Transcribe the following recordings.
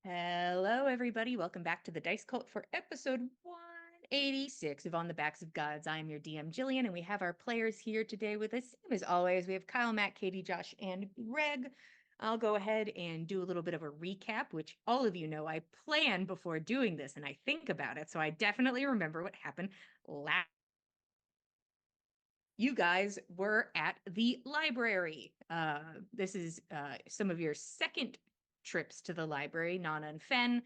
Hello, everybody. Welcome back to the Dice Cult for episode 186 of On the Backs of Gods. I am your DM, Jillian, and we have our players here today with us. Same as always, we have Kyle, Matt, Katie, Josh, and Greg. I'll go ahead and do a little bit of a recap, which all of you know I plan before doing this and I think about it, so I definitely remember what happened last. You guys were at the library. This is some of your second trips to the library. Nana and Fen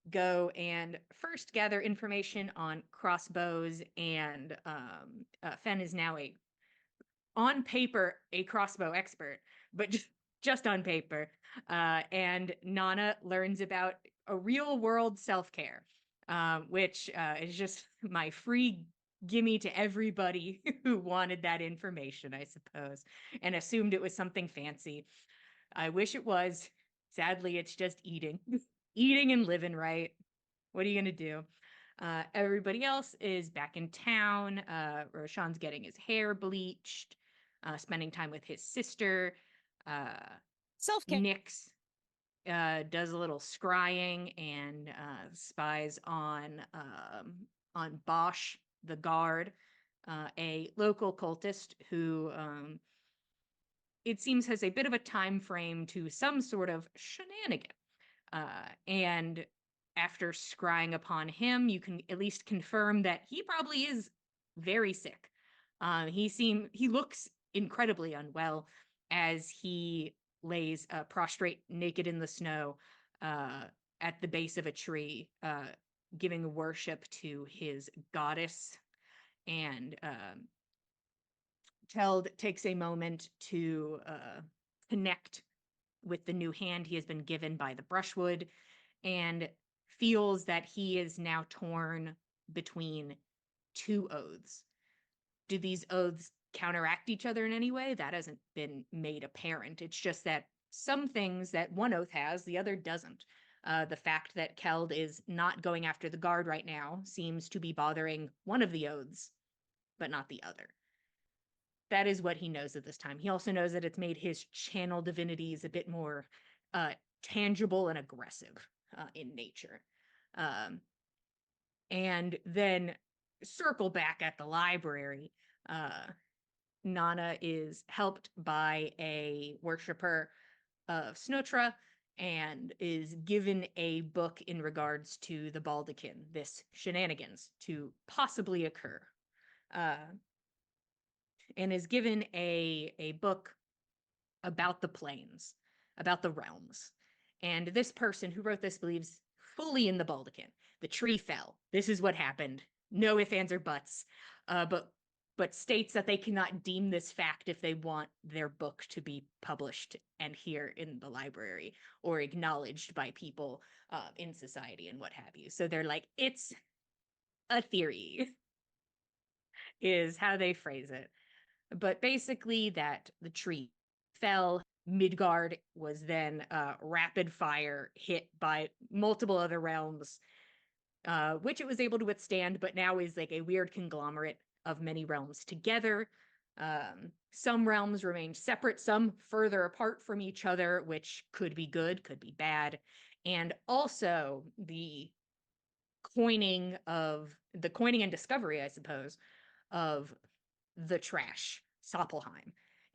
go and first gather information on crossbows, and Fen is now on paper a crossbow expert, but just on paper. And Nana learns about a real world self care, which is just my free gimme to everybody who wanted that information, I suppose, and assumed it was something fancy. I wish it was. Sadly, it's just eating, eating and living right. What are you gonna do? Everybody else is back in town. Roshan's getting his hair bleached, spending time with his sister. Uh, Self-care. Nyx does a little scrying and spies on Bosch, the guard, a local cultist who it seems has a bit of a time frame to some sort of shenanigan. And after scrying upon him, you can at least confirm that he probably is very sick. He looks incredibly unwell as he lays prostrate naked in the snow uh, at the base of a tree, giving worship to his goddess. And Teld takes a moment to connect with the new hand he has been given by the brushwood and feels that he is now torn between two oaths. Do these oaths counteract each other in any way? That hasn't been made apparent. It's just that some things that one oath has, the other doesn't. The fact that Keld is not going after the guard right now seems to be bothering one of the oaths, but not the other. That is what he knows at this time. He also knows that it's made his channel divinities a bit more tangible and aggressive in nature. Um, and then circle back at the library. Nana is helped by a worshiper of Snotra and is given a book in regards to the Baldekin, this shenanigans to possibly occur. And is given a book about the planes, about the realms. And this person who wrote this believes fully in the Baldekin. The tree fell. This is what happened. No ifs, ands, or buts. But states that they cannot deem this fact if they want their book to be published and here in the library or acknowledged by people in society and what have you. So they're like, it's a theory, is how they phrase it. But basically, that the tree fell. Midgard was then rapid fire hit by multiple other realms, which it was able to withstand, but now is like a weird conglomerate of many realms together. Some realms remain separate, some further apart from each other, which could be good, could be bad. And also the coining and discovery, I suppose, of the trash, Soppelheim.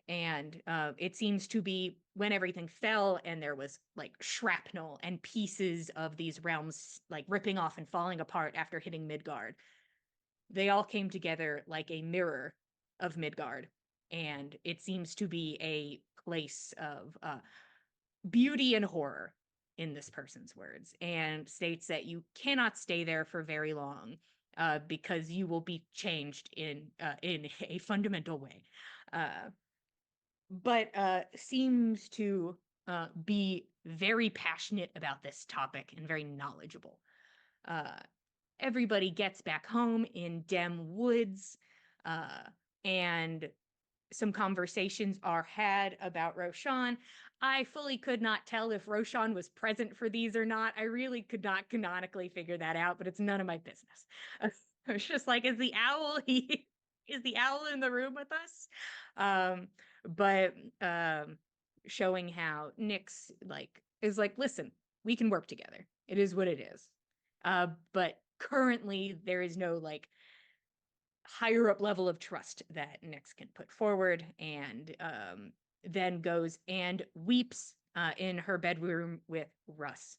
And it seems to be when everything fell and there was like shrapnel and pieces of these realms like ripping off and falling apart after hitting Midgard. They all came together like a mirror of Midgard. And it seems to be a place of beauty and horror in this person's words, and states that you cannot stay there for very long because you will be changed in a fundamental way. But seems to be very passionate about this topic and very knowledgeable. Uh, Everybody gets back home in Dem Woods, and some conversations are had about Roshan. I fully could not tell if Roshan was present for these or not. I really could not canonically figure that out, but it's none of my business. It's just like, is the owl is the owl in the room with us? But showing how Nyx like is like, listen, we can work together. It is what it is. But currently there is no like higher up level of trust that Nyx can put forward, and then goes and weeps in her bedroom with Russ.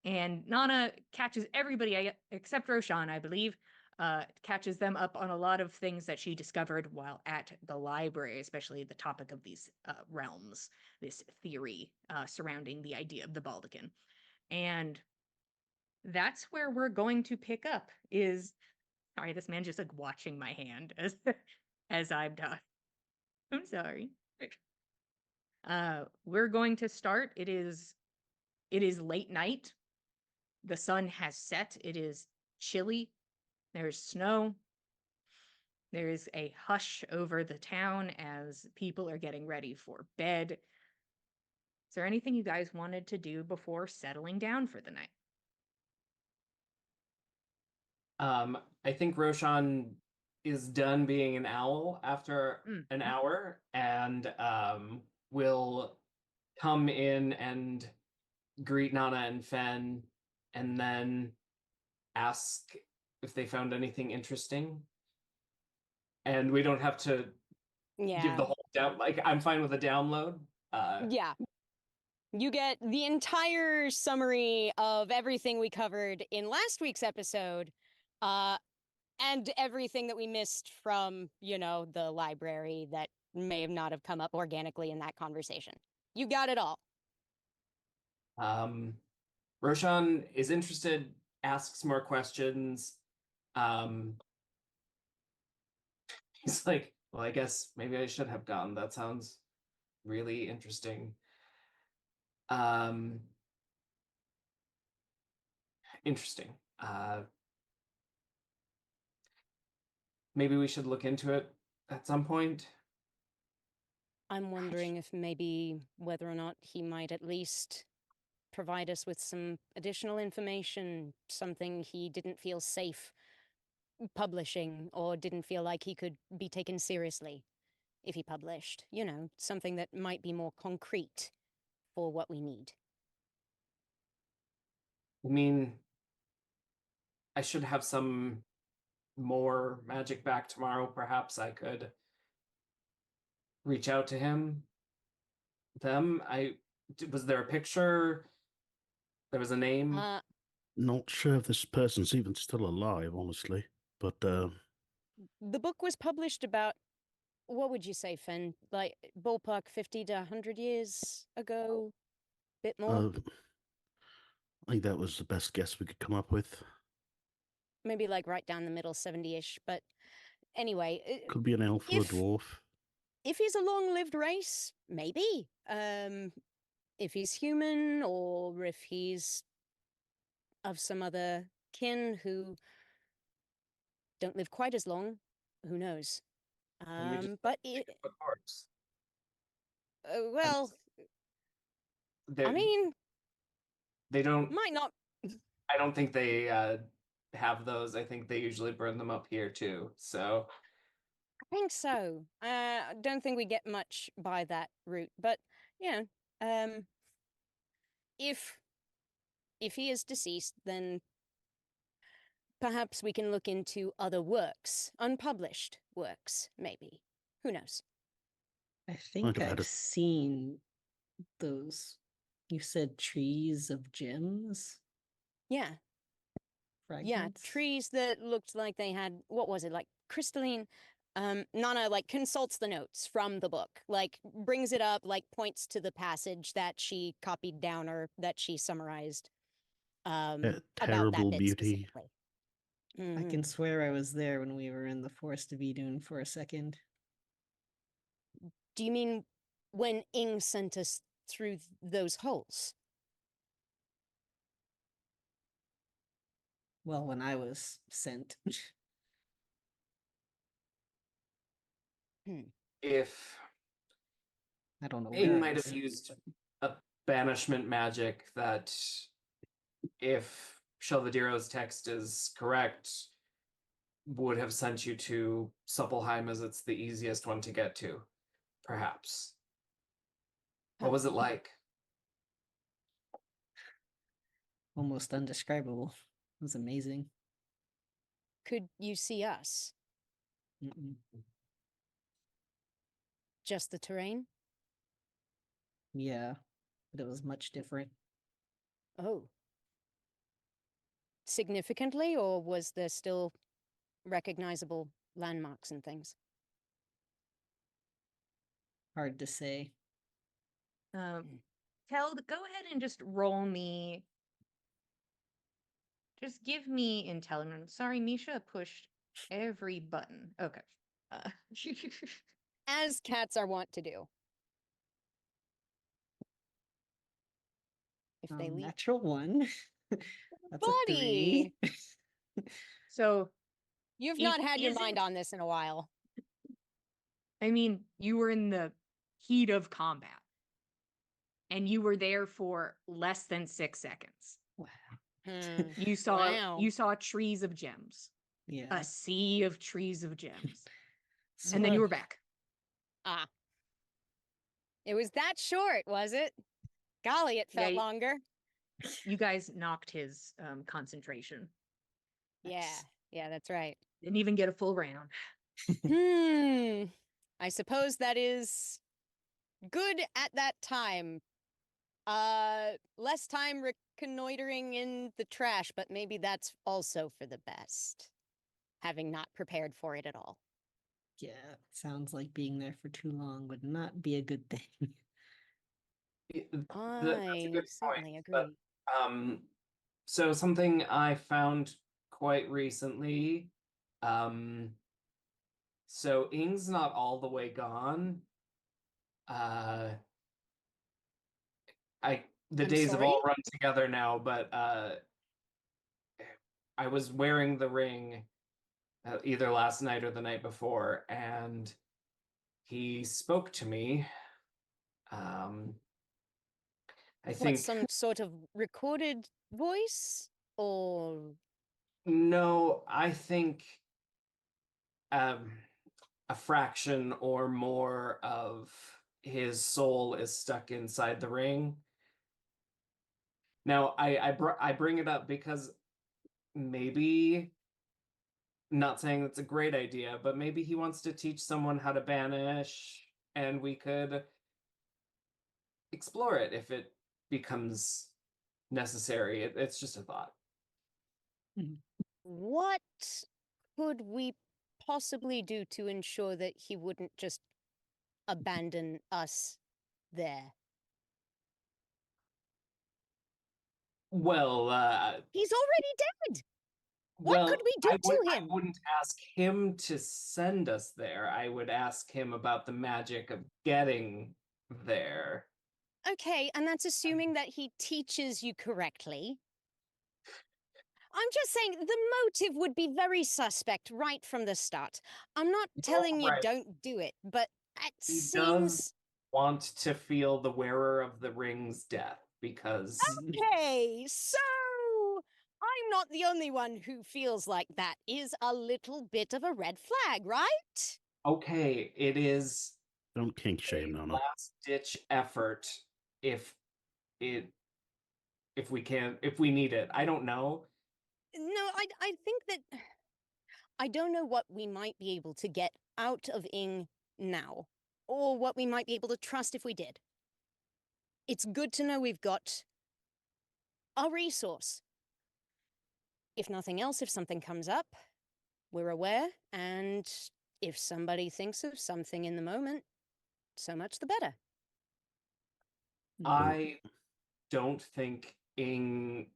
And Nana catches everybody except Roshan, I believe, catches them up on a lot of things that she discovered while at the library, especially the topic of these realms, this theory surrounding the idea of the Baldachin. And that's where we're going to pick up is, sorry, this man just like watching my hand as I'm done. I'm sorry. We're going to start. It is late night. The sun has set. It is chilly. There's snow. There is a hush over the town as people are getting ready for bed. Is there anything you guys wanted to do before settling down for the night? I think Roshan is done being an owl after an hour, and will come in and greet Nana and Fen, and then ask if they found anything interesting. And we don't have to give the whole down. Like, I'm fine with a download. Yeah. You get the entire summary of everything we covered in last week's episode, and everything that we missed from, the library that may have not have come up organically in that conversation. You got it all. Roshan is interested, asks more questions. He's like, well, I guess maybe I should have gone. That sounds really interesting. Interesting. Maybe we should look into it at some point. I'm wondering if maybe whether or not he might at least provide us with some additional information, something he didn't feel safe publishing or didn't feel like he could be taken seriously if he published. Something that might be more concrete for what we need. I mean, I should have some more magic back tomorrow. Perhaps I could reach out to him. Was there a picture? There was a name? Not sure if this person's even still alive, honestly. But the book was published about, what would you say, Fen? Like ballpark 50 to 100 years ago? Bit more? I think that was the best guess we could come up with. Maybe like right down the middle, 70-ish. But anyway, could be an elf or a dwarf. If he's a long-lived race, maybe. If he's human, or if he's of some other kin who don't live quite as long, who knows? But well, I mean, they don't. Might not. I don't think they have those. I think they usually burn them up here too. So I think so. I don't think we get much by that route, but if he is deceased, then perhaps we can look into other works, unpublished works, maybe. Who knows? I think I've seen those. You said trees of gems? Yeah. Fragments? Yeah, trees that looked like they had, what was it, like crystalline? Nana, like, consults the notes from the book, like, brings it up, like, points to the passage that she copied down or that she summarized about that bit beauty. I can swear I was there when we were in the Forest of Idun for a second. Do you mean when Ing sent us through those holes? Well, when I was sent. If I don't know, Ing might have used a banishment magic that, if Shelvadiro's text is correct, would have sent you to Suppelheim, as it's the easiest one to get to, perhaps. What was it like? almost undescribable. It was amazing. Could you see us? Mm-mm. Just the terrain? Yeah, but it was much different. Oh. Significantly, or was there still recognizable landmarks and things? Hard to say. Teld, go ahead and just roll me. Just give me intelligence. Sorry, Misha pushed every button. Okay. As cats are wont to do. If they leave. Natural one. That's a Buddy! 3. So, You've It not had your mind isn't- on this in a while. I mean, you were in the heat of combat. And you were there for less than 6 seconds. Wow. Hmm. You saw Wow. you saw trees of gems. Yeah. A sea of trees of gems. And then you were back. Ah. It was that short, was it? Golly, it felt Yeah, longer. You guys knocked his concentration. Yeah, yeah, that's right. Didn't even get a full round. I suppose that is good at that time. Less time reconnoitering in the trash, but maybe that's also for the best. Having not prepared for it at all. Yeah, sounds like being there for too long would not be a good thing. That's a I good certainly point. agree. But, so something I found quite recently, so Ing's not all the way gone. The I'm days have all sorry? run together now, but I was wearing the ring either last night or the night before, and he spoke to me. I What, think some sort of recorded voice? Or no, I think um, a fraction or more of his soul is stuck inside the ring. Now, I bring it up because maybe, not saying it's a great idea, but maybe he wants to teach someone how to banish, and we could explore it if it becomes necessary. It's just a thought. what could we possibly do to ensure that he wouldn't just abandon us there? Well, He's already dead! What could we do to I him? wouldn't ask him to send us there. I would ask him about the magic of getting there. Okay, and that's assuming that he teaches you correctly. I'm just saying the motive would be very suspect right from the start. I'm not telling you right. don't do it, but it He seems... does want to feel the wearer of the ring's death because Okay, so I'm not the only one who feels like that is a little bit of a red flag, right? okay, it is Don't kink shame, Nana. last ditch effort if we need it. I don't know. No, I think that I don't know what we might be able to get out of Ing now, or what we might be able to trust if we did. It's good to know we've got a resource. If nothing else, if something comes up, we're aware, and if somebody thinks of something in the moment, so much the better. I don't think Ing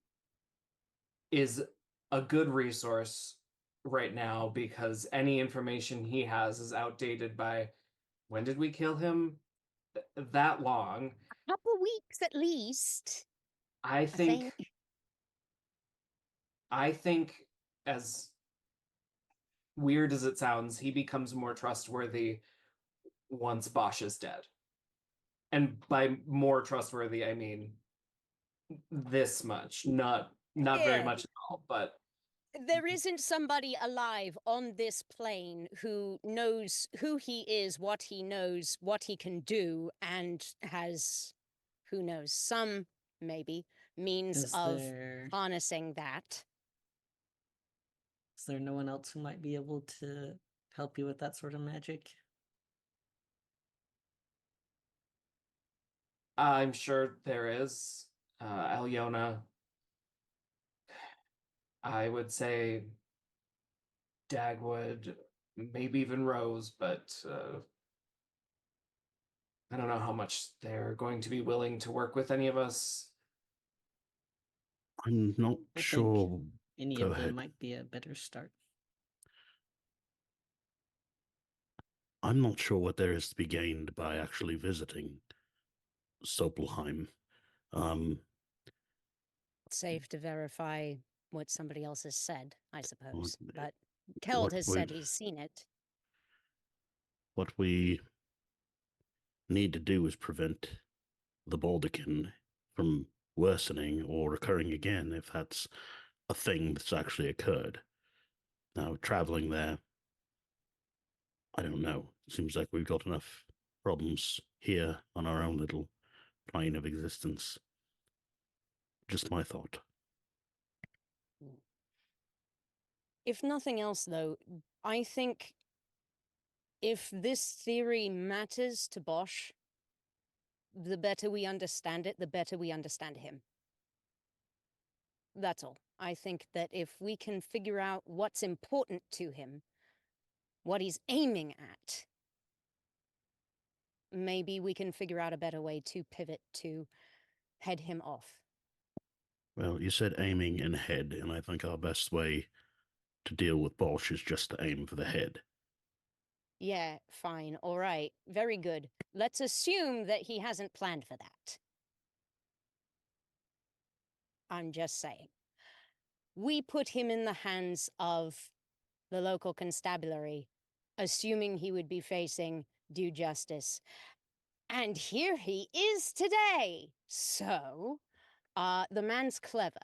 is a good resource right now because any information he has is outdated by when did we kill him? That long. Couple weeks at least. I think as weird as it sounds, he becomes more trustworthy once Bosch is dead. And by more trustworthy, I mean this much, not very much at all, but there isn't somebody alive on this plane who knows who he is, what he knows, what he can do, and has, who knows, some, maybe, means Is of there harnessing that. is there no one else who might be able to help you with that sort of magic? I'm sure there is. Alyona. I would say Dagwood, maybe even Rose, but I don't know how much they're going to be willing to work with any of us. I'm not I think sure. Any Go of them ahead. might be a better start. I'm not sure what there is to be gained by actually visiting Sopelheim. Safe to verify what somebody else has said, I suppose. What- But Keld has said we- he's seen it. What we need to do is prevent the Baldekin from worsening or occurring again if that's a thing that's actually occurred. Now, traveling there, I don't know. It seems like we've got enough problems here on our own little plane of existence. Just my thought. If nothing else, though, I think if this theory matters to Bosch, the better we understand it, the better we understand him. That's all. I think that if we can figure out what's important to him, what he's aiming at, maybe we can figure out a better way to pivot to head him off. Well, you said aiming in head, and I think our best way to deal with Bosch is just to aim for the head. Yeah, fine. All right. Very good. Let's assume that he hasn't planned for that. I'm just saying. We put him in the hands of the local constabulary, assuming he would be facing due justice. And here he is today. So, the man's clever.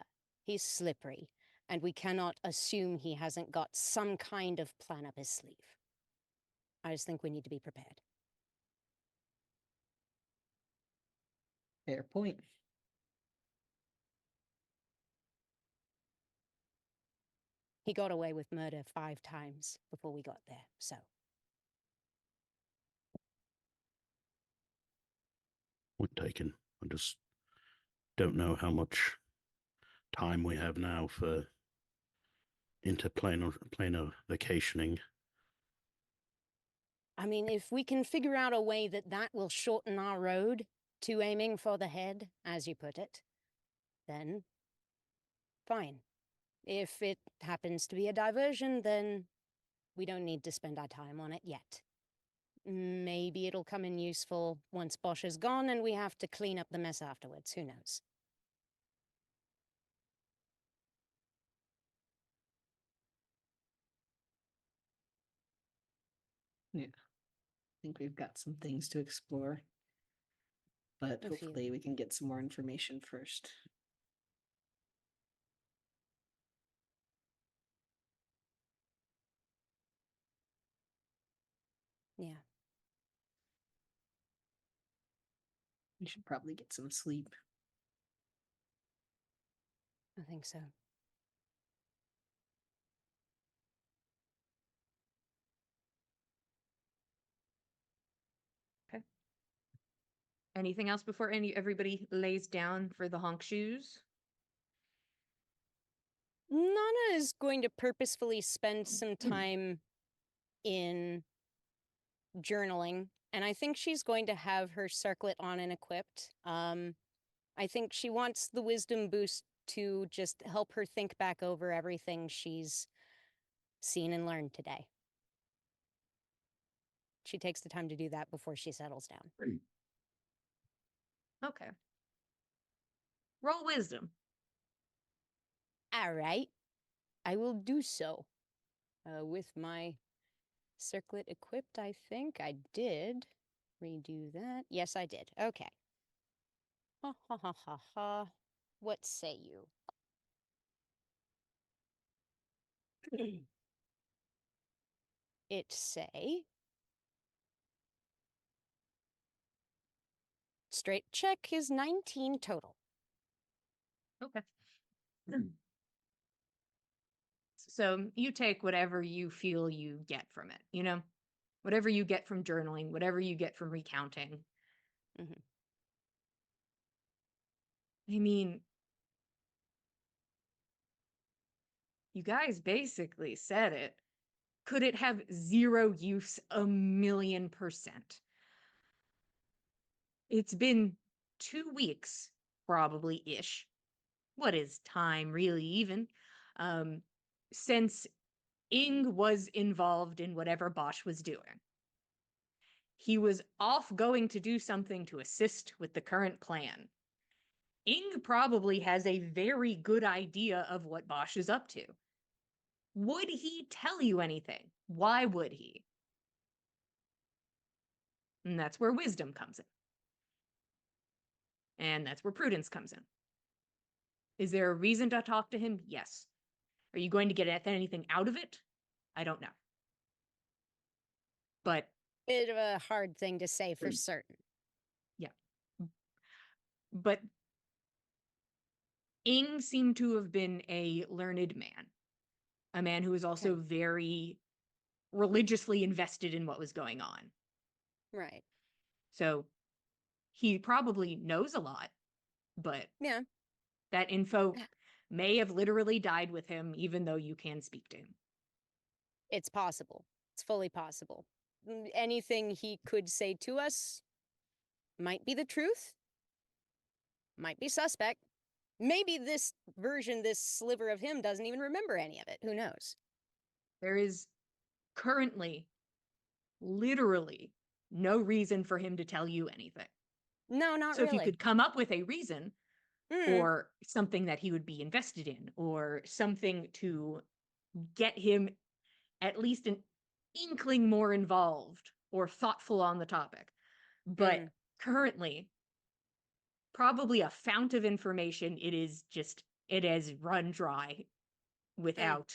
He's slippery. And we cannot assume he hasn't got some kind of plan up his sleeve. I just think we need to be prepared. Fair point. He got away with murder 5 times before we got there, so. Point taken. I just don't know how much time we have now for planar vacationing. I mean, if we can figure out a way that that will shorten our road to aiming for the head, as you put it, then fine. If it happens to be a diversion, then we don't need to spend our time on it yet. Maybe it'll come in useful once Bosch is gone and we have to clean up the mess afterwards. Who knows? Yeah. I think we've got some things to explore. But A few. hopefully we can get some more information first. Yeah. We should probably get some sleep. I think so. Anything else before everybody lays down for the honk shoes? Nana is going to purposefully spend some time in journaling, and I think she's going to have her circlet on and equipped. I think she wants the wisdom boost to just help her think back over everything she's seen and learned today. She takes the time to do that before she settles down. Okay. Roll wisdom. All right. I will do so. With my circlet equipped, I think I did redo that. Yes, I did. Okay. Ha ha ha ha ha. What say you? It say straight check is 19 total. Okay. So you take whatever you feel you get from it, you know? Whatever you get from journaling, whatever you get from recounting. Mhm. I mean, you guys basically said it. Could it have zero use? 1,000,000%. It's been 2 weeks, probably-ish. What is time, really, even? Since Ing was involved in whatever Bosch was doing. He was off going to do something to assist with the current plan. Ing probably has a very good idea of what Bosch is up to. Would he tell you anything? Why would he? And that's where wisdom comes in. And that's where prudence comes in. Is there a reason to talk to him? Yes. Are you going to get anything out of it? I don't know. But Bit of a hard thing to say for certain. but Ing seemed to have been a learned man. A man who was also very religiously invested in what was going on. Right. So he probably knows a lot, but Yeah. that info may have literally died with him, even though you can speak to him. It's possible. It's fully possible. Anything he could say to us might be the truth, might be suspect. Maybe this version, this sliver of him doesn't even remember any of it. Who knows? There is currently literally no reason for him to tell you anything. No, not So if you really. could come up with a reason Mm, or something that he would be invested in or something to get him at least an inkling more involved or thoughtful on the topic. But currently, probably a fount of information, it has run dry without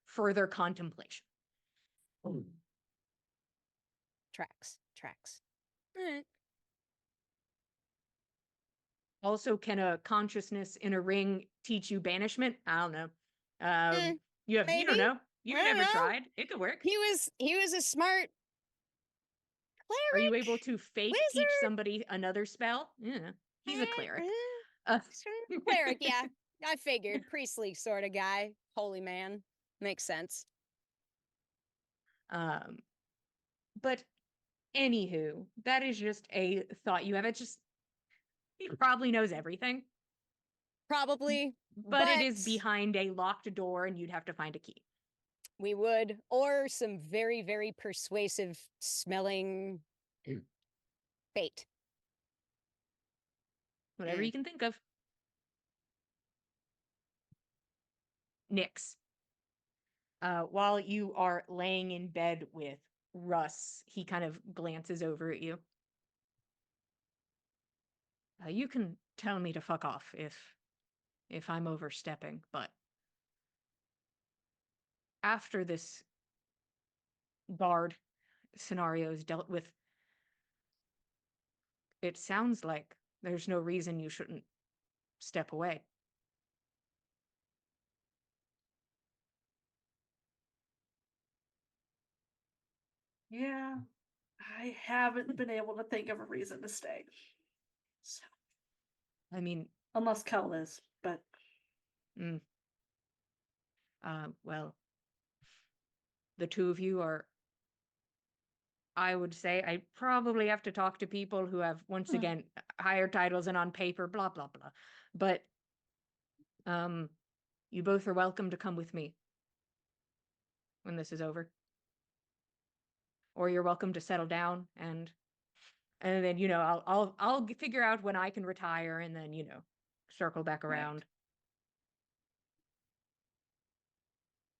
further contemplation. tracks. All right. Also, can a consciousness in a ring teach you banishment? I don't know. You don't maybe. know. You've I don't never know. tried. It could work. He was a smart cleric. Are you able to fake teach wizard? somebody another spell? Yeah, he's a cleric. Cleric, yeah. I figured. Priestly sort of guy. Holy man. Makes sense. But anywho, that is just a thought you have. It's just, he probably knows everything, Probably. but it is behind a locked door and you'd have to find a key. We would. Or some very, very persuasive smelling bait. Whatever you can think of. Nyx. While you are laying in bed with Russ, he kind of glances over at you. You can tell me to fuck off if I'm overstepping, but after this guard scenario is dealt with, it sounds like there's no reason you shouldn't step away. Yeah, I haven't been able to think of a reason to stay. So, I mean, unless Kel is, but well, the two of you are, I would say, I probably have to talk to people who have, once again, higher titles and on paper, blah, blah, blah. But you both are welcome to come with me when this is over. Or you're welcome to settle down and then, you know, I'll figure out when I can retire and then, you know, circle back around.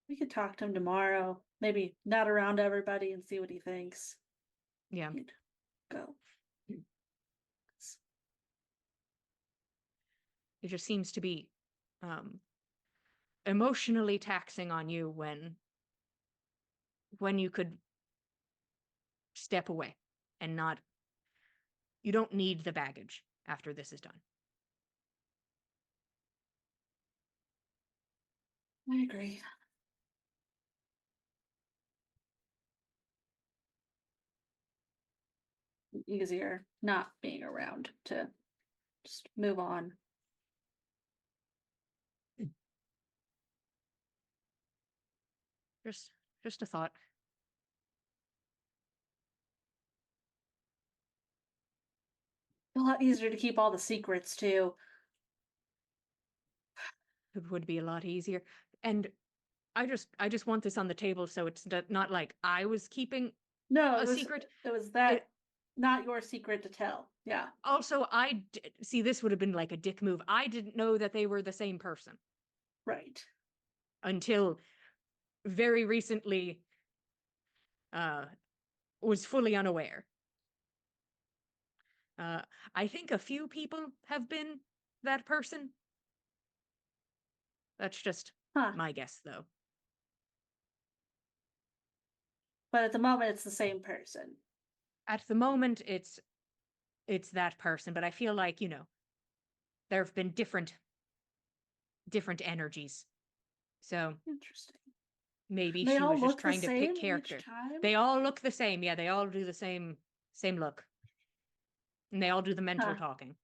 we could talk to him tomorrow. Maybe not around everybody and see what he thinks. Yeah. He'd go. It just seems to be emotionally taxing on you when you could step away and not, you don't need the baggage after this is done. I agree. Easier not being around to just move on. Just a thought. A lot easier to keep all the secrets too. It would be a lot easier. And I just want this on the table so it's not like I was keeping No, a it was, secret. It was that It- not your secret to tell. Yeah. Also, see, this would have been like a dick move. I didn't know that they were the same person Right. until very recently, was fully unaware. I think a few people have been that person. That's just Huh. my guess, though. But at the moment, it's the same person. At the moment, it's that person, but I feel like, there have been different energies. So Interesting. maybe They she all was just look the trying to same pick character. each time. They all look the same. Yeah, they all do the same look. And they all do the mental Huh. talking.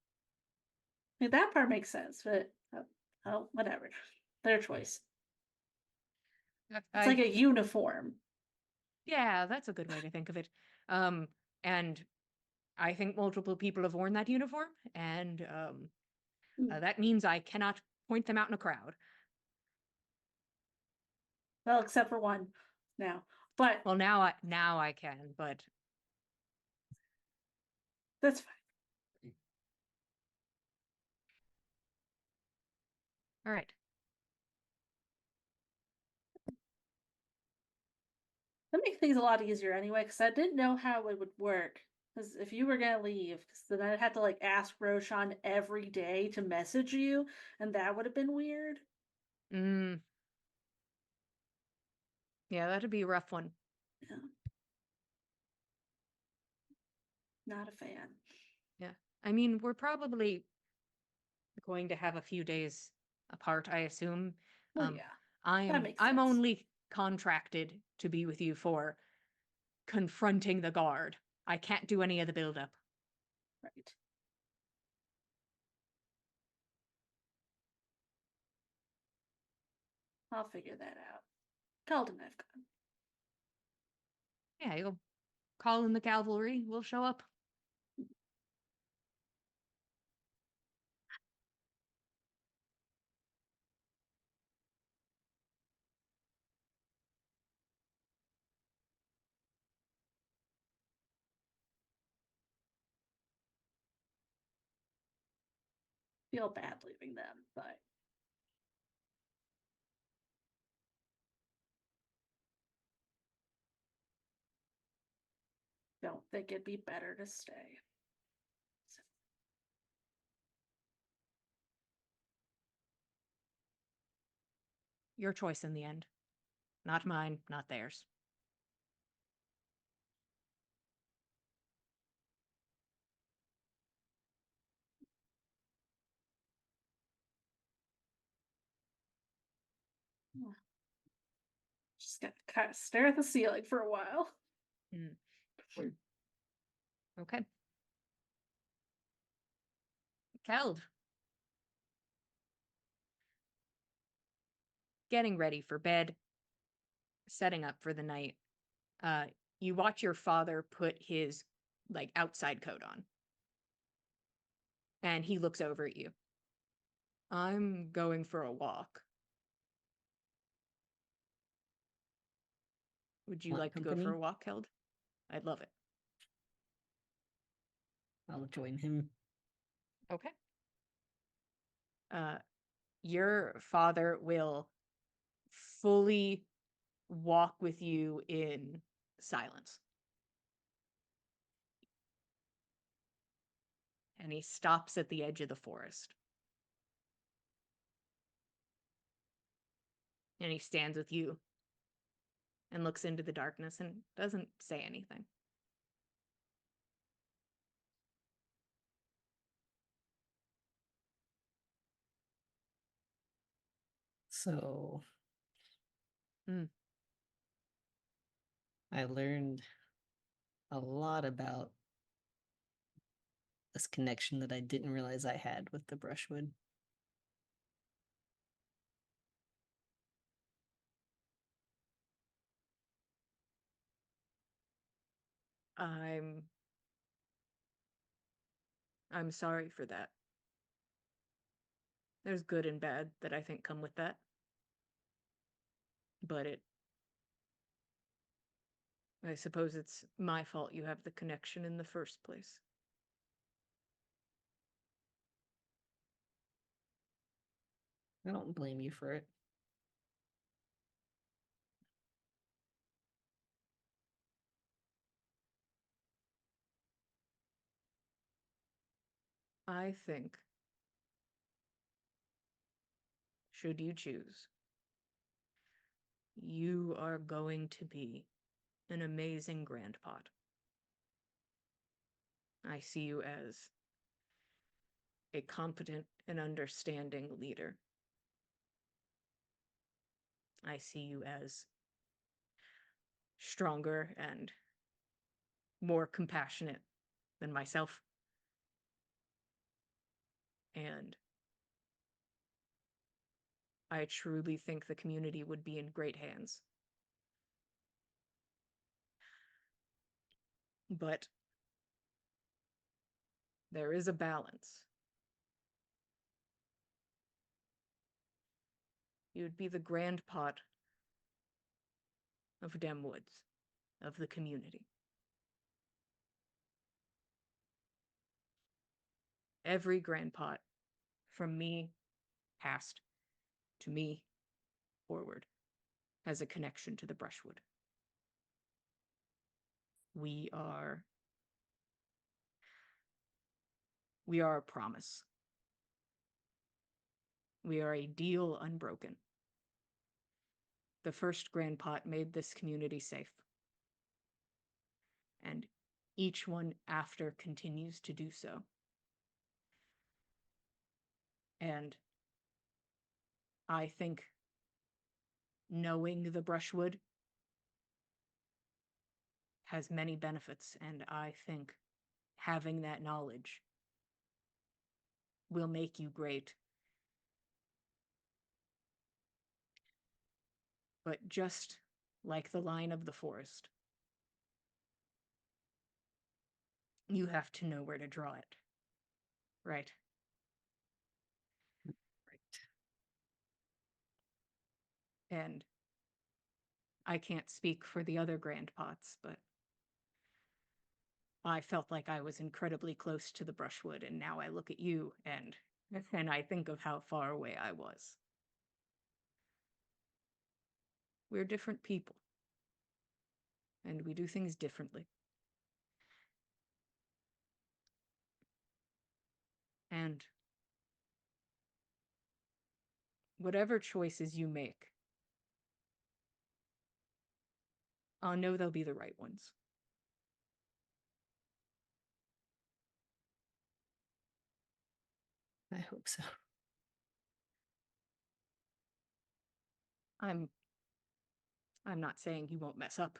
I mean, that part makes sense, but oh, whatever. Their choice. It's like a uniform. Yeah, that's a good way to think of it. And I think multiple people have worn that uniform, and that means I cannot point them out in a crowd. Well, except for one now. But Well, now I can, but that's fine. all right. That makes things a lot easier anyway, because I didn't know how it would work. Because if you were gonna leave, because then I'd have to like ask Roshan every day to message you, and that would have been weird. Mm. Yeah, that'd be a rough one. Yeah. Not a fan. Yeah. I mean, we're probably going to have a few days apart, I assume. Well, yeah, that makes I'm sense. only contracted to be with you for confronting the guard. I can't do any of the buildup. Right. I'll figure that out. Calden, I've got. Yeah, you'll call in the cavalry. We'll show up. Feel bad leaving them, but don't think it'd be better to stay. Your choice in the end. Not mine, not theirs. Just gotta kind of stare at the ceiling for a while. Okay. Keld. Getting ready for bed. Setting up for the night. You watch your father put his outside coat on. And he looks over at you. I'm going for a walk. Would you Want like to go company? for a walk, Keld? I'd love it. I'll join him. Okay. Your father will fully walk with you in silence. And he stops at the edge of the forest. And he stands with you and looks into the darkness and doesn't say anything. So I learned a lot about this connection that I didn't realize I had with the brushwood. I'm sorry for that. There's good and bad that I think come with that. But I suppose it's my fault you have the connection in the first place. I don't blame you for it. I think, should you choose, you are going to be an amazing grandpot. I see you as a competent and understanding leader. I see you as stronger and more compassionate than myself. And I truly think the community would be in great hands. But there is a balance. You'd be the grandpot of Demwoods, of the community. Every grandpot, from me past to me forward, has a connection to the brushwood. We are a promise. We are a deal unbroken. The first grandpot made this community safe. And each one after continues to do so. And I think knowing the brushwood has many benefits, and I think having that knowledge will make you great. But just like the line of the forest, you have to know where to draw it. Right? And I can't speak for the other grandpots, but I felt like I was incredibly close to the brushwood, and now I look at you and I think of how far away I was. We're different people, and we do things differently. And whatever choices you make, I'll know they'll be the right ones. I hope so. I'm not saying you won't mess up.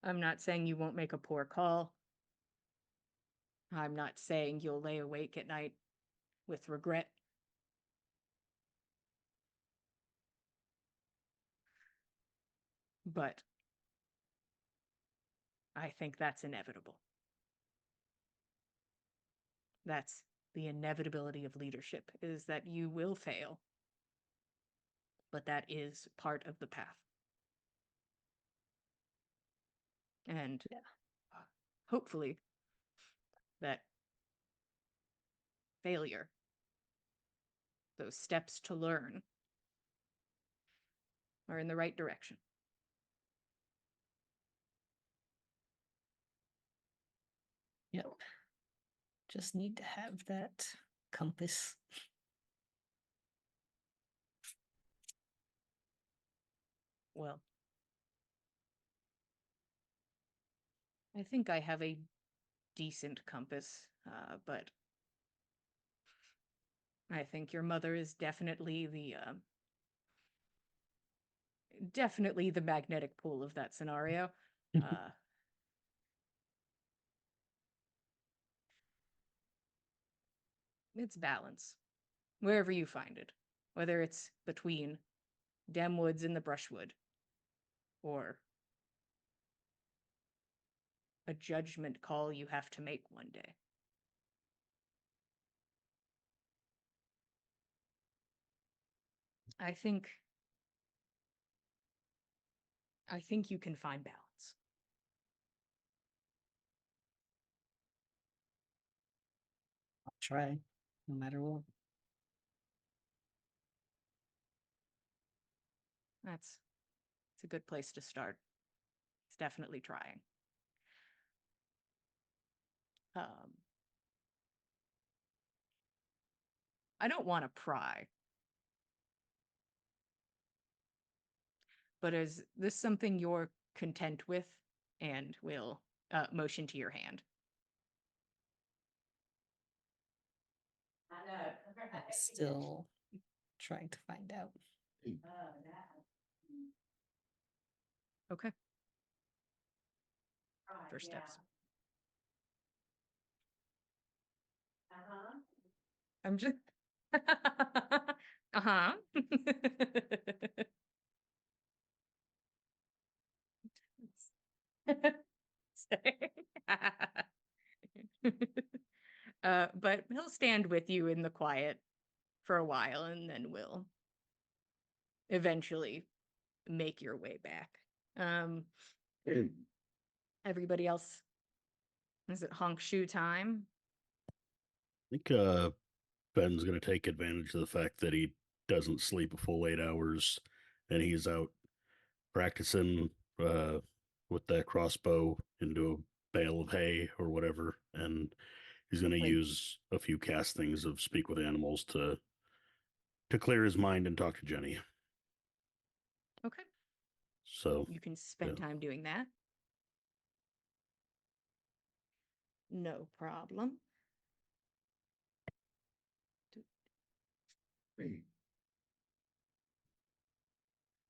I'm not saying you won't make a poor call. I'm not saying you'll lay awake at night with regret. But I think that's inevitable. That's the inevitability of leadership, is that you will fail. But that is part of the path. And hopefully that failure, those steps to learn, are in the right direction. Yep. Just need to have that compass. Well, I think I have a decent compass, but I think your mother is definitely definitely the magnetic pull of that scenario. It's balance, wherever you find it, whether it's between Demwoods and the Brushwood, or a judgment call you have to make one day. I think you can find balance. I'll try, no matter what. It's a good place to start. It's definitely trying. I don't want to pry, but is this something you're content with, and will motion to your hand? I'm still trying to find out. Okay. First steps. I'm just uh-huh. But he'll stand with you in the quiet for a while, and then we'll eventually make your way back. Everybody else, is it honk shoe time? I think Ben's going to take advantage of the fact that he doesn't sleep a full 8 hours, and he's out practicing with that crossbow into a bale of hay or whatever, and he's going to use a few castings of Speak with Animals to clear his mind and talk to Jenny. Okay. So you can spend time doing that. No problem.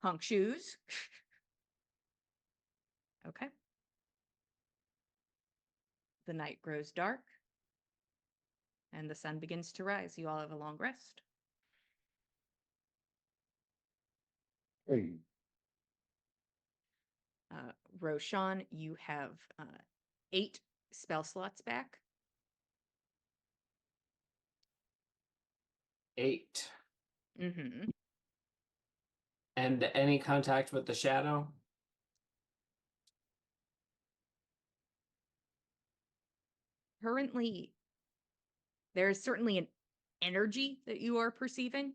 Honk shoes. Okay. The night grows dark, and the sun begins to rise. You all have a long rest. Roshan, you have 8 spell slots back. 8. Mm-hmm. And any contact with the shadow? Currently, there is certainly an energy that you are perceiving.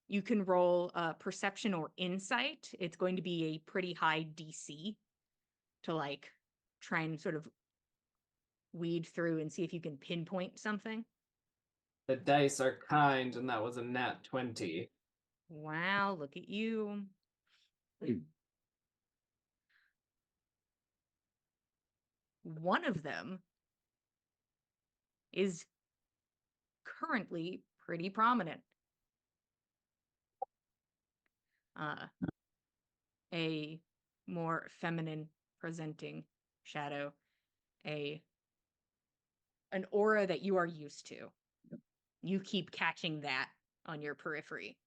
You can roll perception or insight. It's going to be a pretty high DC to like try and sort of weed through and see if you can pinpoint something. The dice are kind, and that was a nat 20. Wow, look at you. One of them is currently pretty prominent. A more feminine presenting shadow, an aura that you are used to. You keep catching that on your periphery.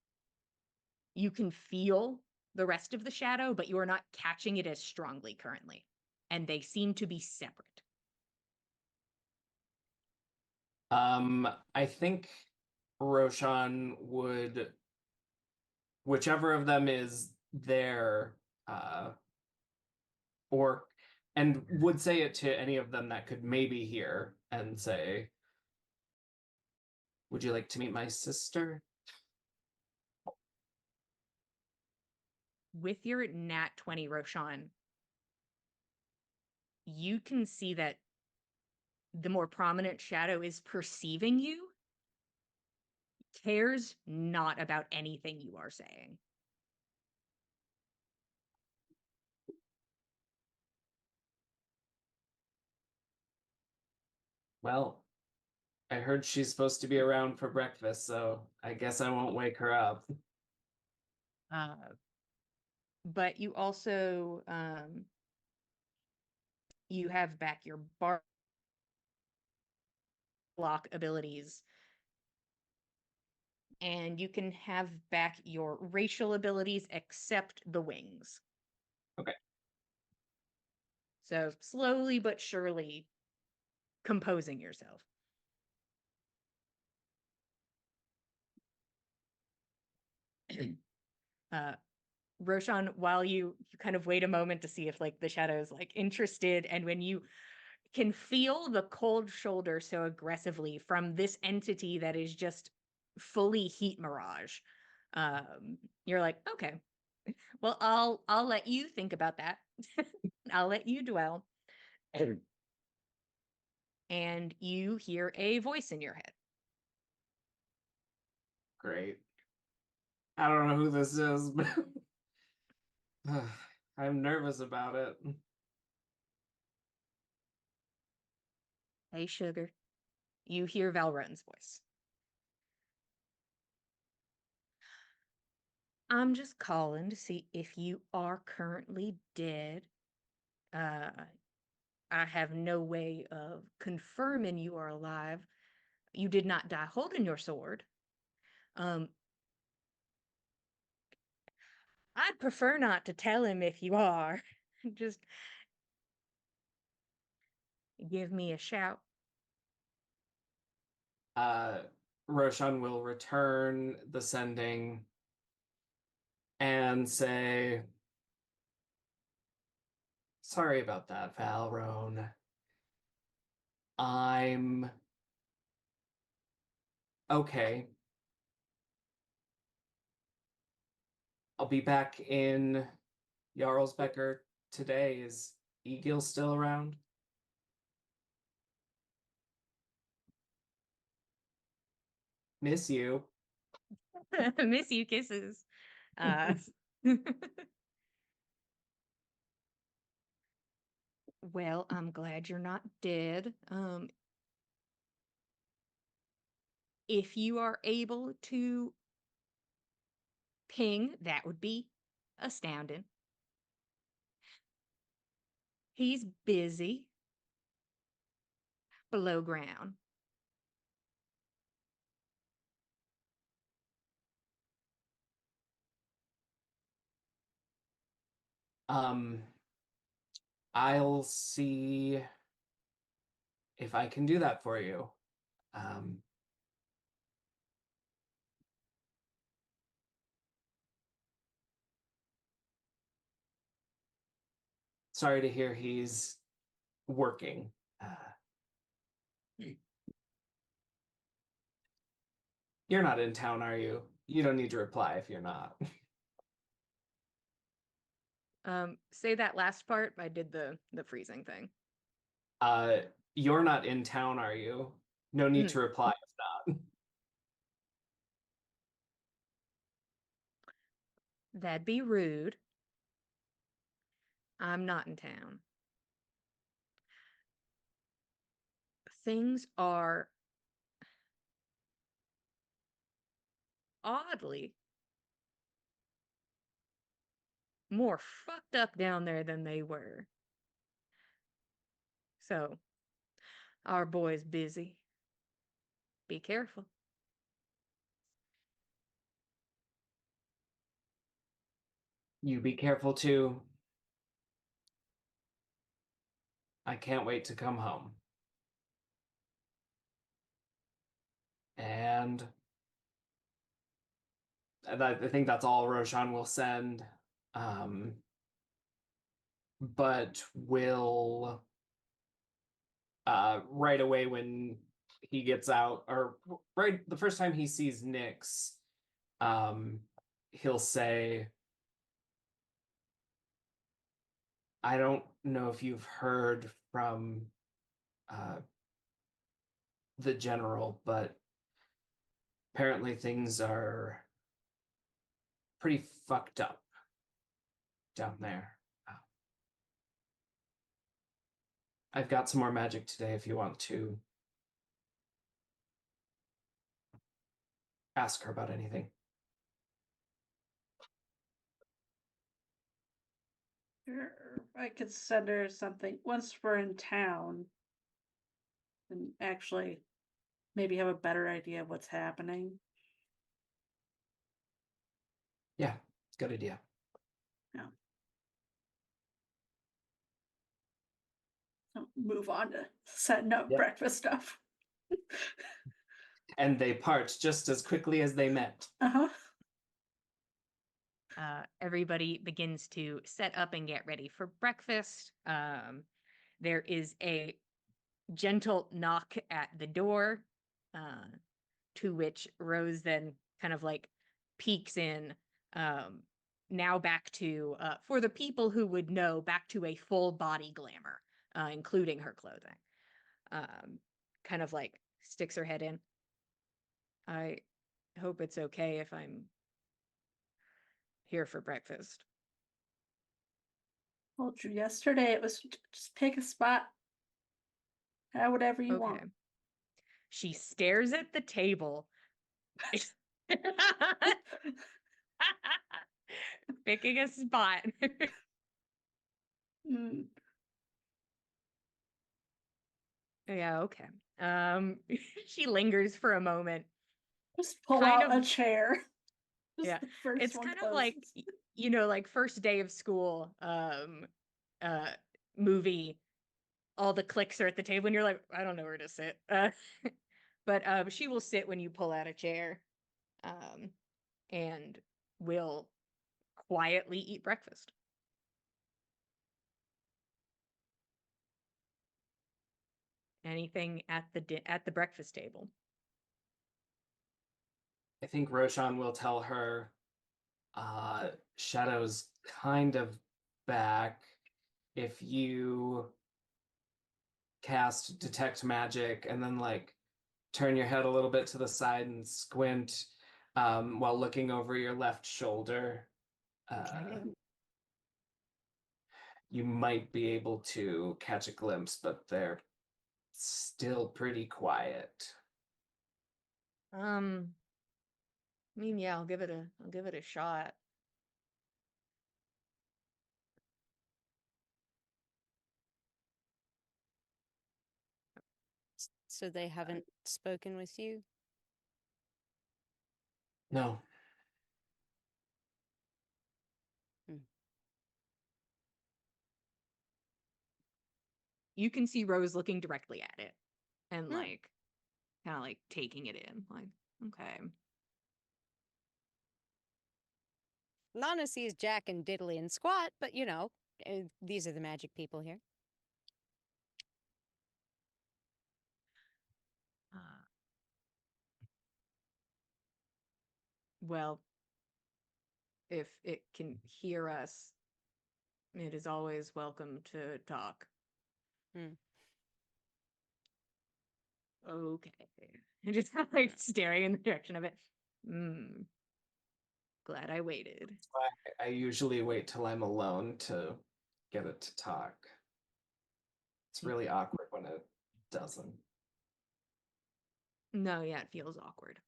You can feel the rest of the shadow, but you are not catching it as strongly currently. And they seem to be separate. I think Roshan would, whichever of them is there, and would say it to any of them that could maybe hear and say, "Would you like to meet my sister?" With your nat 20, Roshan, you can see that the more prominent shadow is perceiving you, cares not about anything you are saying. Well, I heard she's supposed to be around for breakfast, so I guess I won't wake her up. but you also you have back your bar block abilities, and you can have back your racial abilities except the wings. Okay. So slowly but surely composing yourself. Roshan, while you kind of wait a moment to see if like the shadow is like interested, and when you can feel the cold shoulder so aggressively from this entity that is just fully heat mirage, you're like, okay, well, I'll let you think about that. I'll let you dwell. And you hear a voice in your head. Great. I don't know who this is, but I'm nervous about it. Hey, sugar. You hear Valron's voice. I'm just calling to see if you are currently dead. I have no way of confirming you are alive. You did not die holding your sword. I'd prefer not to tell him if you are. Just give me a shout. Roshan will return the sending and say, sorry about that, Valron. I'm okay. I'll be back in Jarlsbecker today. Is Egil still around? Miss you. Miss you, kisses. Well, I'm glad you're not dead. If you are able to ping, that would be astounding. He's busy below ground. I'll see if I can do that for you. Sorry to hear he's working. You're not in town, are you? You don't need to reply if you're not. Say that last part. I did the freezing thing. You're not in town, are you? No need to reply if not. That'd be rude. I'm not in town. Things are oddly more fucked up down there than they were. So, our boy's busy. Be careful. You be careful too. I can't wait to come home. And I think that's all Roshan will send. But will right away when he gets out, or right the first time he sees Nyx, he'll say, I don't know if you've heard from the general, but apparently things are pretty fucked up down there. I've got some more magic today if you want to ask her about anything. Sure, I could send her something once we're in town and actually maybe have a better idea of what's happening. Yeah, good idea. So move on to setting up Yep. breakfast stuff. And they part just as quickly as they met. Uh-huh. Everybody begins to set up and get ready for breakfast. There is a gentle knock at the door, to which Rose then kind of like peeks in. Now back to, for the people who would know, back to a full body glamour, including her clothing. Kind of like sticks her head in. I hope it's okay if I'm here for breakfast. Told you yesterday it was just pick a spot. Have whatever you want. She stares at the table. Picking a spot. Mm. Yeah, okay. She lingers for a moment. Just pull Kind out a of- chair. Just Yeah, the first it's one kind of like, closes. like first day of school, movie. All the clicks are at the table and you're like, I don't know where to sit. But she will sit when you pull out a chair, and will quietly eat breakfast. Anything at the breakfast table? I think Roshan will tell her, Shadow's kind of back. If you cast Detect Magic and then like turn your head a little bit to the side and squint, while looking over your left shoulder, you might be able to catch a glimpse, but they're still pretty quiet. I mean, yeah, I'll give it a shot. So they haven't spoken with you? No. You can see Rose looking directly at it and Hmm. like kind of like taking it in, like, okay. Lana sees Jack and Diddley and Squat, but these are the magic people here. Well, if it can hear us, it is always welcome to talk. Okay. And just like staring in the direction of it. Glad I waited. That's why I usually wait till I'm alone to get it to talk. It's really awkward when it doesn't. No, yeah, it feels awkward.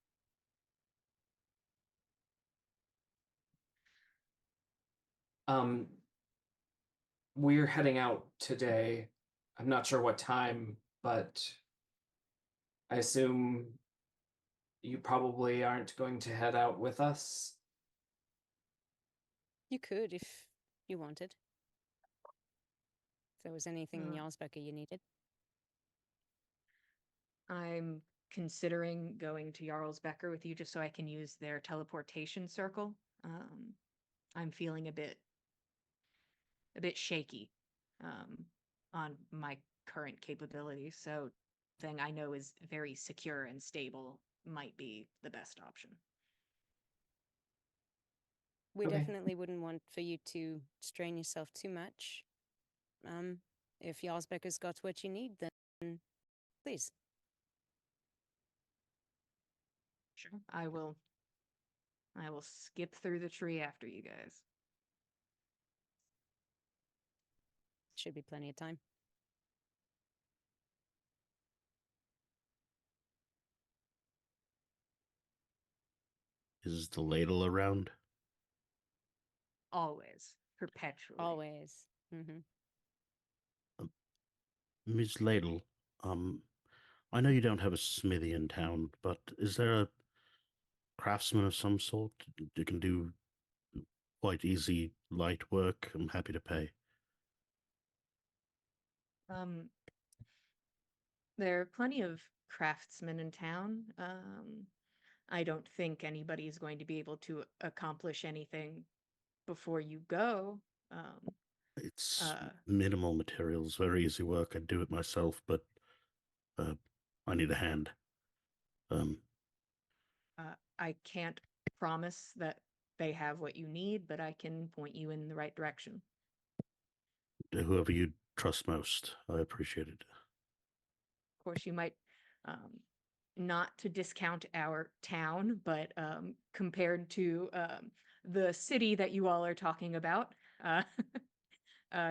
We're heading out today. I'm not sure what time, but I assume you probably aren't going to head out with us. You could if you wanted. If there was anything in Uh. Jarlsberger you needed. I'm considering going to Jarlsbecker with you just so I can use their teleportation circle. I'm feeling a bit shaky, on my current capabilities. So thing I know is very secure and stable might be the best option. We Okay. definitely wouldn't want for you to strain yourself too much. If Jarlsberger's got what you need, then please. Sure. I will skip through the tree after you guys. Should be plenty of time. Is the ladle around? Always. perpetually. Always. Mm-hmm. Ms. Ladle, I know you don't have a smithy in town, but is there a craftsman of some sort that can do quite easy, light work? I'm happy to pay. There are plenty of craftsmen in town. I don't think anybody's going to be able to accomplish anything before you go. It's minimal materials, very easy work. I'd do it myself, but I need a hand. I can't promise that they have what you need, but I can point you in the right direction. Whoever you trust most, I appreciate it. Of course, you might, not to discount our town, but compared to the city that you all are talking about,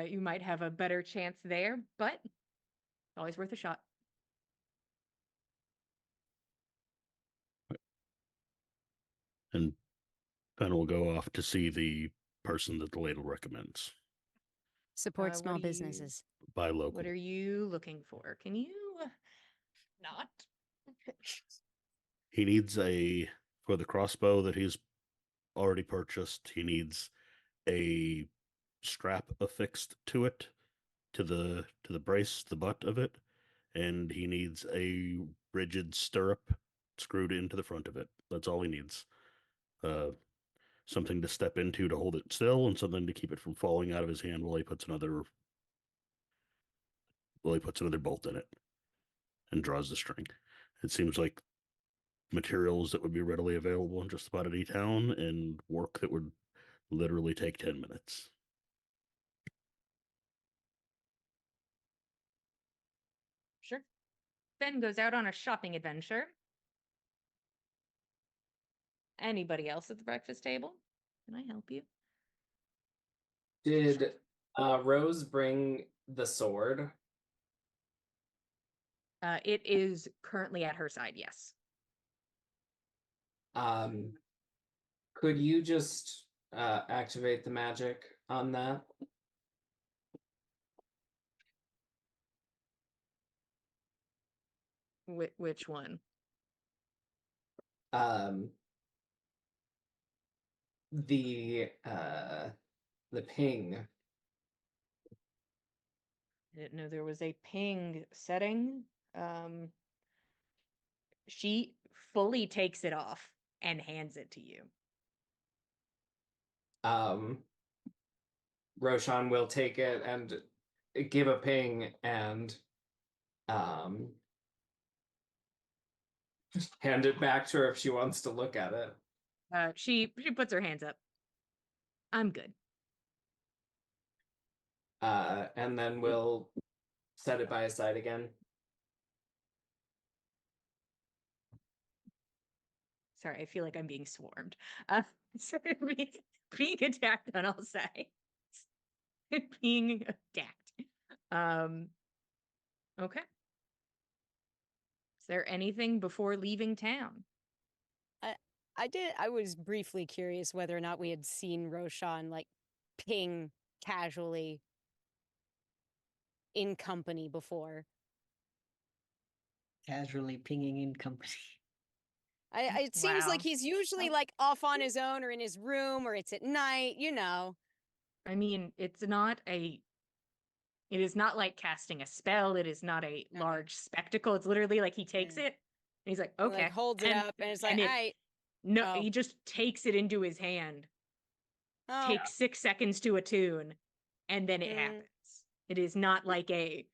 you might have a better chance there, but always worth a shot. And Ben will go off to see the person that the ladle recommends. Support what small do you- businesses. Buy local. What are you looking for? Can you not? He needs for the crossbow that he's already purchased, he needs a strap affixed to it, to the brace, the butt of it, and he needs a rigid stirrup screwed into the front of it. That's all he needs. Something to step into to hold it still, and something to keep it from falling out of his hand while he puts another bolt in it and draws the string. It seems like materials that would be readily available in just about any town, and work that would literally take 10 minutes. Sure. Ben goes out on a shopping adventure. Anybody else at the breakfast table? Can I help you? Did Rose bring the sword? It is currently at her side, yes. Could you just activate the magic on that? Which one? The ping. I didn't know there was a ping setting. She fully takes it off and hands it to you. Roshan will take it and give a ping and hand it back to her if she wants to look at it. She puts her hands up. I'm good. And then we'll set it by his side again. Sorry, I feel like I'm being swarmed. Sorry, being attacked on, I'll say. Being attacked. Okay. Is there anything before leaving town? I was briefly curious whether or not we had seen Roshan like ping casually in company before. Casually pinging in company. It seems like Wow. he's usually like off on his own or in his room or it's at night, you know. I mean, it is not like casting a spell. It is not a large spectacle. It's literally like he takes it and he's like, He, okay. like holds it up and it's like, No, Oh. he just takes it into his hand. oh, Takes 6 seconds to attune, and then it happens. It is not like a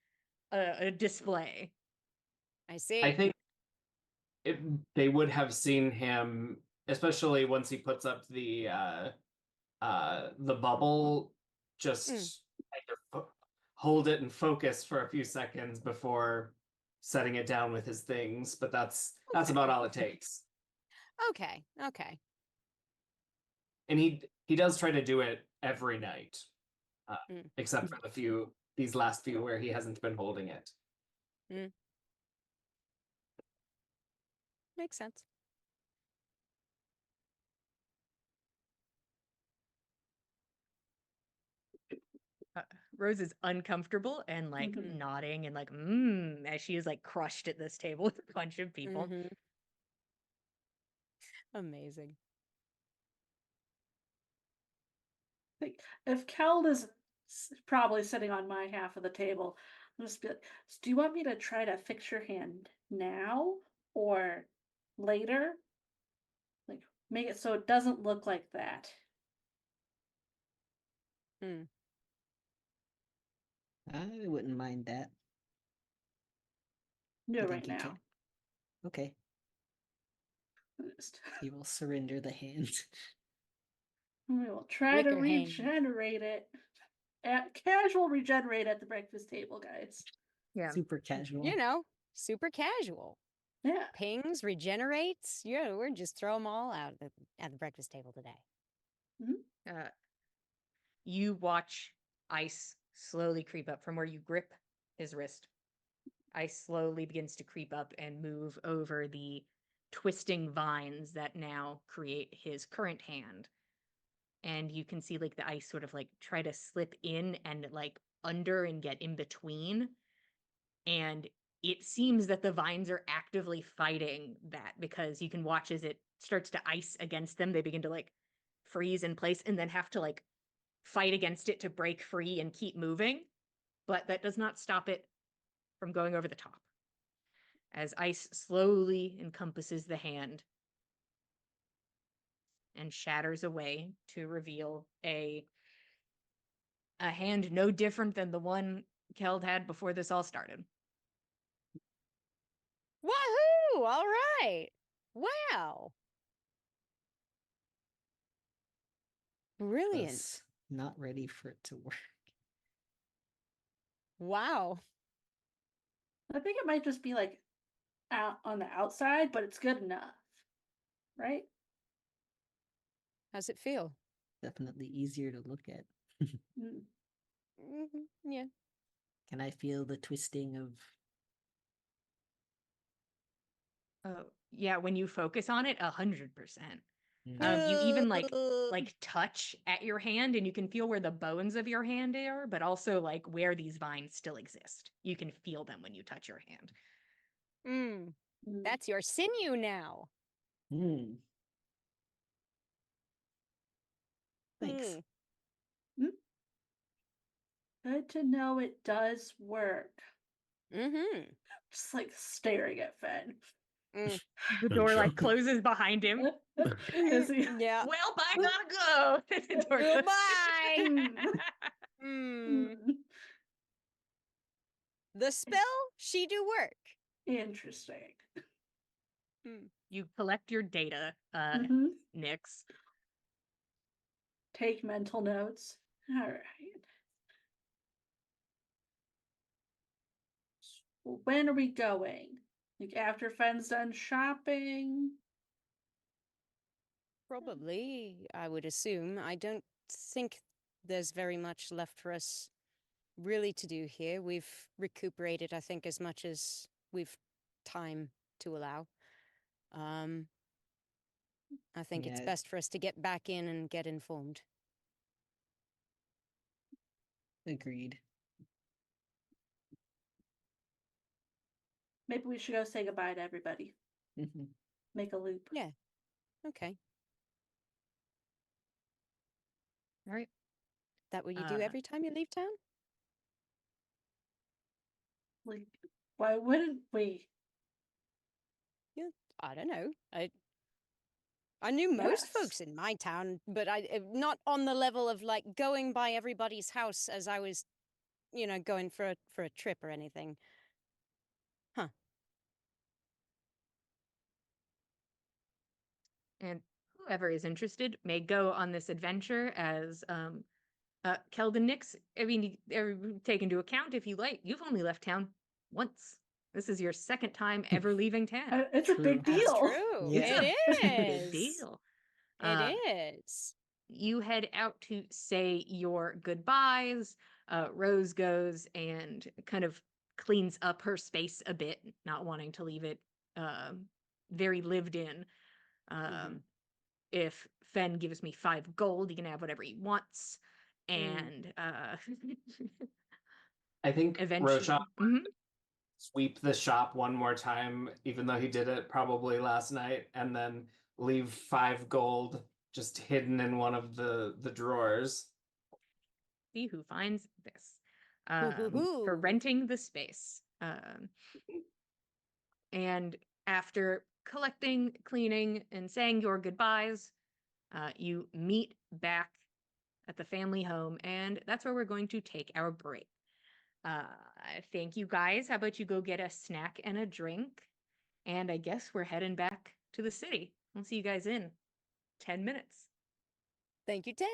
display. I see. I think they would have seen him, especially once he puts up the bubble, just hold it and focus for a few seconds before setting it down with his things. But that's about all it takes. Okay. And he does try to do it every night, except for these last few where he hasn't been holding it. Makes sense. Rose is uncomfortable and like Mhm. nodding and like as she is like crushed at this table with a bunch of people. Mhm. Amazing. Like, if Keld is probably sitting on my half of the table, I'm just be like, "So do you want me to try to fix your hand now or later? Like, make it so it doesn't look like that." Hmm. I wouldn't mind that. Do I it think right you can. now. Okay, Just- he will surrender the hand. We will try to Wicker hand. regenerate it. Casual regenerate at the breakfast table, guys. Yeah. Super casual. You know, super casual. Yeah. Pings, regenerates. Yeah, we're just throw them all out at the breakfast table today. You watch ice slowly creep up from where you grip his wrist. Ice slowly begins to creep up and move over the twisting vines that now create his current hand. And you can see like the ice sort of like try to slip in and like under and get in between. And it seems that the vines are actively fighting that, because you can watch as it starts to ice against them. They begin to like freeze in place and then have to like fight against it to break free and keep moving. But that does not stop it from going over the top. As ice slowly encompasses the hand and shatters away to reveal a hand no different than the one Keld had before this all started. Wahoo! All right. Wow. Brilliant. Was not ready for it to work. Wow. I think it might just be like out on the outside, but it's good enough. Right? How's it feel? Definitely easier to look at. Mm. Yeah. Can I feel the twisting of? Oh, yeah, when you focus on it, 100%. Mm. You even like touch at your hand and you can feel where the bones of your hand are, but also like where these vines still exist. You can feel them when you touch your hand. Mm. Mm. That's your sinew now. Mm. Thanks. Mm. Good to know it does work. Mm-hmm. Just like staring at Fen. Mm. The door like closes behind him. Is he- Yeah. Well, I gotta go. The door closes. Goodbye. Mm. Mm. Mm. The spell, she do work. Interesting. You collect your data, Mhm. Nyx. Take mental notes. All right. When are we going? Like after Fen's done shopping? Probably, I would assume. I don't think there's very much left for us really to do here. We've recuperated, I think, as much as we've time to allow. I think it's Yeah. best for us to get back in and get informed. Agreed. Maybe we should go say goodbye to everybody. Mhm. Make a loop. Yeah. Okay. All right. That what you do every time you leave town? Like, why wouldn't we? Yeah, I don't know. I knew most Yes. folks in my town, but not on the level of like going by everybody's house as I was, going for a trip or anything. Huh. And whoever is interested may go on this adventure as Keld and Nyx. I mean, take into account, if you like, you've only left town once. This is your second time ever leaving town. It's a big True. That's deal. true. Yeah. It Big is. deal. It is. You head out to say your goodbyes. Rose goes and kind of cleans up her space a bit, not wanting to leave it very lived in. If Fen gives me 5 gold, he can have whatever he wants. and I think eventually. Roshan Mhm. sweep the shop one more time, even though he did it probably last night, and then leave 5 gold just hidden in one of the drawers. See who finds this for Hoo-hoo-hoo. renting the space. And after collecting, cleaning, and saying your goodbyes, you meet back at the family home, and that's where we're going to take our break. Thank you guys. How about you go get a snack and a drink? And I guess we're heading back to the city. I'll see you guys in 10 minutes. Thank you, 10.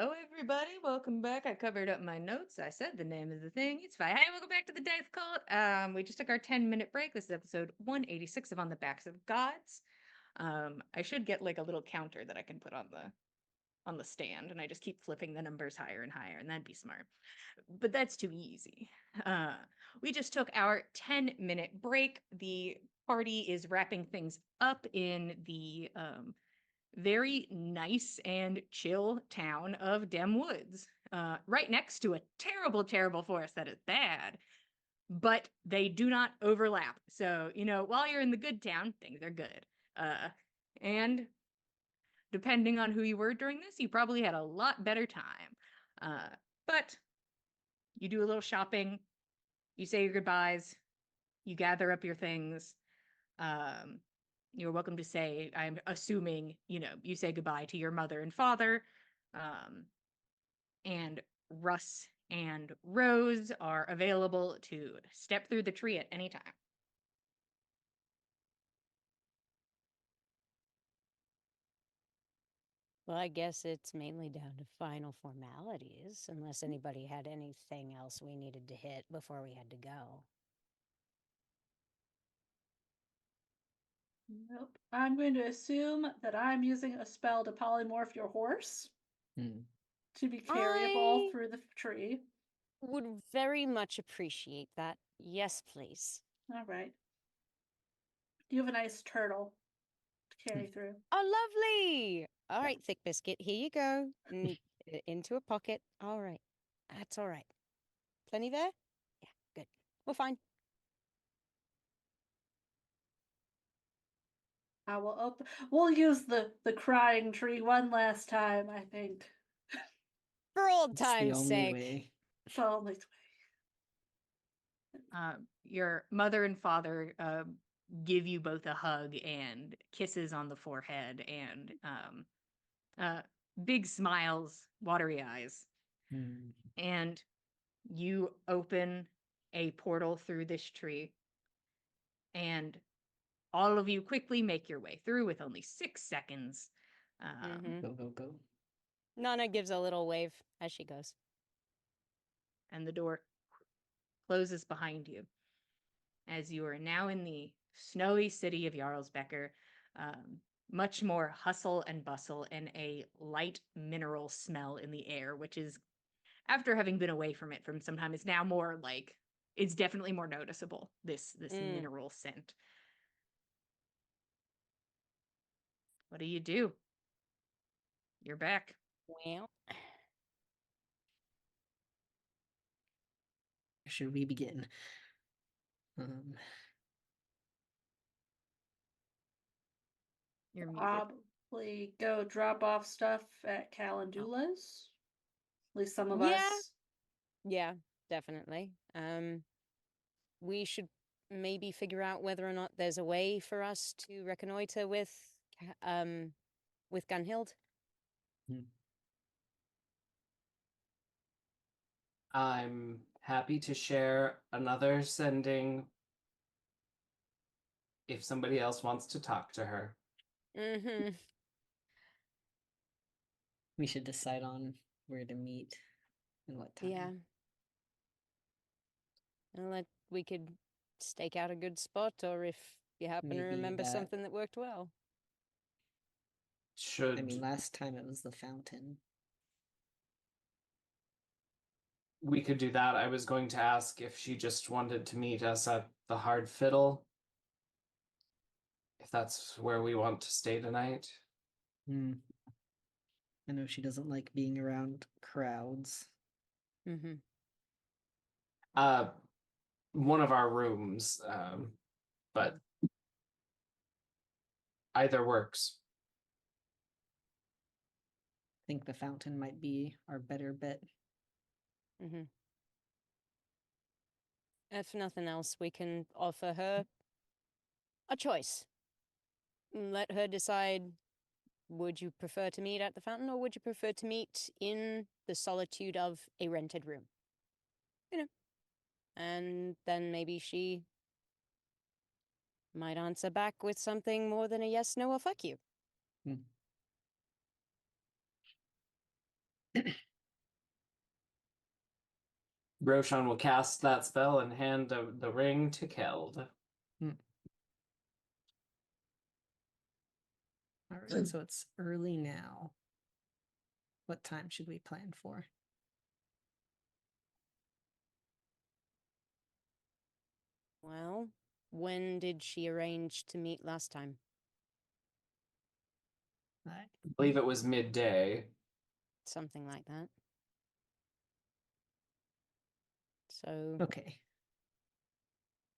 Hello, everybody. Welcome back. I covered up my notes. I said the name of the thing. It's fine. Hey, welcome back to the Dice Cult. We just took our 10-minute break. This is episode 186 of On the Backs of Gods. I should get like a little counter that I can put on the stand, and I just keep flipping the numbers higher and higher, and that'd be smart. But that's too easy. We just took our 10-minute break. The party is wrapping things up in the very nice and chill town of Dem Woods, right next to a terrible, terrible forest that is bad, but they do not overlap. So, while you're in the good town, things are good. And depending on who you were during this, you probably had a lot better time. But you do a little shopping, you say your goodbyes, you gather up your things. You're welcome to say, I'm assuming, you say goodbye to your mother and father. And Russ and Rose are available to step through the tree at any time. Well, I guess it's mainly down to final formalities, unless anybody had anything else we needed to hit before we had to go. Nope. I'm going to assume that I'm using a spell to polymorph your horse to be carryable through the tree. Would very much appreciate that. Yes, please. All right. You have a nice turtle to carry through. Oh, lovely! All right, Thick Biscuit, here you go. Into a pocket. All right. That's all right. Plenty there? Yeah, good. We're fine. I will open. We'll use the crying tree one last time, I think. For old It's the time's only sake. way. It's the only way. Your mother and father give you both a hug and kisses on the forehead and big smiles, watery eyes. And you open a portal through this tree, and all of you quickly make your way through with only 6 seconds. Go, go, go. Nana gives a little wave as she goes. And the door closes behind you as you are now in the snowy city of Jarlsbecker. Much more hustle and bustle and a light mineral smell in the air, which is, after having been away from it from some time, is now more like, it's definitely more noticeable, this mineral scent. What do you do? You're back. Well, Should we begin? You're muted. Probably go drop off stuff at Calendula's. At least some of us. yeah, definitely. We should maybe figure out whether or not there's a way for us to reconnoiter with Gunhild. I'm happy to share another sending if somebody else wants to talk to her. We should decide on where to meet and what time. Yeah. And we could stake out a good spot, or if you happen to Maybe remember that- something that worked well. Should I mean, last time it was the fountain. we could do that? I was going to ask if she just wanted to meet us at the Hard Fiddle. If that's where we want to stay tonight. I know she doesn't like being around crowds. One of our rooms, but either works. I think the fountain might be our better bet. If nothing else, we can offer her a choice. Let her decide, would you prefer to meet at the fountain, or would you prefer to meet in the solitude of a rented room? And then maybe she might answer back with something more than a yes, no, or fuck you. Roshan will cast that spell and hand the ring to Keld. All right, so it's early now. What time should we plan for? Well, when did she arrange to meet last time? I believe it was midday. Something like that. So Okay.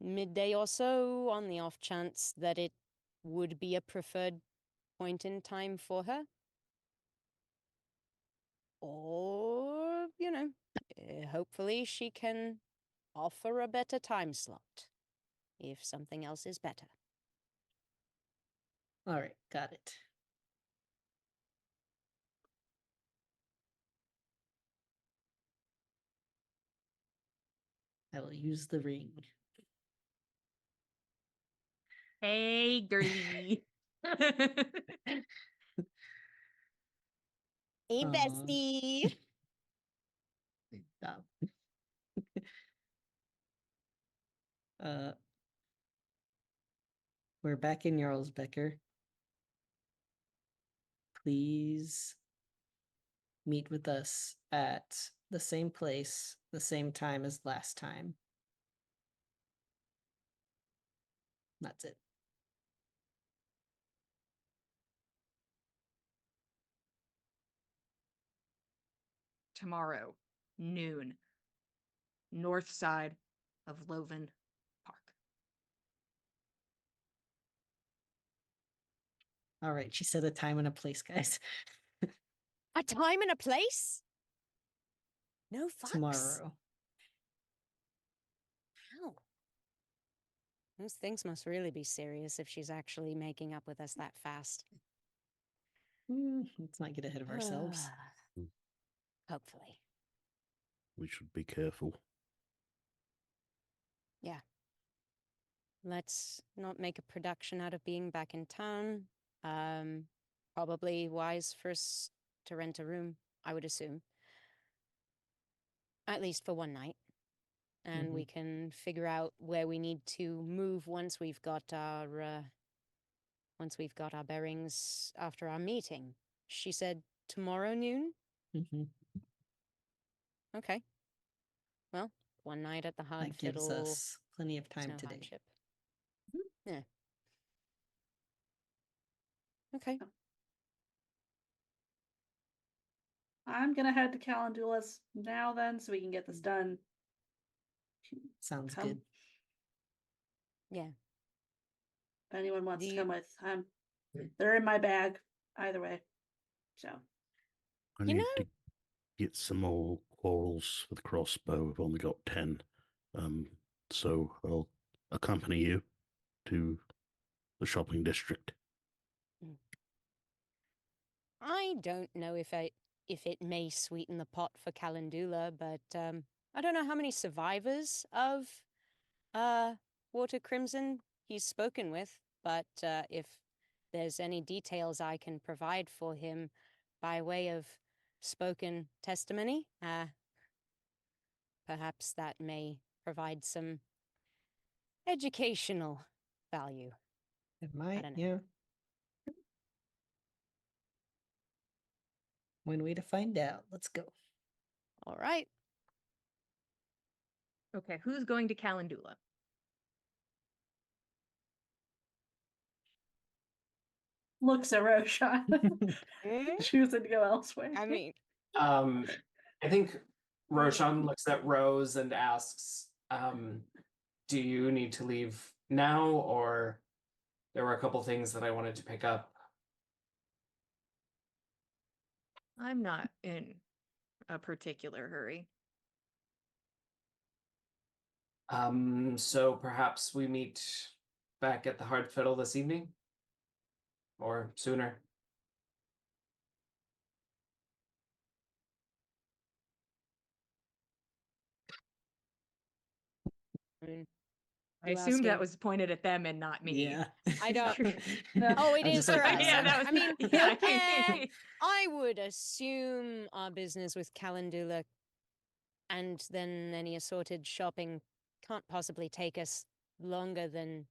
midday or so, on the off chance that it would be a preferred point in time for her. Or, hopefully she can offer a better time slot if something else is better. All right, got it. I will use the ring. Hey, girly. Hey, Aw. bestie. Stop. uh, we're back in Jarlsbecker. Please meet with us at the same place, the same time as last time. That's it. Tomorrow, noon, north side of Loven Park. All right, she said a time and a place, guys. A time and a place? No fucks. Tomorrow. How? Those things must really be serious if she's actually making up with us that fast. Let's not get ahead of ourselves. Hopefully. We should be careful. Yeah. Let's not make a production out of being back in town. Probably wise for us to rent a room, I would assume. At least for one night. And we can figure out where we need to move once we've got our bearings after our meeting. She said tomorrow noon? Okay. Well, one night at the Hard That gives Fiddle. us plenty of time no today. hardship. Yeah. Okay. I'm gonna head to Calendula's now then, so we can get this done. Sounds Come. good. Yeah. If anyone wants Do to you- come with, they're in my bag either way. So I You need know- to get some more quarrels for the crossbow. I've only got 10. So I'll accompany you to the shopping district. I don't know if it may sweeten the pot for Calendula, but I don't know how many survivors of Water Crimson he's spoken with, but if there's any details I can provide for him by way of spoken testimony, perhaps that may provide some educational value. It might, don't know. yeah. One way to find out. Let's go. All right. Okay, who's going to Calendula? looks at Roshan, Hmm? choosing to go elsewhere. I mean, I think Roshan looks at Rose and asks, do you need to leave now, or there were a couple things that I wanted to pick up? I'm not in a particular hurry. So perhaps we meet back at the Hard Fiddle this evening? Or sooner? I mean, I You assumed that asking? was pointed at them and not me. Yeah. I don't- No. Oh, it I was is just like, for us. Yeah, that was I mean, yeah. I would assume our business with Calendula and then any assorted shopping can't possibly take us longer than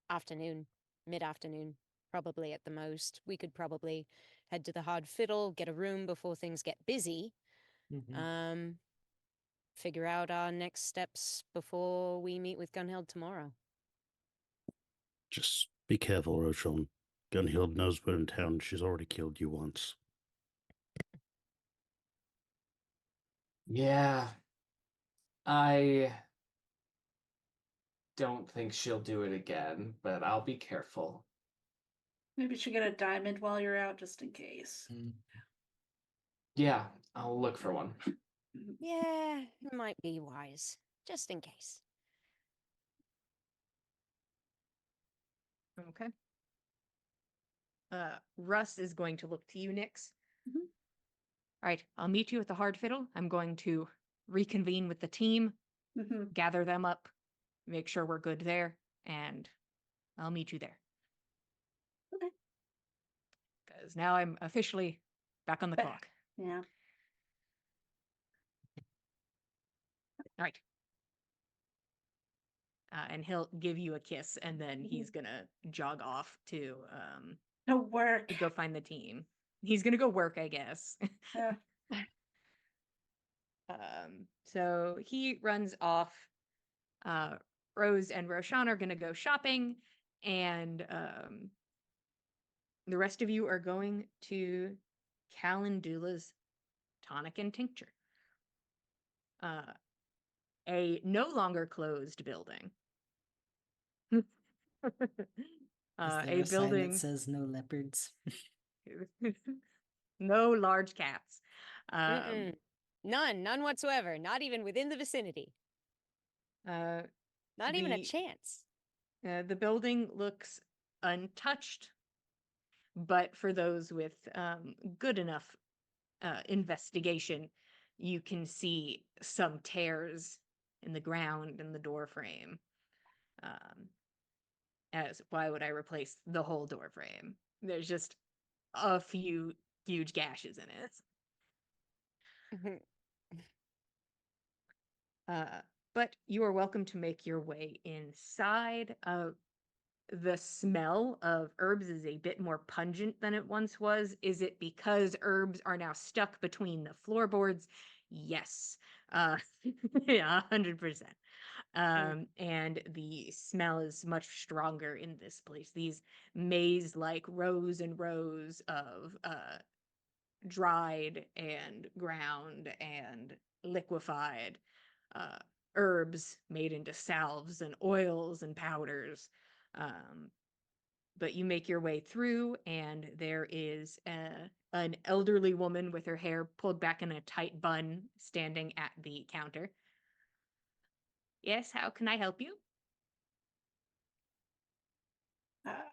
afternoon, mid-afternoon, probably at the most. We could probably head to the Hard Fiddle, get a room before things get busy, figure out our next steps before we meet with Gunhild tomorrow. Just be careful, Roshan. Gunhild knows we're in town. She's already killed you once. Yeah. I don't think she'll do it again, but I'll be careful. Maybe you should get a diamond while you're out, just in case. Yeah, I'll look for one. Yeah, it might be wise, just in case. Okay. Russ is going to look to you, Nix. Mhm. All right, I'll meet you at the Hard Fiddle. I'm going to reconvene with the team, Hmm. gather them up, make sure we're good there, and I'll meet you there. Okay. Because now I'm officially back on the Back. clock. Yeah. All right. And he'll give you a kiss, and then he's gonna jog off to No work. go find the team. He's gonna go work, I guess. Yeah. So he runs off. Rose and Roshan are gonna go shopping, and the rest of you are going to Calendula's Tonic and Tincture. A no longer closed building. Is there A a sign building. that says no leopards? No large cats. Mm-mm. None whatsoever, not even within the vicinity. Not even a The- chance. The building looks untouched, but for those with good enough investigation, you can see some tears in the ground and the door frame. As why would I replace the whole door frame? There's just a few huge gashes in it. But you are welcome to make your way inside. The smell of herbs is a bit more pungent than it once was. Is it because herbs are now stuck between the floorboards? Yes. Yeah, 100%. And the smell is much stronger in this place. These maze-like rows and rows of dried and ground and liquefied herbs made into salves and oils and powders. But you make your way through, and there is an elderly woman with her hair pulled back in a tight bun standing at the counter. Yes, how can I help you?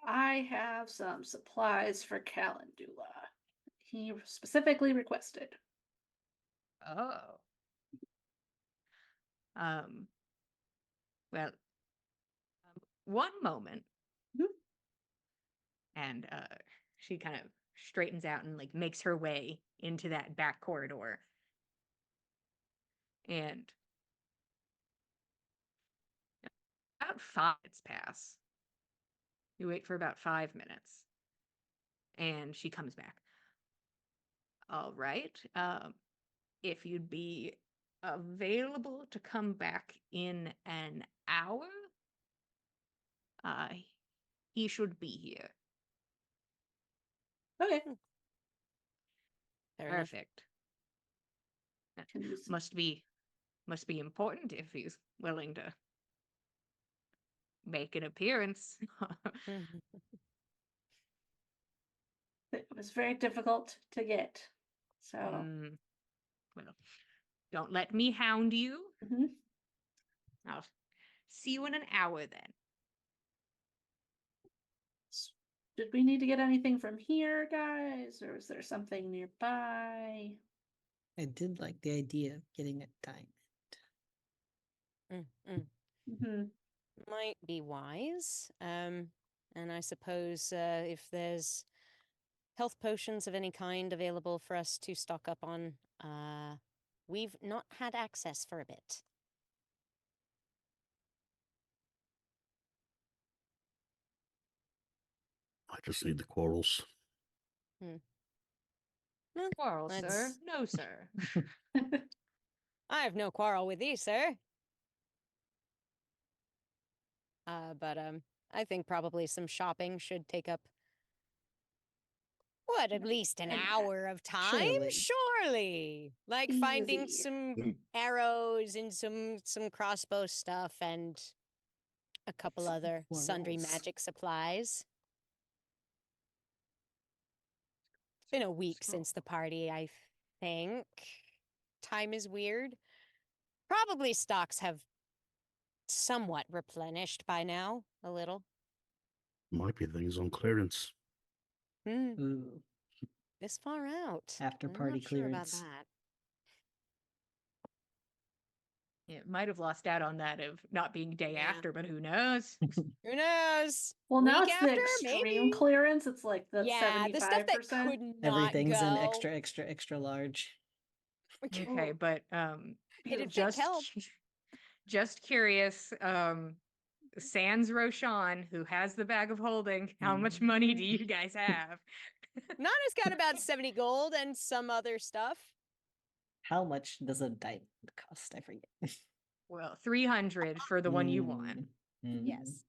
I have some supplies for Calendula. He specifically requested. Oh. Well, one moment. Mhm. And she kind of straightens out and like makes her way into that back corridor. And about 5 minutes pass. You wait for about 5 minutes. And she comes back. All right. If you'd be available to come back in an hour, he should be here. Okay. Fair enough. Perfect. Can you s- Must be important if he's willing to make an appearance. Mhm. It was very difficult to get. So Well, don't let me hound you. mhm. I'll see you in an hour then. Did we need to get anything from here, guys? Or is there something nearby? I did like the idea of getting a diamond. Mm, mm. Mhm. might be wise. And I suppose if there's health potions of any kind available for us to stock up on, we've not had access for a bit. I just need the quarrels. Quarrel, sir? Let's- No, sir. I have no quarrel with thee, sir. But I think probably some shopping should take up at least an An hour of time? Surely. Surely. Like finding Easy. some arrows and some crossbow stuff and a couple Some other sundry quarrels. magic supplies. It's been a week since the party, I think. Time is weird. Probably stocks have somewhat replenished by now, a little. Might be things on clearance. Ooh, This far out. After I'm party not sure about clearance. that. It might have lost out on that of not being day Yeah. after, but who knows? Who knows? Well, now Week it's after, the extreme maybe? clearance. It's like the Yeah, the stuff that 75%. could not everything's in go. extra large. Okay, but It'd just help. just curious, sans Roshan, who has the bag of holding, how much money do you guys have? Nana's got about 70 gold and some other stuff. How much does a diamond cost? I forget. Well, 300 for the one you want. Yes.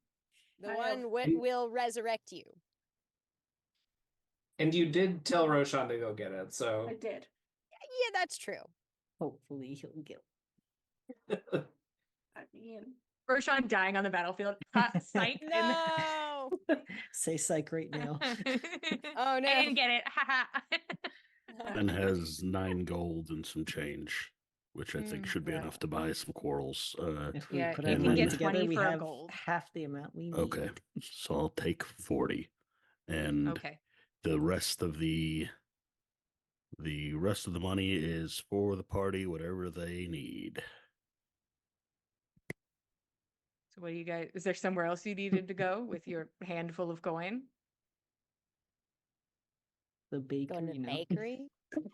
The I one have- will resurrect you. And you did tell Roshan to go get it, so I did. Yeah, that's true. Hopefully he'll get. I mean, Roshan dying on the battlefield. Ha, psych. No. Say psych right now. Oh, no. I didn't get it. Ha ha. And has 9 gold and some change, which I think should be yeah. enough to buy some quarrels. If we Yeah, put you our can money get together, 20 we for a have gold. half the amount we need. Okay, so I'll take 40, and Okay. the rest of the money is for the party, whatever they need. So what do you guys, is there somewhere else you needed to go with your handful of coin? The Going bakery, to no? bakery?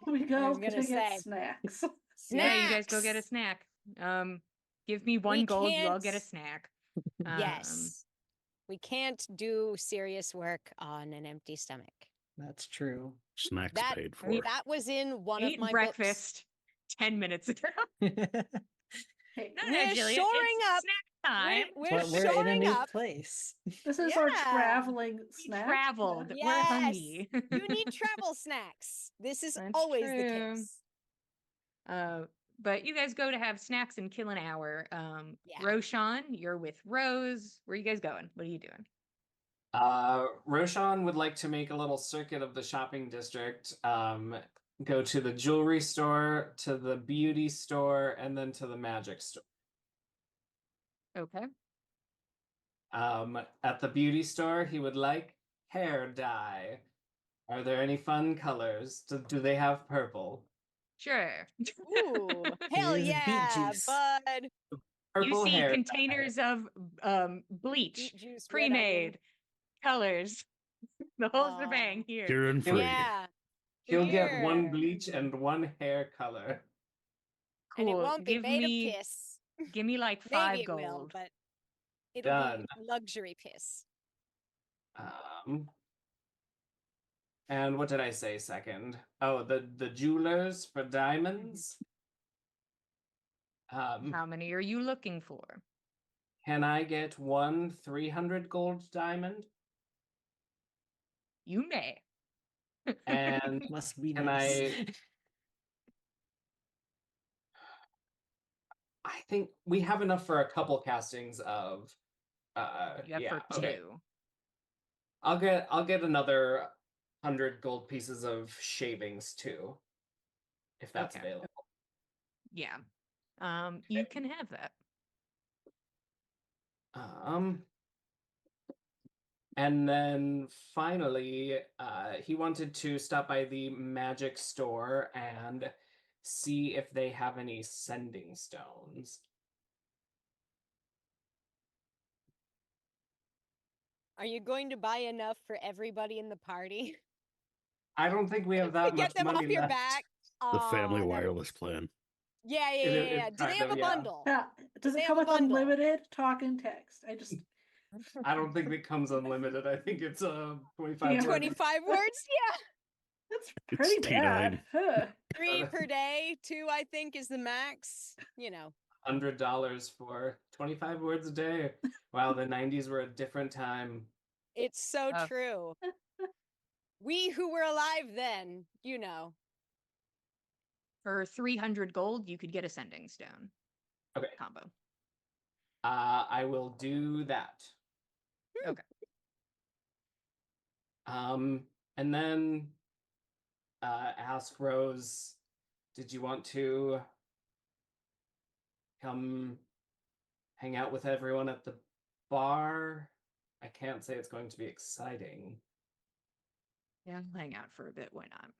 we go was to gonna get say. snacks. Yeah, you guys go get a Snacks! snack. Give me one We gold, you all get a can't- snack. Yes. We can't do serious work on an empty stomach. That's true. Snacks That- paid for. I mean, That was in one Ate of my breakfast 10 minutes ago. Hey, No, We're Jillian, shoring it's up. snack time. We're But we're in a shoring new up. place. this is our Yeah. traveling We snack. traveled. Yeah. We're Yes. hungry. You need travel snacks. This is That's always the true. case. But you guys go to have snacks and kill an hour. Yeah. Roshan, you're with Rose. Where are you guys going? What are you doing? Roshan would like to make a little circuit of the shopping district. Go to the jewelry store, to the beauty store, and then to the magic store. Okay. At the beauty store, he would like hair dye. Are there any fun colors? Do they have purple? Sure. Ooh, hell Here's beet yeah, juice. bud. You Purple see hair dye. containers of bleach, Beet juice, red onion. pre-made, colors, the whole Aw. shebang here. Here and free. Yeah. He'll get one Here. bleach and one hair color. And it Cool. won't be Give made me, of piss. give me like Maybe 5 it will, gold. but it'll Done. be luxury piss. And what did I say second? Oh, the jewelers for diamonds. How many are you looking for? Can I get one 300 gold diamond? You may. And Must be Can nice. I think we have enough for a couple castings of You have yeah, for 2. okay. I'll get another 100 gold pieces of shavings too. If that's Okay. available. Yeah. You can have that. And then finally, he wanted to stop by the magic store and see if they have any sending stones. Are you going to buy enough for everybody in the party? I don't think we have To that much get them money off your left. back? The family Aw, that- wireless plan. Yeah, yeah, It yeah, is- yeah. it's Do they kind have of, a yeah. bundle? Yeah. Does They it have come a with bundle. unlimited talk and text? I don't think it comes unlimited. I think it's 25 Yeah. words. 25 words? Yeah. That's It's pretty bad. T9. Huh. 3 per day. 2, I think, is the max. You know. $100 for 25 words a day. Wow, the 90s were a different time. It's so Oh. true. We who were alive then, you know. For 300 gold, you could get a sending stone Okay. combo. I will do that. Okay. And then ask Rose, did you want to come hang out with everyone at the bar? I can't say it's going to be exciting. Yeah, I'll hang out for a bit. Why not?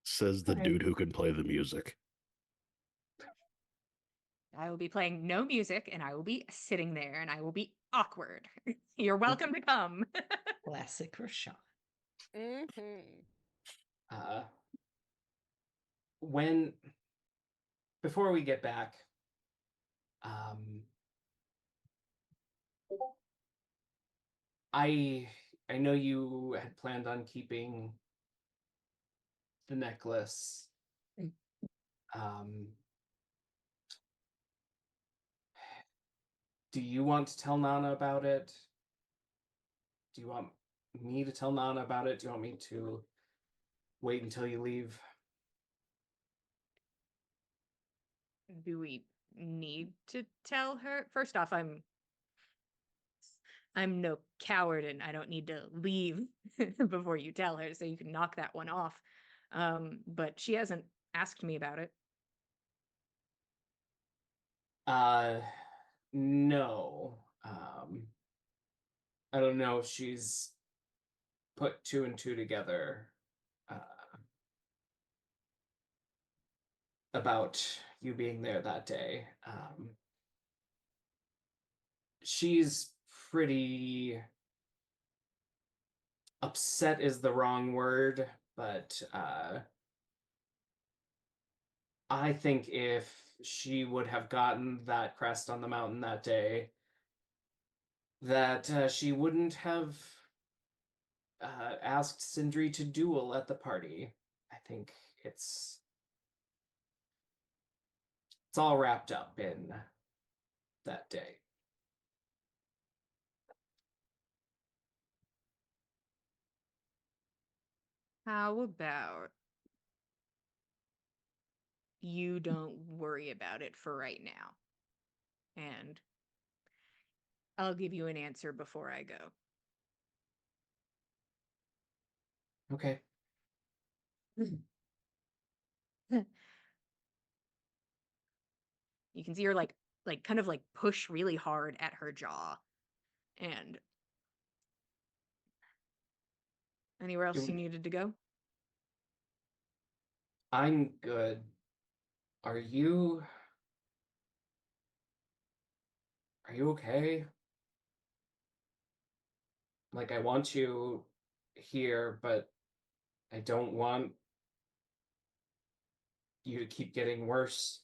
Says the Okay. dude who can play the music. I will be playing no music and I will be sitting there and I will be awkward. You're welcome to come. Classic Rashawn. Mm-hmm. When before we get back, um, I know you had planned on keeping the necklace. Mm. Do you want to tell Nana about it? Do you want me to tell Nana about it? Do you want me to wait until you leave? Do we need to tell her? First off, I'm no coward and I don't need to leave before you tell her, so you can knock that one off. But she hasn't asked me about it. No. I don't know if she's put 2 and 2 together about you being there that day. She's pretty upset is the wrong word, but I think if she would have gotten that crest on the mountain that day, that she wouldn't have asked Sindri to duel at the party. I think it's all wrapped up in that day. How about you don't worry about it for right now? And I'll give you an answer before I go. Okay. You can see her like kind of like push really hard at her jaw. And anywhere else you needed to go? I'm good. Are you okay? Like, I want you here, but I don't want you to keep getting worse.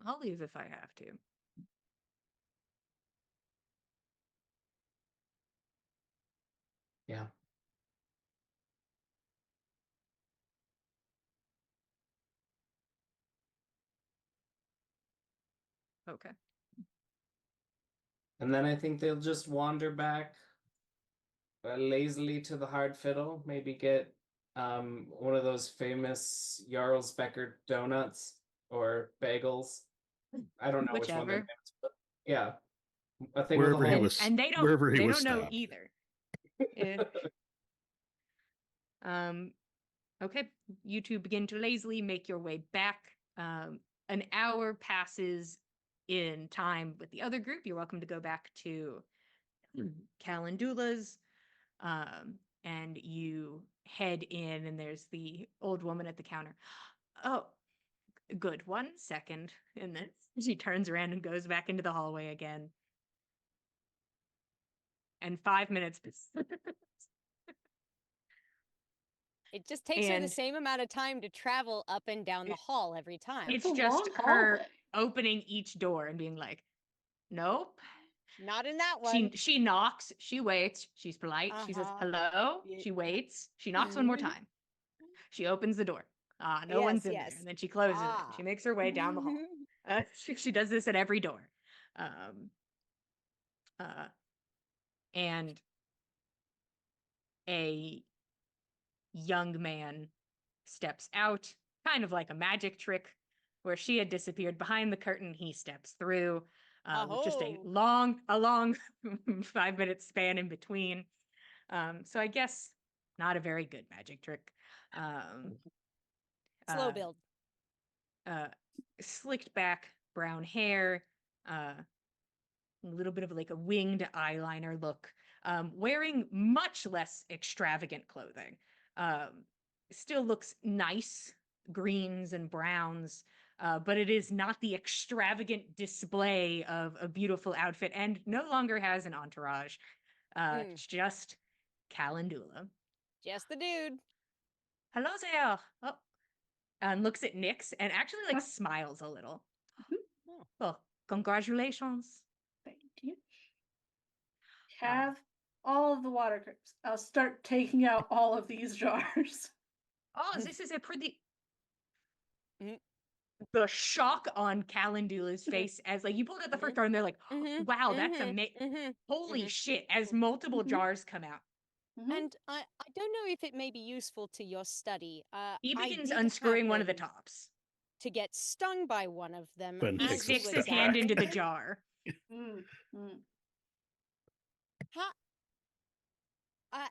I'll leave if I have to. Yeah. Okay. And then I think they'll just wander back lazily to the hard fiddle, maybe get one of those famous Jarlsbecker donuts or bagels. I don't know which one Whichever. yeah. A thing Wherever with a he hole. was, And they don't wherever he they was don't know stabbed. either. Eh. Okay, you two begin to lazily make your way back. An hour passes in time with the other group. You're welcome to go back to Calendula's. And you head in, and there's the old woman at the counter. Oh, Good, 1 second. And then she turns around and goes back into the hallway again. And 5 minutes. It just takes her the And- same amount of time to travel up and down the hall every time. It's a just long her hallway. opening each door and being like, nope. Not in that She one. she knocks, she waits, she's polite, she says Uh-huh. hello, Ye- she waits, she knocks one more Mhm. time. She opens the door. No one's in there. Yes. And then she closes it. She makes her way down the hall. She does this at every door. And a young man steps out, kind of like a magic trick, where she had disappeared behind the curtain. He steps through. With just a Aho. long 5 minute span in between. So I guess not a very good magic trick. Slow uh, build. Slicked back brown hair, a little bit of like a winged eyeliner look, wearing much less extravagant clothing. Still looks nice, greens and browns, but it is not the extravagant display of a beautiful outfit, and no longer has an entourage. It's just Calendula. Just the dude. Hello there. Oh. And looks at Nyx and actually like Huh. smiles a little. Oh. Well, congratulations. Thank you. Have all of the water grapes. I'll start taking out all of these jars. Oh, this is a pretty. Mm. The shock on Calendula's face as like you pulled out the first Mhm. jar and they're like, Mhm, wow, that's mhm, amazing. mhm. Holy mhm. shit, as multiple Mhm. jars come out. Mhm. And I don't know if it may be useful to your study. He I begins did unscrewing one of the happen tops. to get stung by one of them. Ben He as takes a sticks was his step hand back. into the jar. Mm, mm. Ha- I-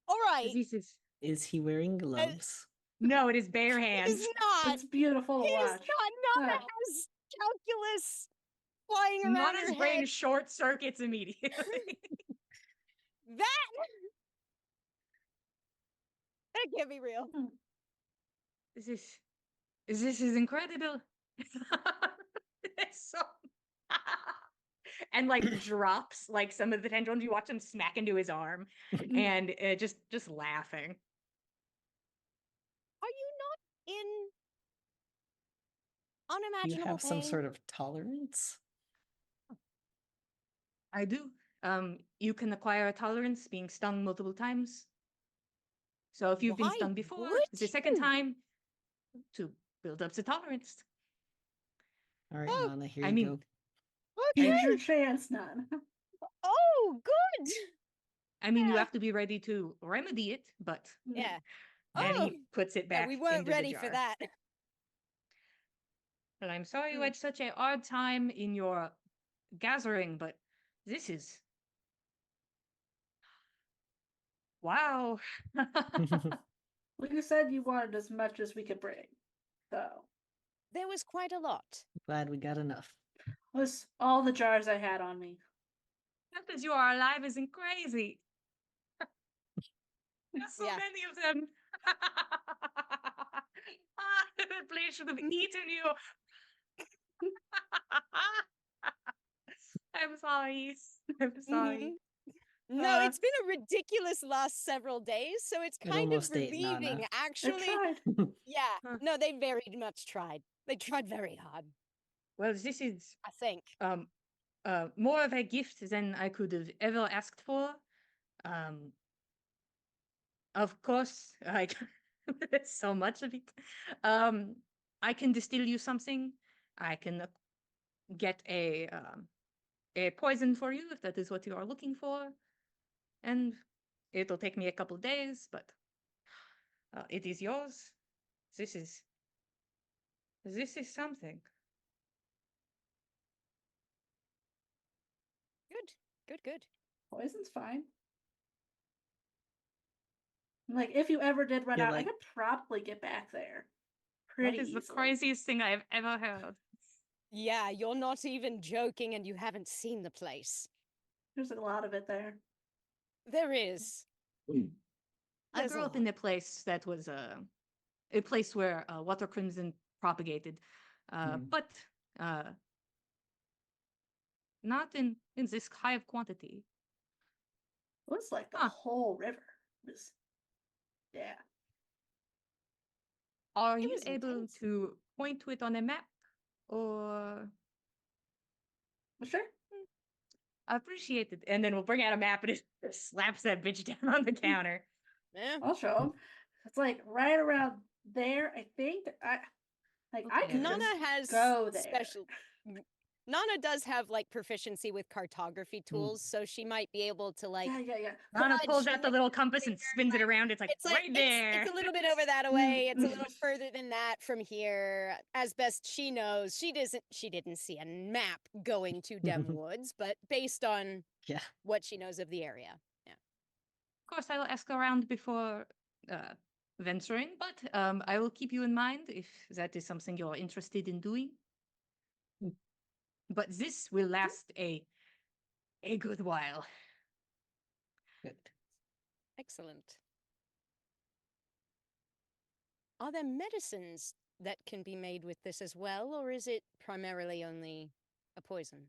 All right. This is Is he wearing gloves? no, it is bare hands. He's not. It's beautiful to He's watch. not. Nana Oh. has calculus flying around Nana's her brain head. short circuits immediately. That can't be real. This is incredible. It's so and like drops like some of the tendrils. You watch him smack into his arm, and just laughing. Are you not in Do you unimaginable have some pain? sort of tolerance? I do. You can acquire a tolerance being stung multiple times. So if you've been Why stung before, would the second you? time to build up the tolerance. All right, Oh, Nana, here I you mean- go. Okay. Here's your chance, Nana. Oh, good. I mean, you Yeah. have to be ready to remedy it, but Yeah. and Oh, he puts it yeah, back. we weren't into ready the for jar. that. Well, I'm sorry you Hmm. had such a hard time in your gathering, but this is wow. Well, you said you wanted as much as we could bring. So, There was quite a lot. Glad we got enough. was all the jars I had on me. Just as you are alive isn't crazy. There's so Yeah. many of them. The place should have eaten you. I'm sorry. I'm sorry. No, Uh, it's been a ridiculous last several days, so it's It kind of almost ate relieving. Nana. I Actually, tried. yeah. Huh. No, they very much tried. They tried very hard, Well, this is I think. more of a gift than I could have ever asked for. Of course, like there's so much of it. I can distill you something. I can get a poison for you if that is what you are looking for, and it'll take me a couple days, but it is yours. This is something. Good, good, good. Poison's fine. Like, if you ever did run Yeah, out, I like- could probably get back there. Pretty That is the easily. craziest thing I have ever heard. Yeah, you're not even joking and you haven't seen the place. There's a lot of it there. There is. I There's grew a up in a place that was a place where water crimson propagated, but not in this high of quantity. It was like the Huh. whole river. It was, yeah. Are It you was able intense. to point to it on a map, or Sure. I appreciate it? And then we'll bring out a map and it just slaps that bitch down on the counter. Yeah. I'll show them. It's like right around there. I think I Okay. could Nana just has go there. special. Nana does have like proficiency with cartography tools, so she might be able to like. Yeah. Nana fudge pulls out the and little compass and figure, spins it like, around. It's like It's like right there. it's a little bit over that away. It's a little further than that from here. As best she knows, she didn't see a map going to Dem Woods, but based on Yeah. what she knows of the area. Of course, I will ask around before venturing, but I will keep you in mind if that is something you're interested in doing. But this will last a good while. Good. Excellent. Are there medicines that can be made with this as well, or is it primarily only a poison?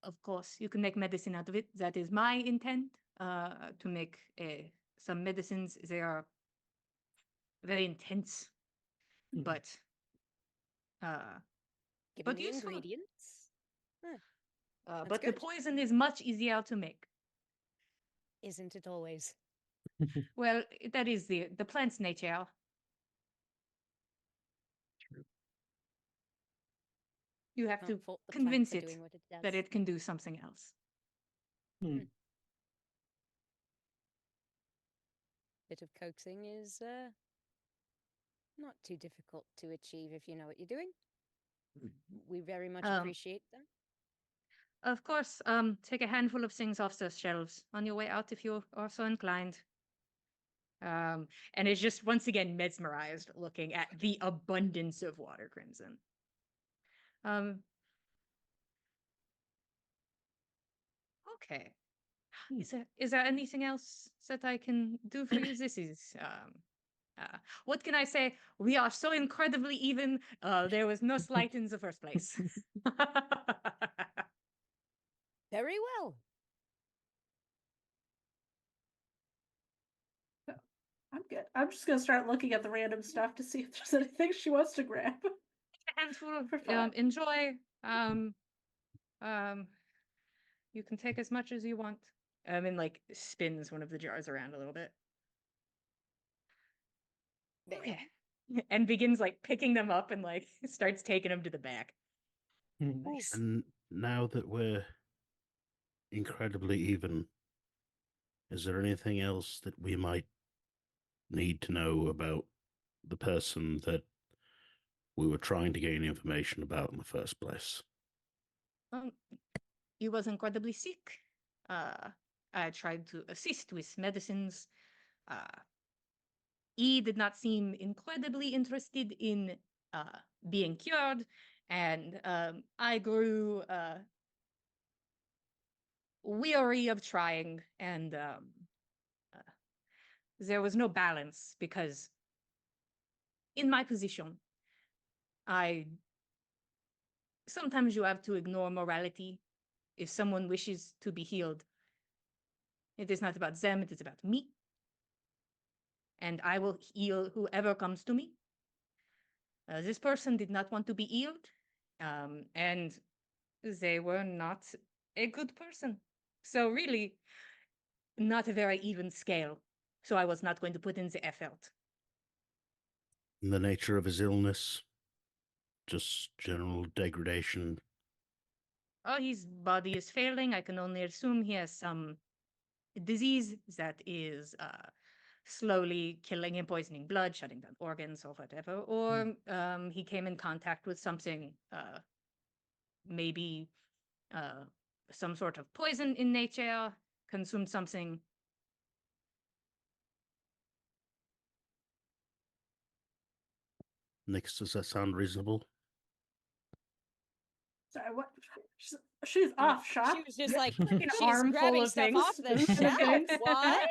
Of course, you can make medicine out of it. That is my intent, to make some medicines. They are very intense, but Given but the useful. ingredients? That's But the good. poison is much easier to make. Isn't it always? Well, that is the plant's nature. You have Can't to fault the plant convince for it doing what it does. that it can do something else. Bit of coaxing is not too difficult to achieve if you know what you're doing. We very much appreciate them. Of course, take a handful of things off the shelves on your way out if you are so inclined. And is just once again mesmerized looking at the abundance of water crimson. Okay. Is there anything else that I can do for you? This is what can I say? We are so incredibly even. There was no slight in the first place. Very well. I'm good. I'm just gonna start looking at the random stuff to see if there's anything she wants to grab. Handful. For fun. Enjoy. You can take as much as you want. And like spins one of the jars around a little bit. Okay. And begins like picking them up and like starts taking them to the back. Nice. And now that we're incredibly even, is there anything else that we might need to know about the person that we were trying to gain information about in the first place? He was incredibly sick. I tried to assist with medicines. He did not seem incredibly interested in being cured, and I grew weary of trying, and there was no balance because in my position, sometimes you have to ignore morality if someone wishes to be healed. It is not about them, it is about me. And I will heal whoever comes to me. This person did not want to be healed, and they were not a good person. So really, not a very even scale. So I was not going to put in the effort. The nature of his illness, just general degradation. Oh, his body is failing. I can only assume he has some disease that is slowly killing him, poisoning blood, shutting down organs or whatever. Or he came in contact with something, maybe some sort of poison in nature, consumed something. Nix, does that sound reasonable? Sorry, what? She's off shop. She was just like, Like an she's armful grabbing of stuff things. off the Okay. shelf. What?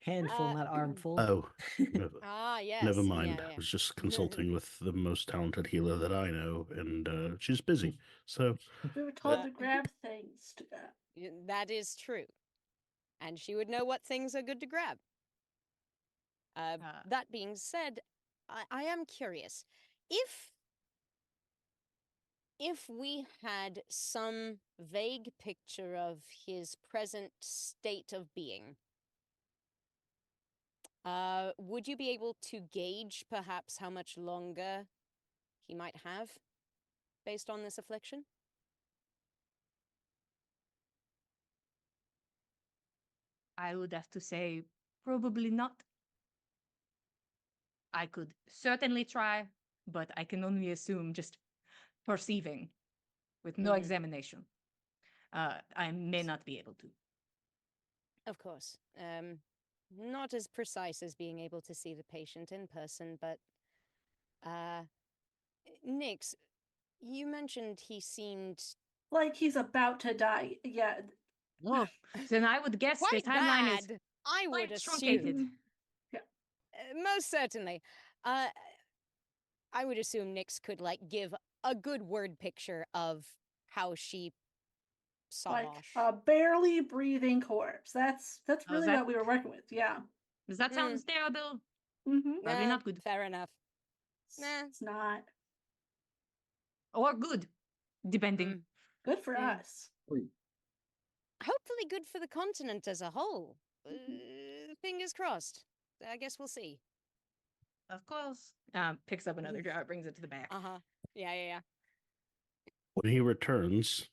Handful, Uh, not armful. Oh, never, Ah, yes. never Yeah, mind. I yeah. was just consulting with the most talented healer that I know, and she's busy. So, We were told Uh, to grab things to go. That is true. And she would know what things are good to grab. That being said, I am curious. If we had some vague picture of his present state of being, would you be able to gauge perhaps how much longer he might have based on this affliction? I would have to say probably not. I could certainly try, but I can only assume just perceiving with no Mhm. examination. I may not be able to. Of course. Not as precise as being able to see the patient in person, but Nix, you mentioned he seemed Like he's about to die. Yeah. Well, then I would guess the quite timeline is bad. I would quite assume. truncated. Most certainly. I would assume Nix could like give a good word picture of how she saw Like Mosh. a barely breathing corpse. That's Oh, really that- what we were working with. Yeah. Does that sound terrible? Mm-hmm. Probably not good. Fair enough. Nah. It's not Or good, depending. Mm. good for Mm. us. Hopefully good for the continent as a whole. Fingers crossed. I guess we'll see. Of course. Picks up another jar, brings it to the back. Uh-huh. Yeah. when he returns,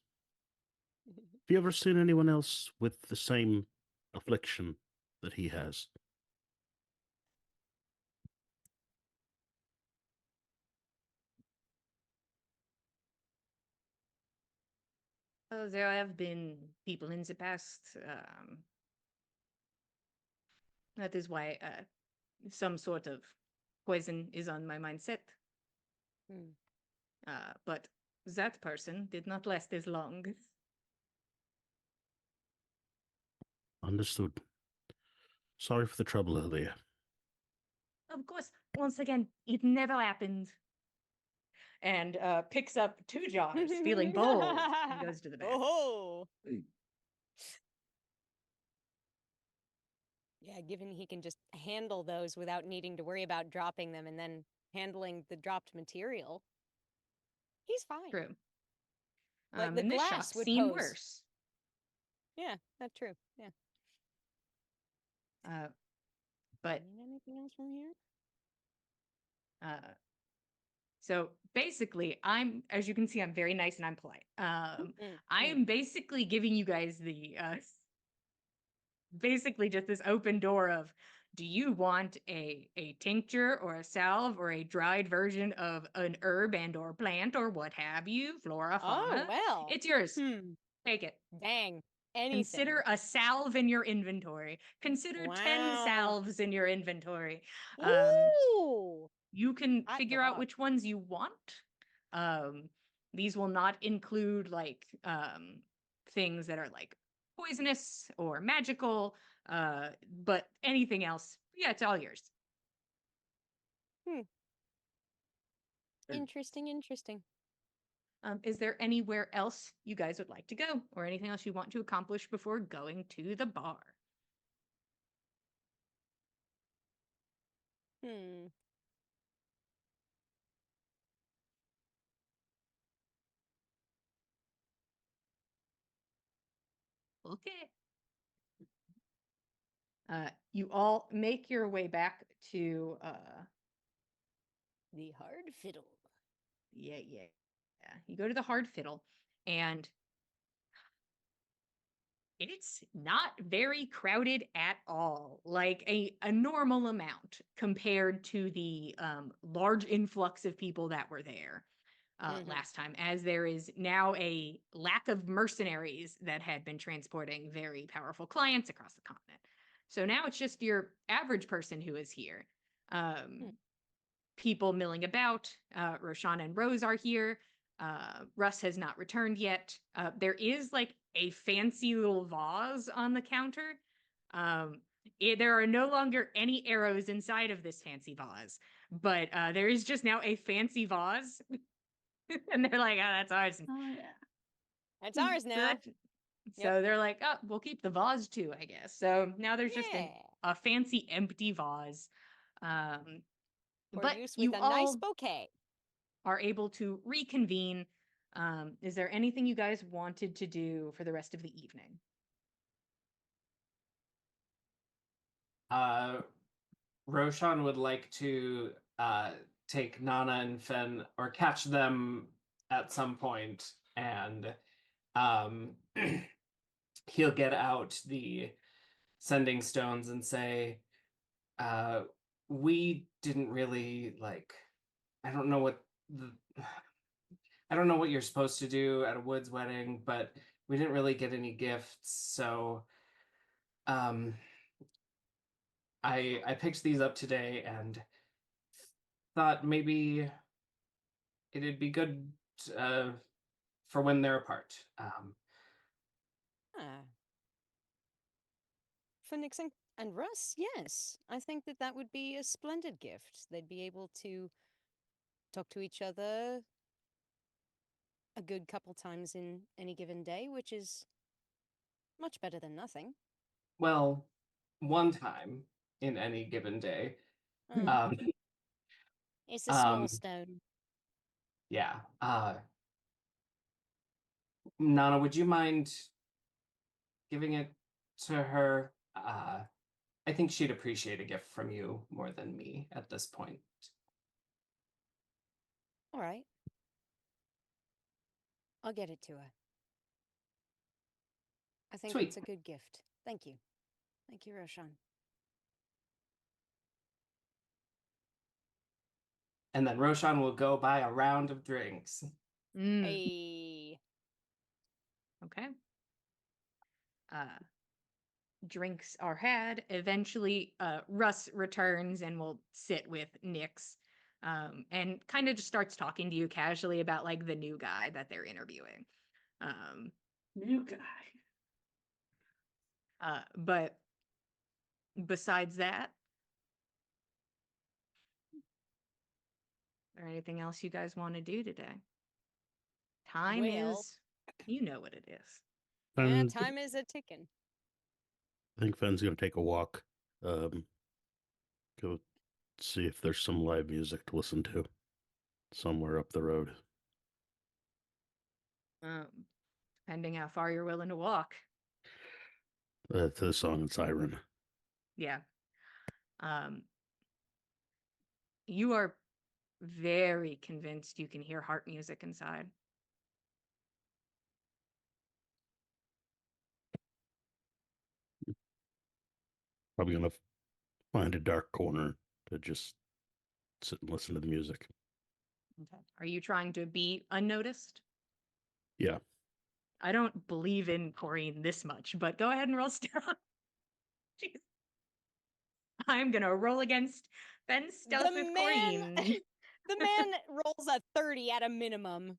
have you ever seen anyone else with the same affliction that he has? There have been people in the past. That is why some sort of poison is on my mindset. Hmm. But that person did not last as long. Understood. Sorry for the trouble earlier. Of course, once again, it never happened. And picks up 2 jars, feeling bold, and goes to the back. Oh. Yeah, given he can just handle those without needing to worry about dropping them and then handling the dropped material, he's fine. True. Like the and this shop glass would seemed pose. worse. Yeah, that's true. Yeah. But Need anything else from here? so basically, as you can see, I'm very nice and I'm polite. I Mm. am basically giving you guys the basically just this open door of, do you want a tincture or a salve or a dried version of an herb and or plant or what have you, flora, fauna? Oh, well. It's yours. Hmm. Take it. Dang. Anything. Consider a salve in your inventory. Consider 10 Wow. salves in your inventory. Ooh. You can Hot figure out dog. which ones you want. These will not include like things that are like poisonous or magical, but anything else, yeah, it's all yours. Interesting. Is there anywhere else you guys would like to go, or anything else you want to accomplish before going to the bar? Okay. You all make your way back to The hard fiddle. yeah. You go to the hard fiddle, and it's not very crowded at all. Like a normal amount compared to the large influx of people that were there last time, as there is now a lack of mercenaries that had been transporting very powerful clients across the continent. So now it's just your average person who is here. People milling about. Roshan and Rose are here. Russ has not returned yet. There is like a fancy little vase on the counter. There are no longer any arrows inside of this fancy vase, but there is just now a fancy vase. And they're like, oh, that's ours. Oh yeah. It's ours now. So they're like, oh, we'll keep the vase too, I guess. So now there's just a fancy empty vase. For But use you with a all nice bouquet. are able to reconvene. Is there anything you guys wanted to do for the rest of the evening? Roshan would like to take Nana and Fen, or catch them at some point, and he'll get out the sending stones and say, we didn't really like, I don't know what you're supposed to do at a Woods wedding, but we didn't really get any gifts, so I picked these up today and thought maybe it'd be good for when they're apart. For Nix and Russ, yes. I think that would be a splendid gift. They'd be able to talk to each other a good couple times in any given day, which is much better than nothing. Well, one time in any given day. It's a small stone. Yeah. Nana, would you mind giving it to her? I think she'd appreciate a gift from you more than me at this point. All right. I'll get it to her. I think Sweet. it's a good gift. Thank you. Thank you, Roshan. And then Roshan will go buy a round of drinks. Hey. Okay. Drinks are had. Eventually, Russ returns and will sit with Nix, and kind of just starts talking to you casually about like the new guy that they're interviewing. New guy. But besides that, is there anything else you guys want to do today? Time Well- is, you know what it is. Yeah, time is a ticking. I think Fenn's gonna take a walk. Go see if there's some live music to listen to somewhere up the road. Depending how far you're willing to walk. To the song and Siren. Yeah. You are very convinced you can hear harp music inside. Probably gonna find a dark corner to just sit and listen to the music. Okay. Are you trying to be unnoticed? Yeah. I don't believe in Corrine this much, but go ahead and roll stealth. Jeez. I'm gonna roll against Ben's stealth with Corrine. The man rolls a 30 at a minimum.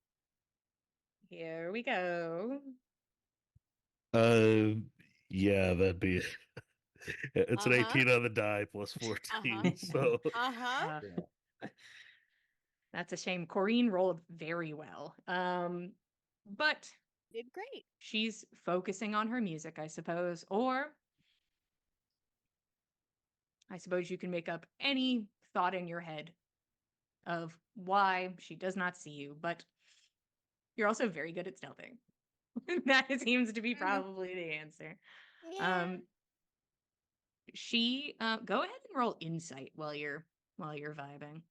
Here we go. Yeah, that'd be it's an Uh-huh. 18 on the die plus 14. So Uh-huh. That's a shame. Corrine rolled very well. But Did great. she's focusing on her music, I suppose. Or I suppose you can make up any thought in your head of why she does not see you, but you're also very good at stealthing. That seems to be probably the answer. Yeah. She go ahead and roll insight while you're vibing.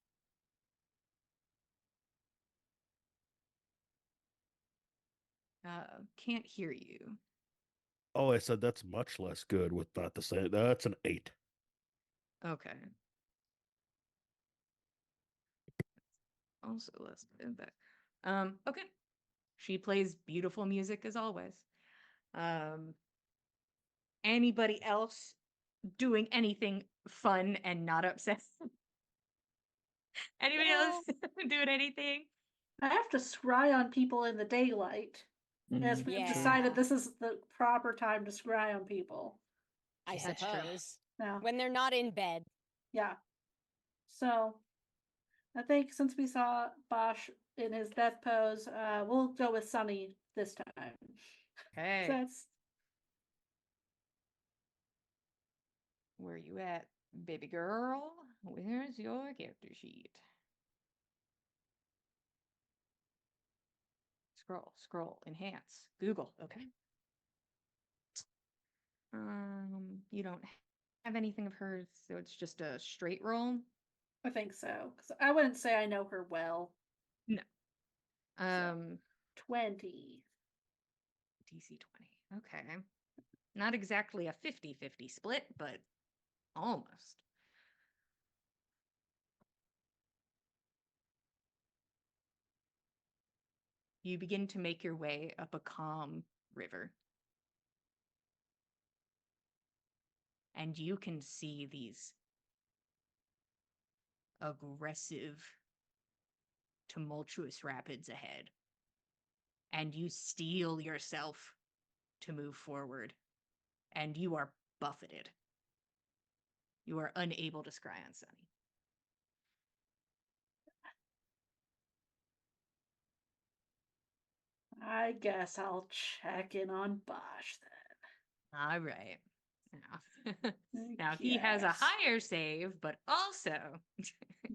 Can't hear you. oh, I said that's much less good with not the same. That's an 8. Okay. Also less good, but okay. She plays beautiful music as always. Anybody else doing anything fun and not upset? Anybody else doing anything? I have to scry on people in the daylight. As we've Yeah. decided this is the proper time to scry on people. I That's true. suppose. Now, When they're not in bed. yeah. So, I think since we saw Bosch in his death pose, we'll go with Sunny this time. Okay. That's Where you at, baby girl? Where's your character sheet? Scroll, enhance, Google. Okay. You don't have anything of hers, so it's just a straight roll. I think so. 'Cause I wouldn't say I know her well. No. 20. DC 20. Okay. Not exactly a 50-50 split, but almost. You begin to make your way up a calm river. And you can see these aggressive, tumultuous rapids ahead. And you steel yourself to move forward. And you are buffeted. You are unable to scry on Sunny. I guess I'll check in on Bosch then. All right. Now he has a Yes. higher save, but also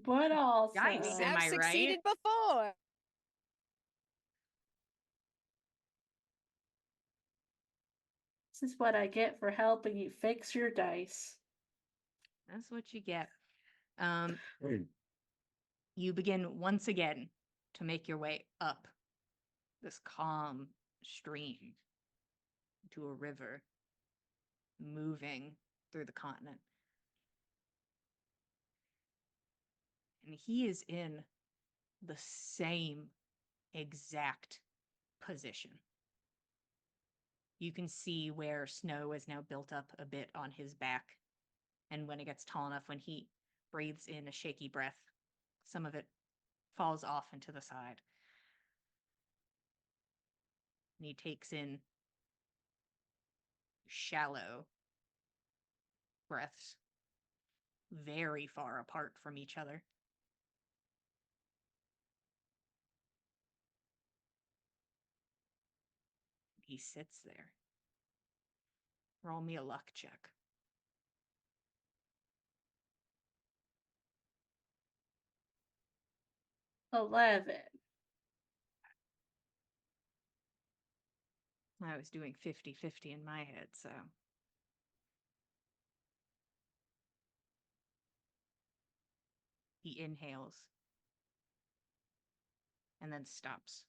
But also, Yikes, am I've I right? succeeded before. this is what I get for helping you fix your dice. that's what you get. You begin once again to make your way up this calm stream to a river moving through the continent. And he is in the same exact position. You can see where snow is now built up a bit on his back. And when it gets tall enough, when he breathes in a shaky breath, some of it falls off into the side. And he takes in shallow breaths, very far apart from each other. He sits there. Roll me a luck check. $11. I was doing 50-50 in my head, so. He inhales and then stops.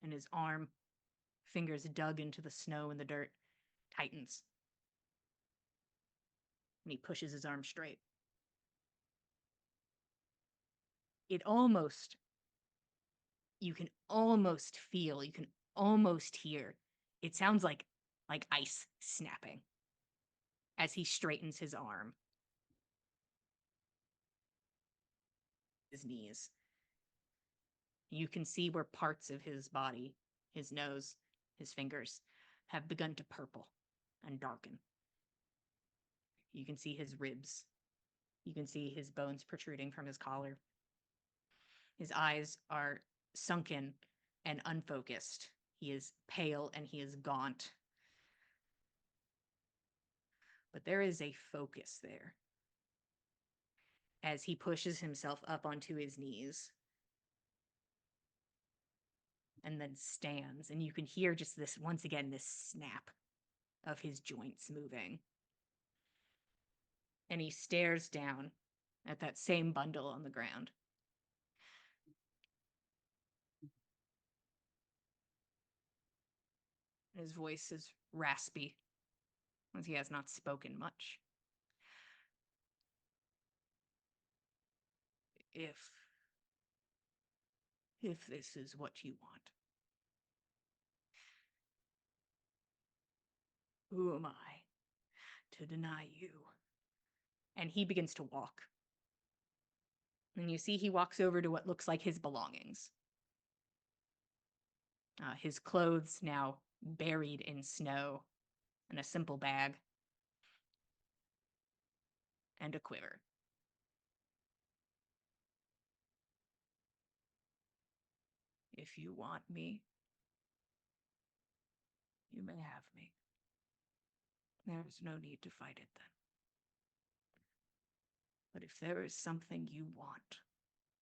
And his arm, fingers dug into the snow and the dirt, tightens. And he pushes his arm straight. It almost, you can almost feel, you can almost hear. It sounds like ice snapping as he straightens his arm. His knees. You can see where parts of his body, his nose, his fingers, have begun to purple and darken. You can see his ribs. You can see his bones protruding from his collar. His eyes are sunken and unfocused. He is pale and he is gaunt. But there is a focus there. As he pushes himself up onto his knees and then stands, and you can hear just this, once again, this snap of his joints moving. And he stares down at that same bundle on the ground. His voice is raspy, as he has not spoken much. If this is what you want, who am I to deny you? And he begins to walk. And you see he walks over to what looks like his belongings. His clothes now buried in snow, and a simple bag, and a quiver. If you want me, you may have me. There's no need to fight it then. But if there is something you want,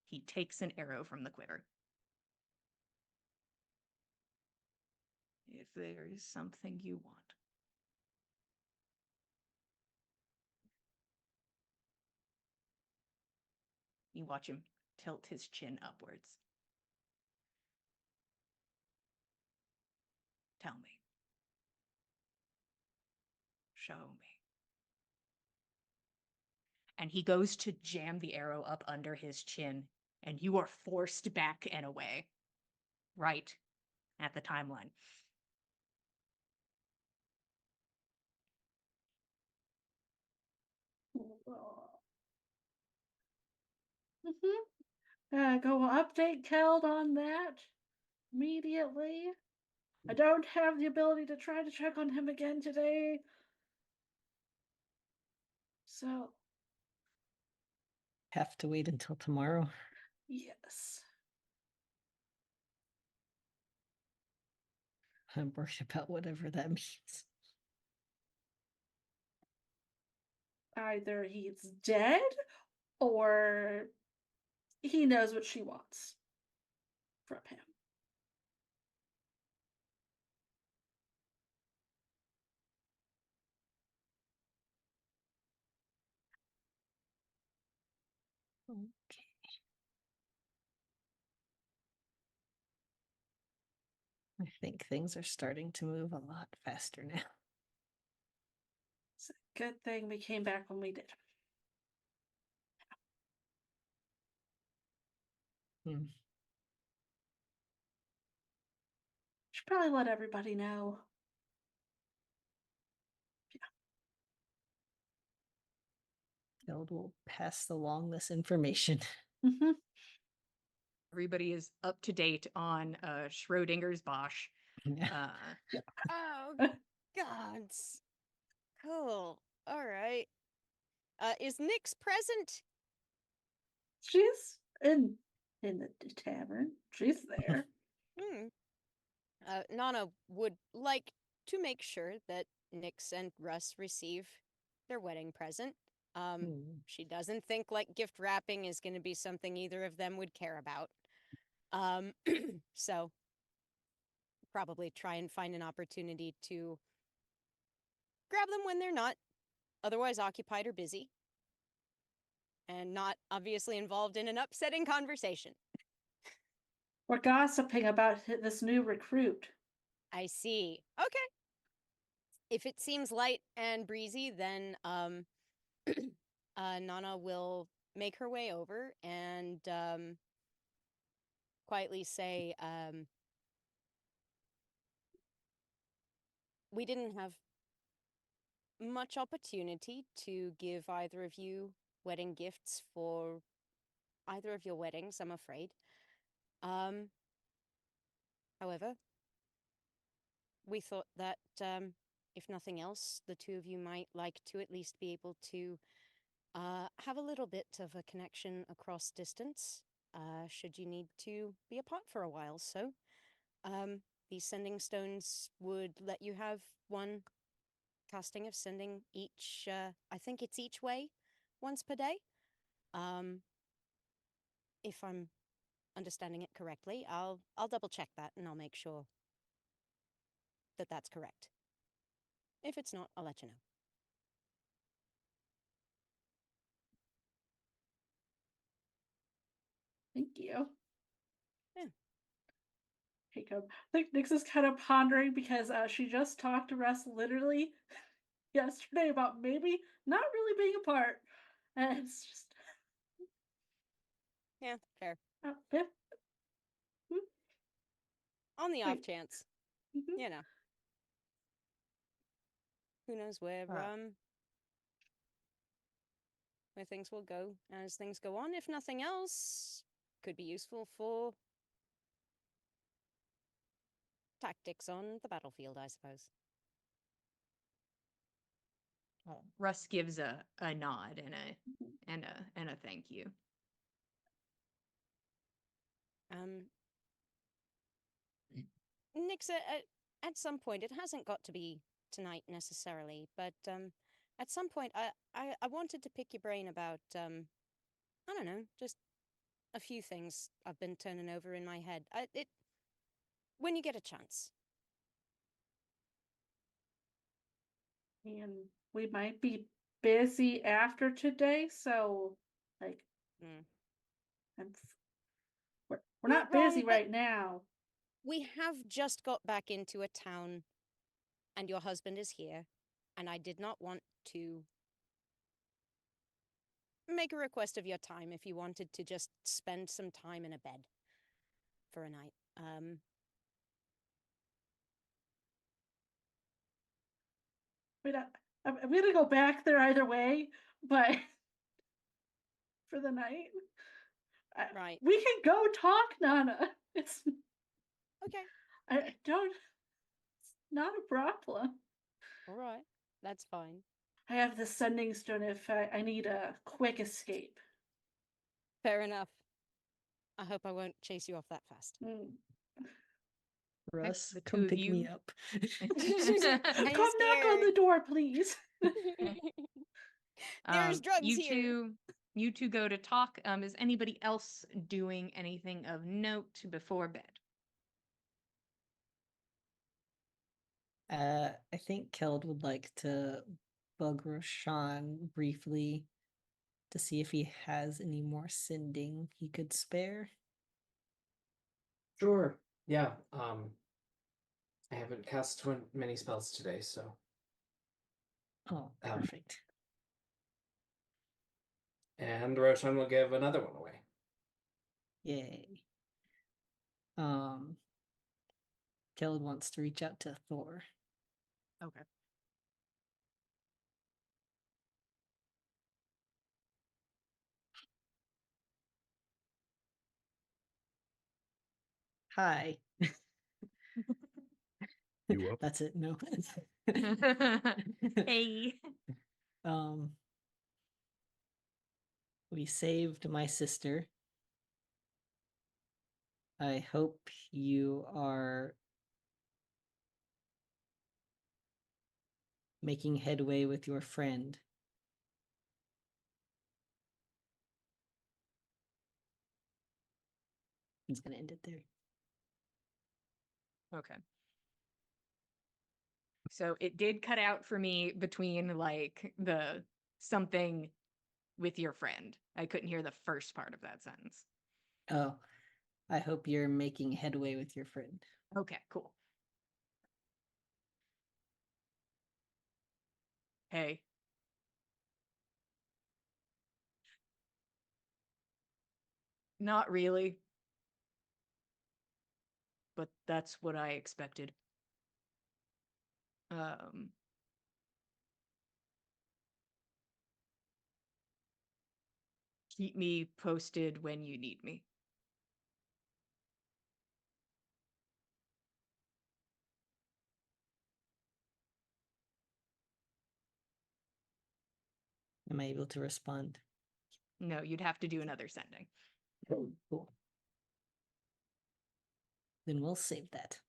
he takes an arrow from the quiver. If there is something you want, you watch him tilt his chin upwards. Tell me. Show me. And he goes to jam the arrow up under his chin, and you are forced back and away. Right at the timeline. Go update Keld on that immediately. I don't have the ability to try to check on him again today. So, Have to wait until tomorrow. yes. I'm worried about whatever that means. Either he's dead or he knows what she wants from him. Okay. I think things are starting to move a lot faster now. It's a good thing we came back when we did. Should probably let everybody know. Keld will pass along this information. Mm-hmm. Everybody is up to date on Schrodinger's Bosch. Yeah. Oh, gods. Cool. All right. Is Nyx present? She's in the tavern. She's there. Hmm. Nana would like to make sure that Nyx and Russ receive their wedding present. She doesn't think like gift wrapping is going to be something either of them would care about. So probably try and find an opportunity to grab them when they're not otherwise occupied or busy, and not obviously involved in an upsetting conversation. We're gossiping about this new recruit. I see. Okay. If it seems light and breezy, then Nana will make her way over and quietly say, we didn't have much opportunity to give either of you wedding gifts for either of your weddings, I'm afraid. However, we thought that if nothing else, the two of you might like to at least be able to have a little bit of a connection across distance, should you need to be apart for a while. So, these sending stones would let you have one casting of sending each, I think it's each way, once per day. If I'm understanding it correctly, I'll double check that and I'll make sure that that's correct. If it's not, I'll let you know. Thank you. Yeah. Jacob. I think Nyx is kind of pondering because she just talked to Russ literally yesterday about maybe not really being apart. And it's just. Yeah, fair. Yeah. On the Wait. off chance, Mhm. you know. Who knows where where things will go as things go on. If nothing else, could be useful for tactics on the battlefield, I suppose. Russ gives a nod and a thank you. Nix, at some point, it hasn't got to be tonight necessarily, but at some point, I wanted to pick your brain about I don't know, just a few things I've been turning over in my head. When you get a chance. And we might be busy after today, so like I'm we're not busy wrong, but right now. we have just got back into a town, and your husband is here, and I did not want to make a request of your time if you wanted to just spend some time in a bed for a night. I mean, I'm gonna go back there either way, but for the night, Right. we can go talk, Nana. It's Okay. I don't. It's not a problem. All right. That's fine. I have the sending stone if I need a quick escape. Fair enough. I hope I won't chase you off that fast. Russ, the come two of pick me you. up. Come knock on the door, please. There's drugs you here. you two go to talk. Is anybody else doing anything of note before bed? I think Keld would like to bug Roshan briefly to see if he has any more sending he could spare. Sure. Yeah. I haven't cast many spells today, so. Oh, perfect. And Roshan will give another one away. Yay. Keld wants to reach out to Thor. Okay. Hi. You up? That's it. No. Hey. We saved my sister. I hope you are making headway with your friend. He's gonna end it there. Okay. So it did cut out for me between like the something with your friend. I couldn't hear the first part of that sentence. Oh, I hope you're making headway with your friend. Okay, cool. Hey. Not really. But that's what I expected. Keep me posted when you need me. Am I able to respond? No, you'd have to do another sending. Cool. Then we'll save that.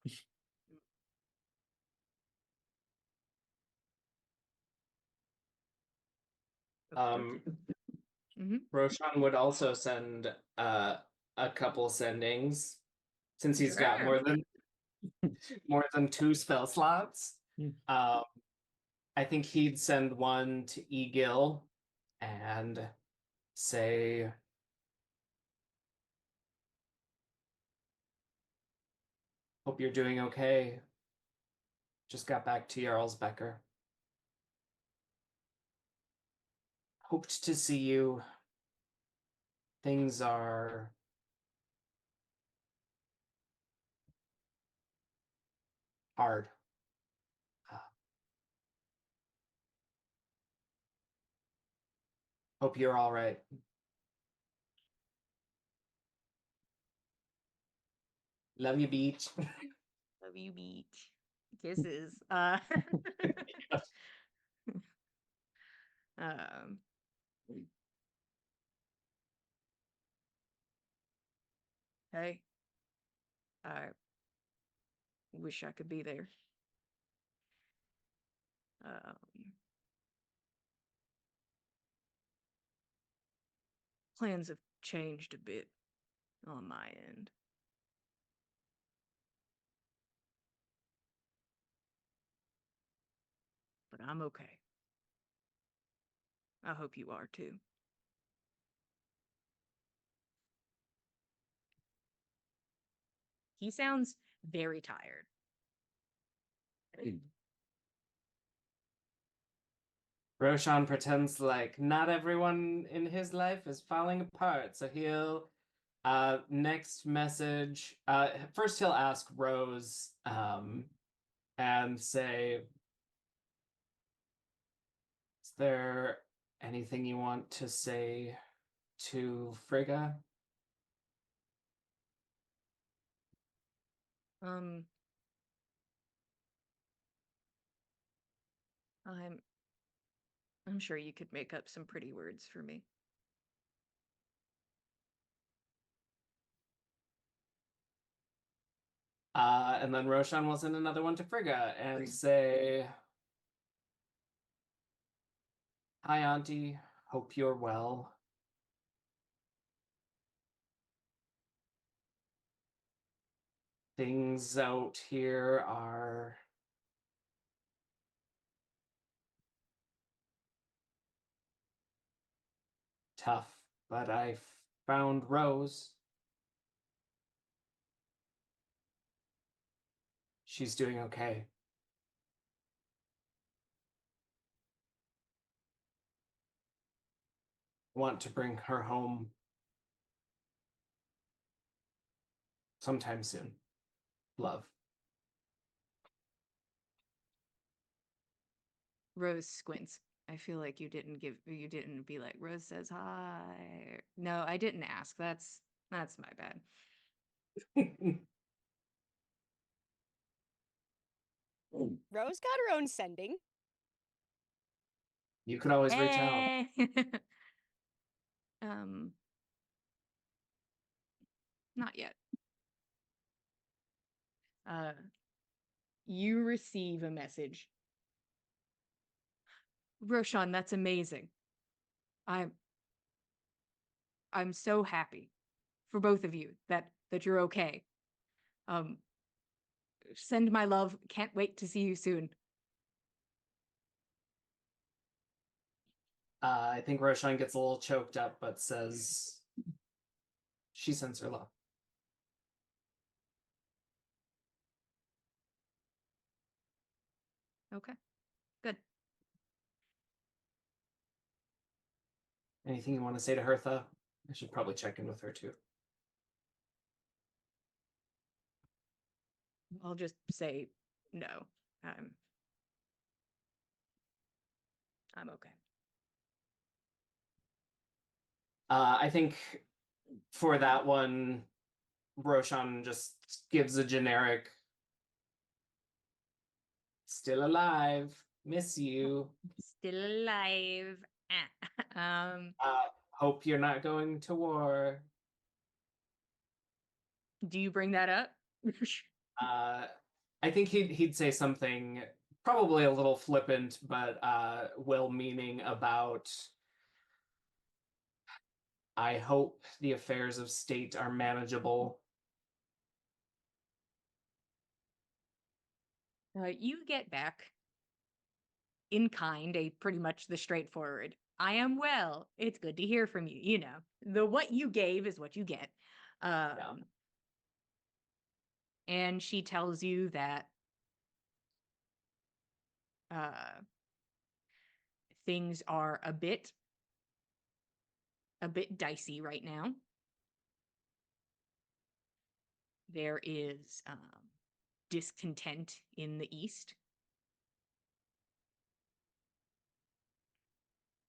Roshan would also send a couple sendings since he's got Sure. more than 2 spell slots. Hmm. I think he'd send one to Egil and say, hope you're doing okay. Just got back to Jarlsbecker. Hoped to see you. Things are hard. Hope you're all right. Love you, beach. Love you, beach. Kisses. Um, hey, I wish I could be there. Plans have changed a bit on my end. But I'm okay. I hope you are too. He sounds very tired. Roshan pretends like not everyone in his life is falling apart, so he'll next message first he'll ask Rose and say, is there anything you want to say to Frigga? I'm sure you could make up some pretty words for me. And then Roshan will send another one to Frigga and say, hi, Auntie. Hope you're well. Things out here are tough, but I found Rose. She's doing okay. Want to bring her home sometime soon. Love. Rose squints. I feel like you didn't be like, Rose says hi. No, I didn't ask. That's my bad. Rose got her own sending. You could always reach out. Hey! Not yet. You receive a message. Roshan, that's amazing. I'm so happy for both of you that you're okay. Send my love. Can't wait to see you soon. I think Roshan gets a little choked up, but says she sends her love. Okay, good. Anything you want to say to Hertha? I should probably check in with her too. I'll just say no. I'm okay. I think for that one, Roshan just gives a generic still alive, miss you. Still alive. Hope you're not going to war. Do you bring that up? I think he'd say something probably a little flippant, but well-meaning about, I hope the affairs of state are manageable. You get back in kind, pretty much the straightforward, I am well. It's good to hear from you. You know, the what you gave is what you get. And she tells you that things are a bit dicey right now. There is discontent in the East,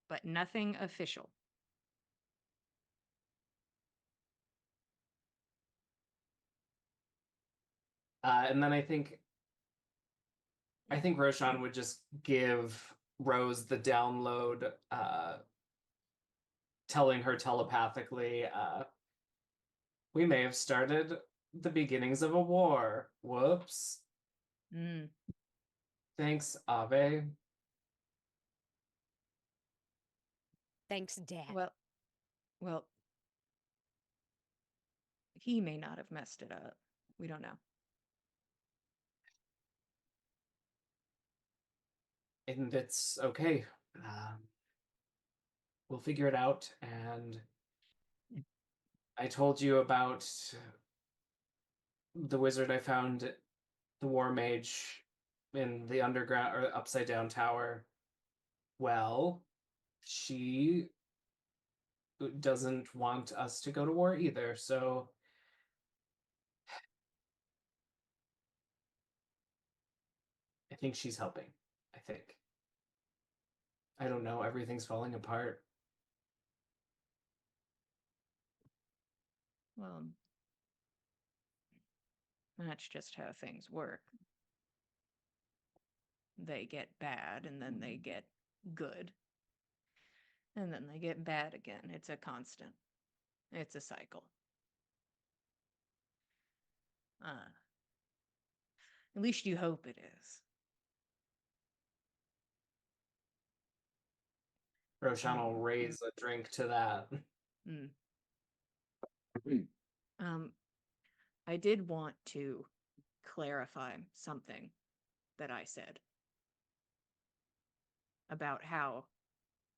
but nothing official. And then I think Roshan would just give Rose the download, telling her telepathically, we may have started the beginnings of a war. Whoops. Mm. Thanks, Ave. Thanks, Dad. Well, he may not have messed it up. We don't know. And it's okay. We'll figure it out. And I told you about the wizard I found, the war mage in the underground or upside down tower. Well, she doesn't want us to go to war either, so I think she's helping. I think. I don't know, everything's falling apart. Well, that's just how things work. They get bad and then they get good. And then they get bad again. It's a constant. It's a cycle. At least you hope it is. Roshan will raise a drink to that. Mm. I did want to clarify something that I said about how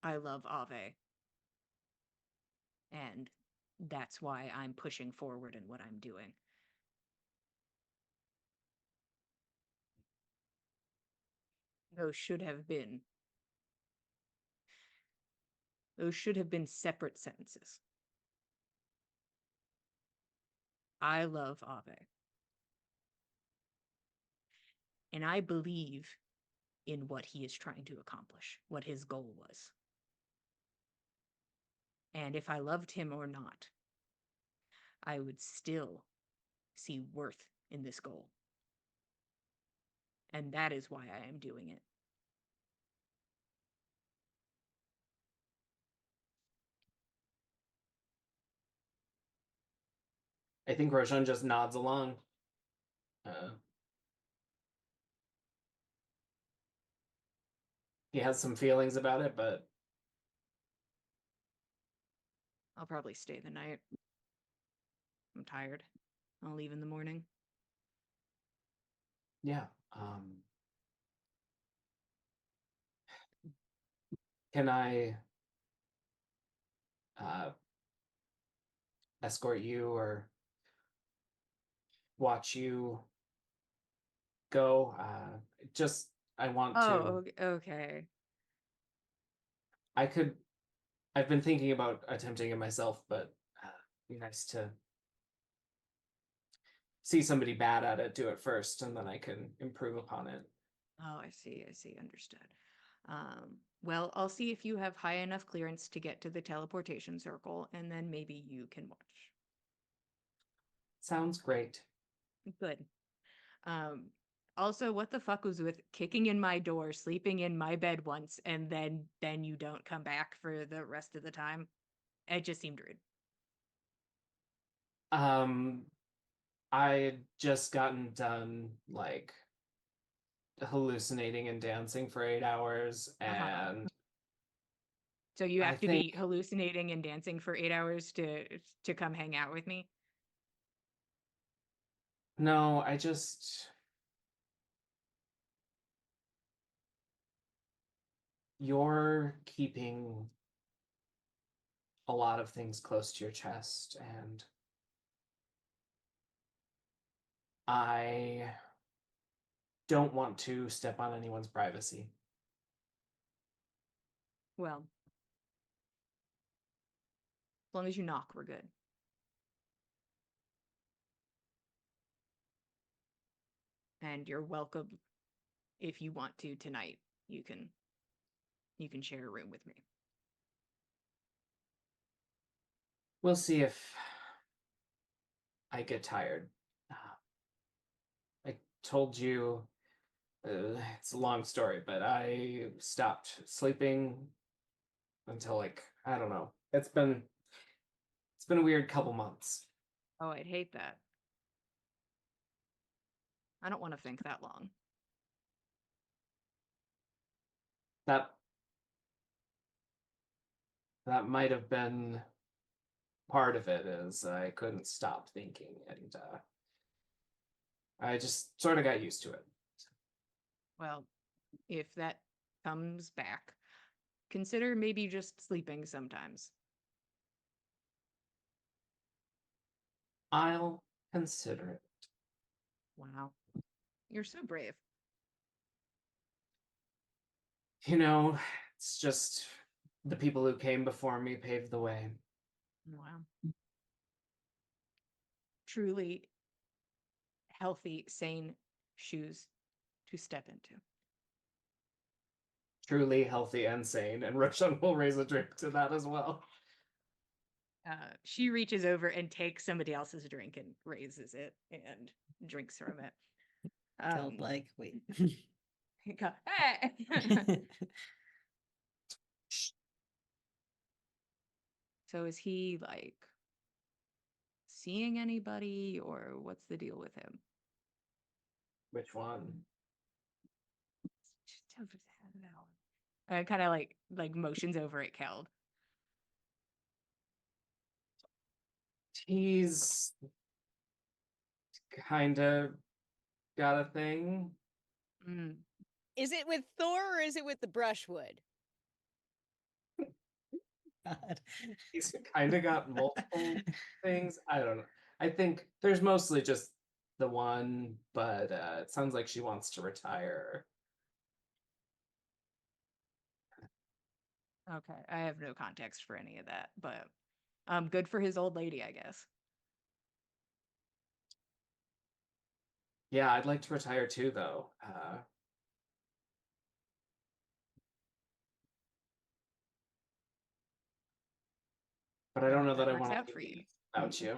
I love Ave. And that's why I'm pushing forward in what I'm doing. Those should have been separate sentences. I love Ave. And I believe in what he is trying to accomplish, what his goal was. And if I loved him or not, I would still see worth in this goal. And that is why I am doing it. I think Roshan just nods along. He has some feelings about it, but I'll probably stay the night. I'm tired. I'll leave in the morning. yeah. Can I escort you or watch you go? I want to. Oh, okay. I've been thinking about attempting it myself, but it'd be nice to see somebody bad at it do it first, and then I can improve upon it. Oh, I see. Understood. Well, I'll see if you have high enough clearance to get to the teleportation circle, and then maybe you can watch. Sounds great. Good. Also, what the fuck was with kicking in my door, sleeping in my bed once, and then you don't come back for the rest of the time? It just seemed rude. I had just gotten done like hallucinating and dancing for 8 hours, and so you have I to be hallucinating and dancing for 8 hours to come hang out with me? No, you're keeping a lot of things close to your chest, and I don't want to step on anyone's privacy. Well, as long as you knock, we're good. And you're welcome if you want to tonight. You can share a room with me. We'll see if I get tired. told you, it's a long story, but I stopped sleeping until like, I don't know. It's been a weird couple months. Oh, I'd hate that. I don't want to think that long. That might have been part of it, is I couldn't stop thinking, and I just sort of got used to it. Well, if that comes back, consider maybe just sleeping sometimes. I'll consider it. Wow. You're so brave. You know, it's just the people who came before me paved the way. Wow. Truly healthy, sane shoes to step into. Truly healthy and sane, and Roshan will raise a drink to that as well. She reaches over and takes somebody else's drink and raises it and drinks from it. Felt like, wait. Hey! So is he like seeing anybody, or what's the deal with him? Which one? Kind of like motions over at Keld. He's kind of got a thing. Mm. Is it with Thor or is it with the brushwood? God. He's kind of got multiple things. I don't know. I think there's mostly just the one, but it sounds like she wants to retire. Okay, I have no context for any of that, but good for his old lady, I guess. Yeah, I'd like to retire too, though. But I don't know That that I works want out to for you. leave without you.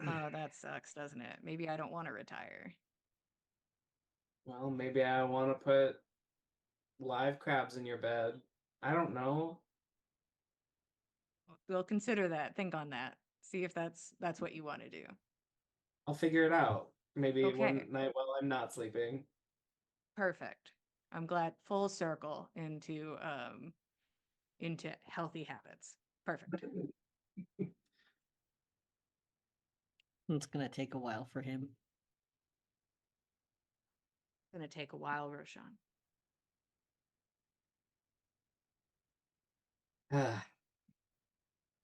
Oh, that sucks, doesn't it? Maybe I don't want to retire. Well, maybe I want to put live crabs in your bed. I don't know. We'll consider that. Think on that. See if that's what you want to do. I'll figure it out. Maybe Okay. one night while I'm not sleeping. Perfect. I'm glad. Full circle into healthy habits. Perfect. It's gonna take a while for him. It's gonna take a while, Roshan.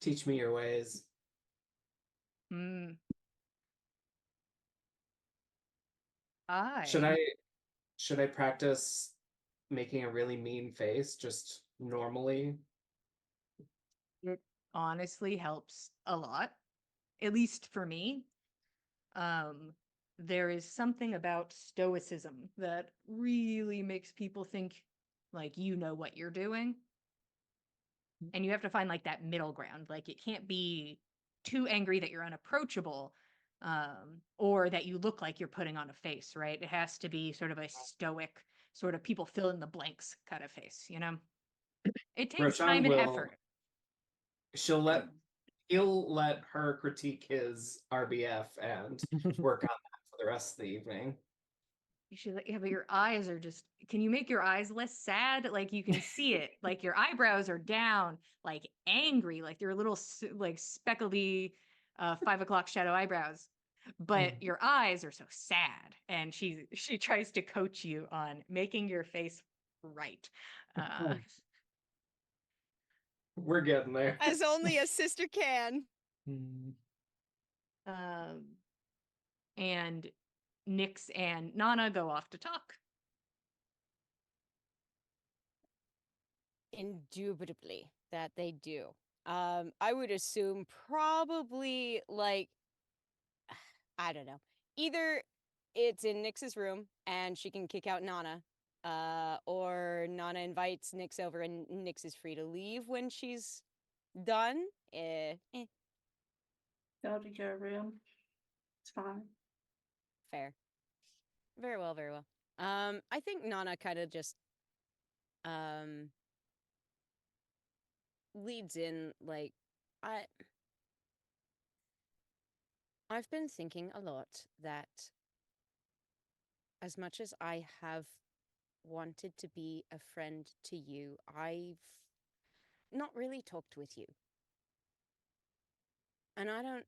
Teach me your ways. Hmm. Should I practice making a really mean face just normally? It honestly helps a lot, at least for me. There is something about stoicism that really makes people think like you know what you're doing. And you have to find like that middle ground. Like it can't be too angry that you're unapproachable, or that you look like you're putting on a face, right? It has to be sort of a stoic, sort of people fill in the blanks kind of face, you know? It takes Roshan time and will- effort. He'll let her critique his RBF and work on that for the rest of the evening. You should, yeah, but your eyes are just, can you make your eyes less sad? Like you can see it, like your eyebrows are down, like angry, like they're little like speckledy 5 o'clock shadow eyebrows, but your eyes are so sad. And she tries to coach you on making your face right. We're getting there. As only a sister can. Hmm. And Nyx and Nana go off to talk. Indubitably that they do. I would assume probably like I don't know. Either it's in Nyx's room and she can kick out Nana, or Nana invites Nyx over and Nyx is free to leave when she's done. Go to your room. It's fine. Fair. Very well, very well. I think Nana kind of just leads in like I I've been thinking a lot that as much as I have wanted to be a friend to you, I've not really talked with you. And I don't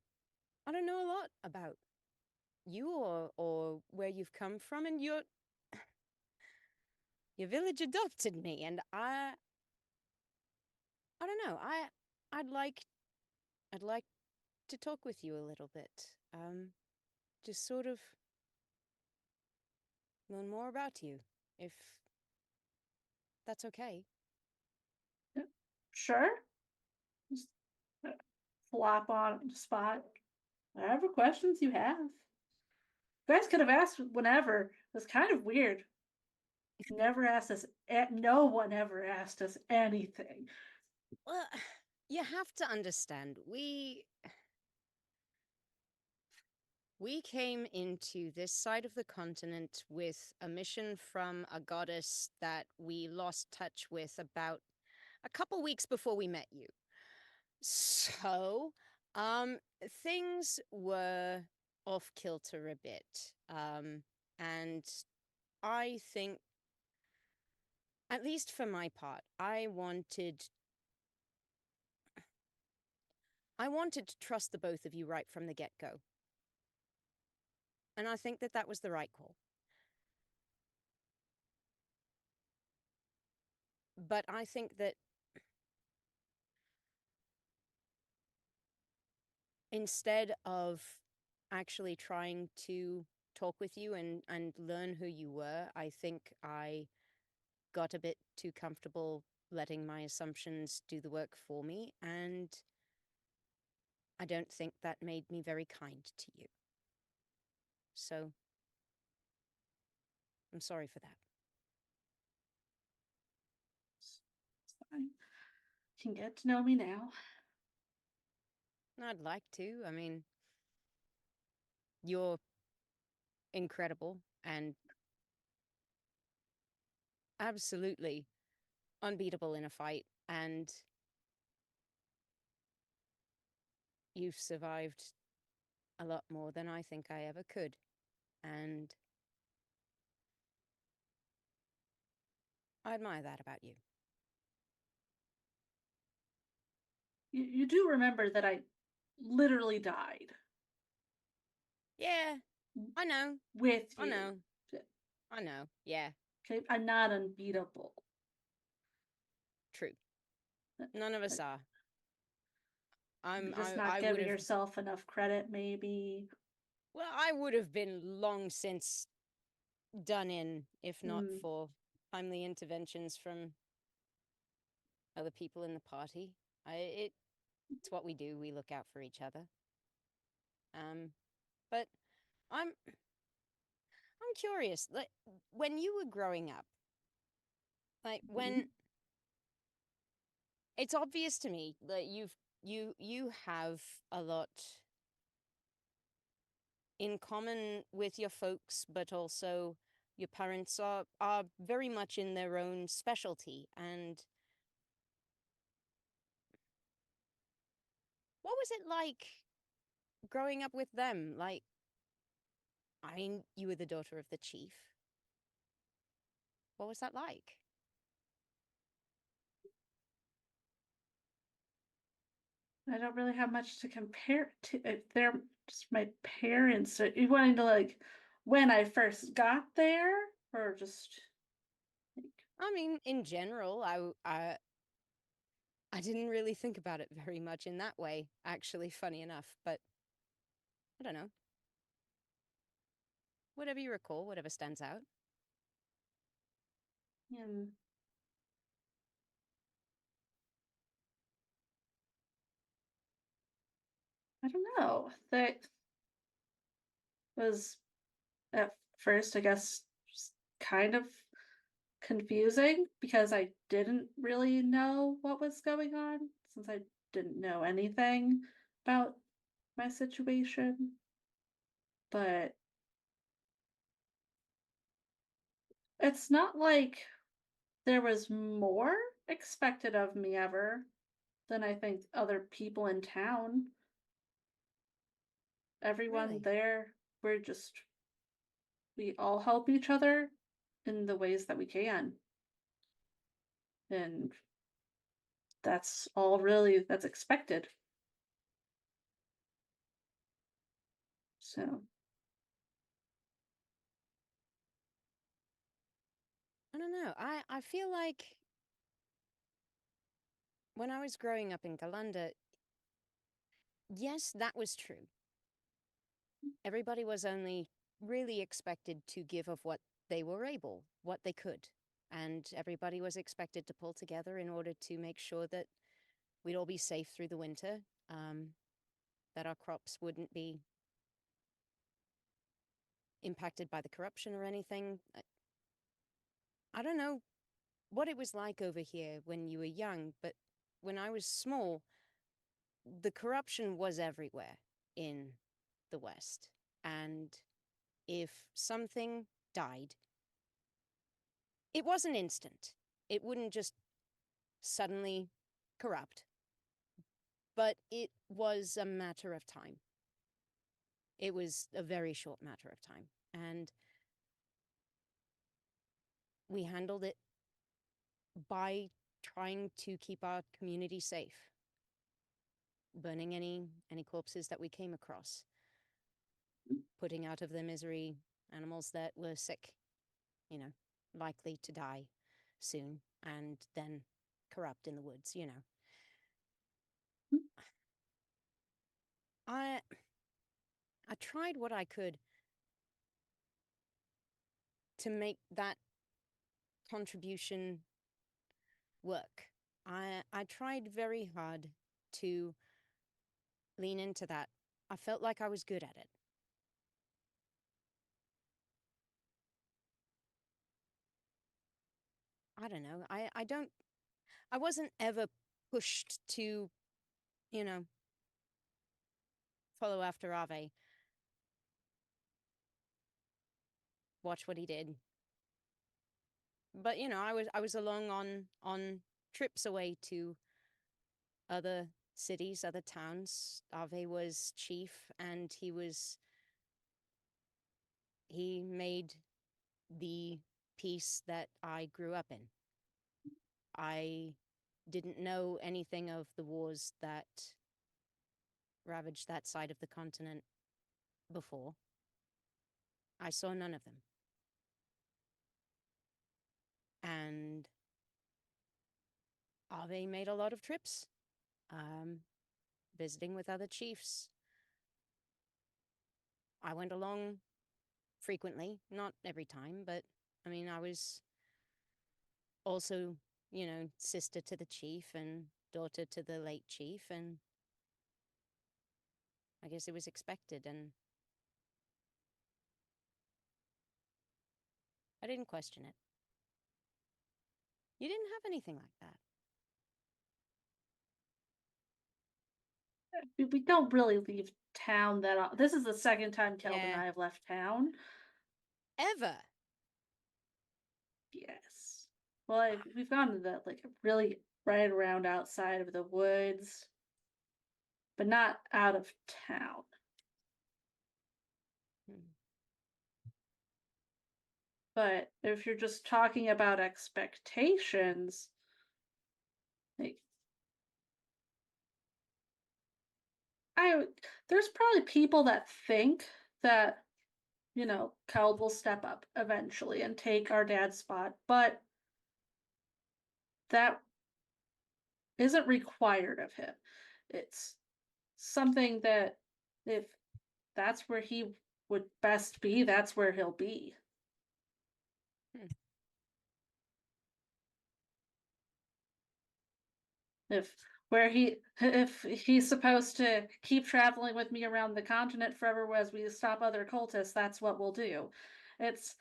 know a lot about you or where you've come from, and your village adopted me, and I don't know. I'd like to talk with you a little bit. Just sort of learn more about you, if that's okay. Sure. Just flop on the spot. Whatever questions you have. You guys could have asked whenever. It was kind of weird. Never asked us. No one ever asked us anything. Well, you have to understand, we came into this side of the continent with a mission from a goddess that we lost touch with about a couple weeks before we met you. So, things were off kilter a bit. And I think, at least for my part, I wanted to trust the both of you right from the get-go. And I think that that was the right call. But I think that instead of actually trying to talk with you and learn who you were, I think I got a bit too comfortable letting my assumptions do the work for me, and I don't think that made me very kind to you. So, I'm sorry for that. It's fine. You can get to know me now. I'd like to. I mean, you're incredible and absolutely unbeatable in a fight, and you've survived a lot more than I think I ever could. And I admire that about you. You do remember that I literally died Yeah, I know. with you. I know. I know. Yeah, Okay, I'm not unbeatable. true. None of us are. You're just not I giving would've, yourself enough credit, maybe. well, I would have been long since done in if not Mm. for timely interventions from other people in the party. It's what we do. We look out for each other. But I'm curious. Like, when you were growing up, like when it's obvious to me that you have a lot in common with your folks, but also your parents are very much in their own specialty. And what was it like growing up with them? Like, I mean, you were the daughter of the chief. What was that like? I don't really have much to compare it to. They're just my parents. Are you wanting to like when I first got there, or just like I mean, in general, I didn't really think about it very much in that way, actually, funny enough, but I don't know. Whatever you recall, whatever stands out. hmm, I don't know. That was at first, I guess, just kind of confusing because I didn't really know what was going on since I didn't know anything about my situation. But it's not like there was more expected of me ever than I think other people in town. Everyone Really? there, we all help each other in the ways that we can. And that's all really that's expected. So, I don't know. I feel like when I was growing up in Galanda, yes, that was true. Everybody was only really expected to give of what they were able, what they could. And everybody was expected to pull together in order to make sure that we'd all be safe through the winter, that our crops wouldn't be impacted by the corruption or anything. I don't know what it was like over here when you were young, but when I was small, the corruption was everywhere in the West. And if something died, it wasn't instant. It wouldn't just suddenly corrupt, but it was a matter of time. It was a very short matter of time. And we handled it by trying to keep our community safe, burning any corpses that we came across, putting out of their misery animals that were sick, you know, likely to die soon and then corrupt in the woods, you know. I tried what I could to make that contribution work. I tried very hard to lean into that. I felt like I was good at it. I don't know. I wasn't ever pushed to, you know, follow after Ave. Watch what he did. But, you know, I was along on trips away to other cities, other towns. Ave was chief, and he made the peace that I grew up in. I didn't know anything of the wars that ravaged that side of the continent before. I saw none of them. And Ave made a lot of trips, visiting with other chiefs. I went along frequently, not every time, but I mean, I was also, you know, sister to the chief and daughter to the late chief, and I guess it was expected, and I didn't question it. You didn't have anything like that. we don't really leave town that often. This is the second time Kelvin and Yeah. I have left town. Ever. Yes. Well, we've gone to the like really right around outside of the woods, but not out of town. But if you're just talking about expectations, like there's probably people that think that, you know, Kel will step up eventually and take our dad's spot, but that isn't required of him. It's something that if that's where he would best be, that's where he'll be. If he's supposed to keep traveling with me around the continent forever as we stop other cultists, that's what we'll do. It's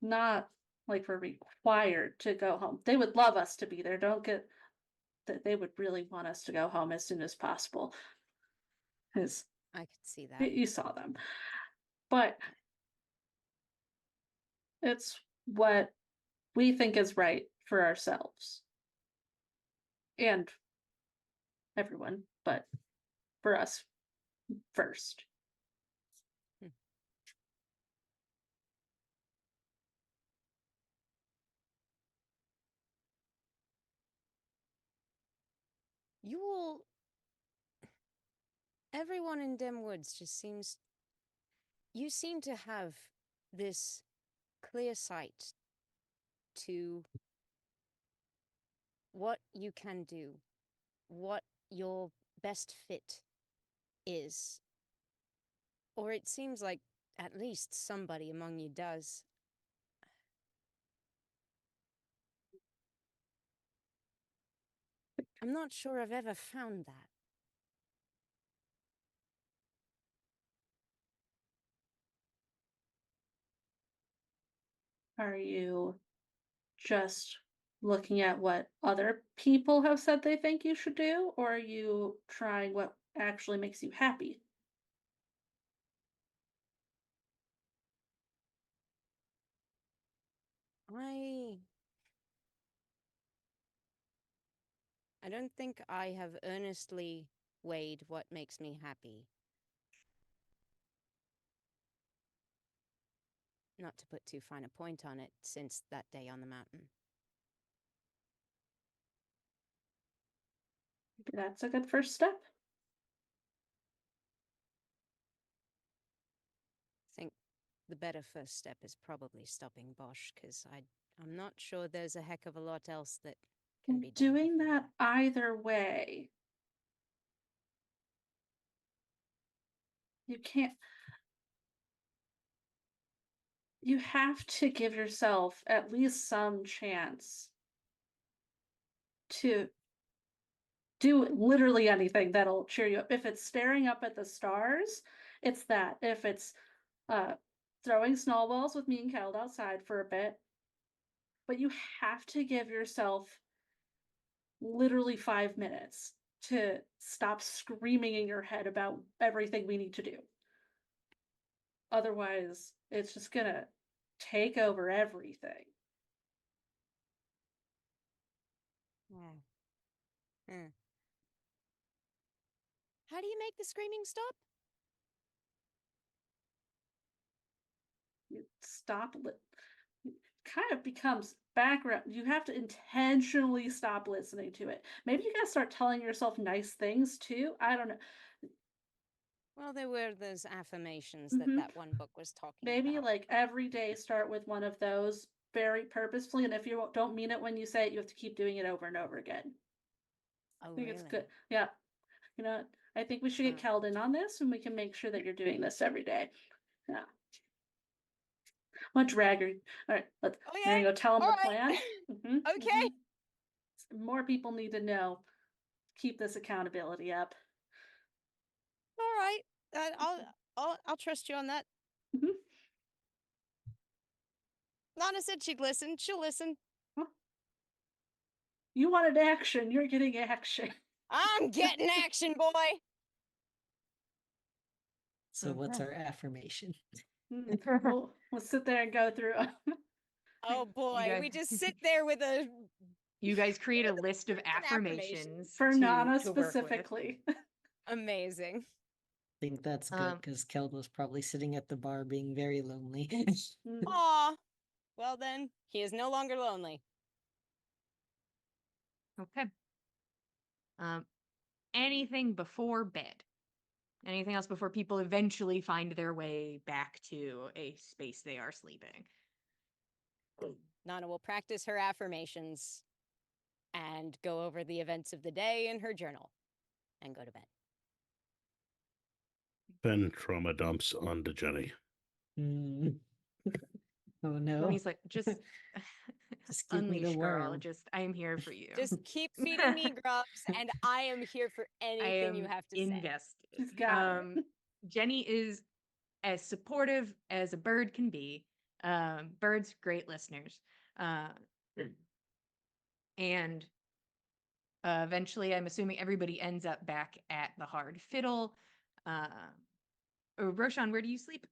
not like we're required to go home. They would love us to be there. Don't get that they would really want us to go home as soon as possible. Because I could see that. you saw them. But It's what we think is right for ourselves and everyone, but for us first. You all, everyone in Demwoods just seems, you seem to have this clear sight to what you can do, what your best fit is. Or it seems like at least somebody among you does. I'm not sure I've ever found that. Are you just looking at what other people have said they think you should do, or are you trying what actually makes you happy? I don't think I have earnestly weighed what makes me happy. Not to put too fine a point on it since that day on the mountain. Maybe that's a good first step. I think the better first step is probably stopping Bosch, because I'm not sure there's a heck of a lot else that can be done. Doing before that either way, you can't. You have to give yourself at least some chance to do literally anything that'll cheer you up. If it's staring up at the stars, it's that. If it's throwing snowballs with me and Keld outside for a bit, but you have to give yourself literally 5 minutes to stop screaming in your head about everything we need to do. Otherwise, it's just gonna take over everything. How do you make the screaming stop? You stop it kind of becomes background. You have to intentionally stop listening to it. Maybe you gotta start telling yourself nice things too. I don't know. Well, there were those affirmations Mhm. that one book was talking Maybe about. like every day start with one of those very purposefully, and if you don't mean it when you say it, you have to keep doing it over and over again. Oh, I think really? it's good. Yeah. You know, I think we should get Keld in on this, and we can make sure that you're doing this every day. Yeah. What dragger? All right, let's. Okay. There you go. Tell them All the right. plan. Mhm, Okay. mhm. More people need to know. Keep this accountability up. All right. I'll trust you on that. Mhm. Lana said she'd listen. She'll listen. You wanted action. You're getting action. I'm getting action, boy. So what's Okay. our affirmation? We'll sit there and go through 'em. Oh boy, guys- we just sit there with a You guys create a list of an affirmation. affirmations For to Nana work with. specifically. amazing. I think that's good because Keld was probably sitting at the bar being very lonely. Mm. Aw. Well then, he is no longer lonely. Okay. Anything before bed? Anything else before people eventually find their way back to a space they are sleeping? Nana will practice her affirmations and go over the events of the day in her journal and go to bed. Ben trauma dumps onto Jenny. Mm. Oh no. And he's like, just Just give me the unleash, girl. worm. Just, I am here for you. Just keep feeding me grubs, and I am here for I anything you am have to say. invested. She's got it. Jenny is as supportive as a bird can be. Birds, great listeners. And eventually, I'm assuming everybody ends up back at the Hard Fiddle. Roshan, where do you sleep?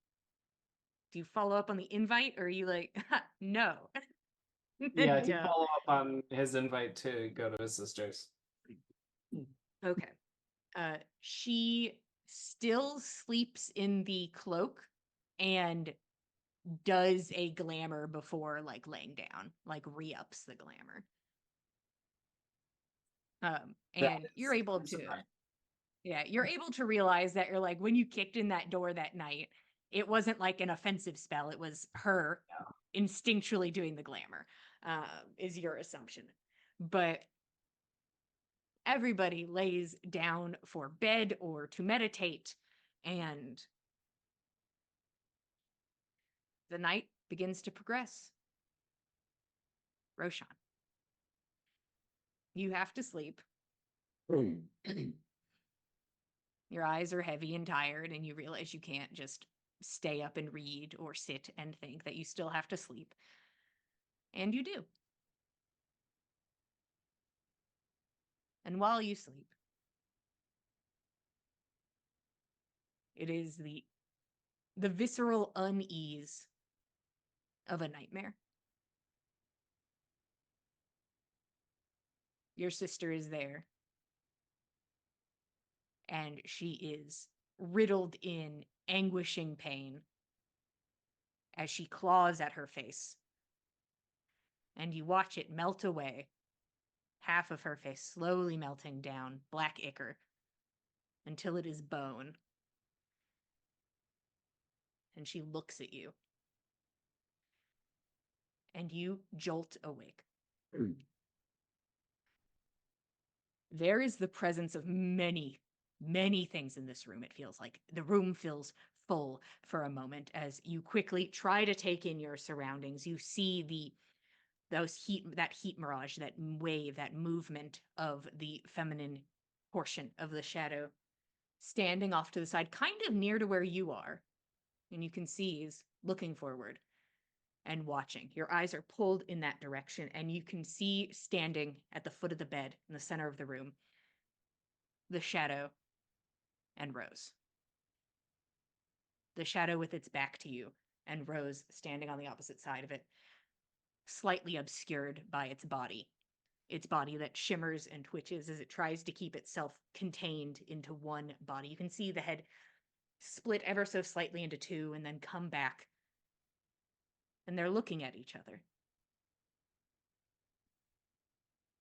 Do you follow up on the invite, or are you like, no? Yeah, to No. follow up on his invite to go to his sister's. Okay. She still sleeps in the cloak and does a glamour before like laying down, like re-ups the glamour. And you're is able to, surprising. yeah, you're able to realize that you're like, when you kicked in that door that night, it wasn't like an offensive spell. It was her instinctually doing the glamour, is your assumption. But everybody lays down for bed or to meditate, and the night begins to progress. Roshan, you have to sleep. Your eyes are heavy and tired, and you realize you can't just stay up and read or sit and think, that you still have to sleep. And you do. And while you sleep, it is the visceral unease of a nightmare. Your sister is there, and she is riddled in anguishing pain as she claws at her face. And you watch it melt away, half of her face slowly melting down, black ichor, until it is bone. And she looks at you. And you jolt awake. There is the presence of many, many things in this room. It feels like the room feels full for a moment as you quickly try to take in your surroundings. You see that heat mirage, that wave, that movement of the feminine portion of the shadow standing off to the side, kind of near to where you are. And you can see he's looking forward and watching. Your eyes are pulled in that direction, and you can see standing at the foot of the bed in the center of the room, the shadow and Rose. The shadow with its back to you, and Rose standing on the opposite side of it, slightly obscured by its body that shimmers and twitches as it tries to keep itself contained into one body. You can see the head split ever so slightly into two and then come back. And they're looking at each other.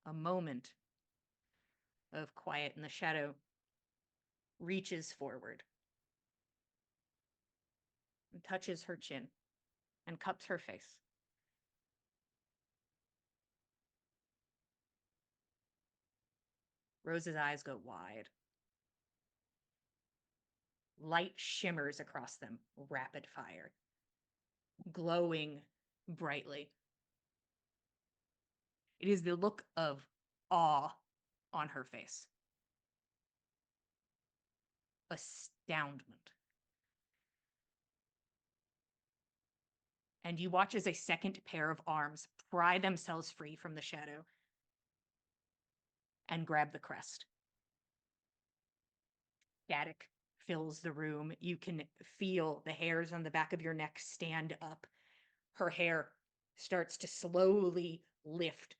A moment of quiet, and the shadow reaches forward and touches her chin and cups her face. Rose's eyes go wide. Light shimmers across them, rapid fire, glowing brightly. It is the look of awe on her face. Astoundment. And you watch as a second pair of arms pry themselves free from the shadow and grab the crest. Static fills the room. You can feel the hairs on the back of your neck stand up. Her hair starts to slowly lift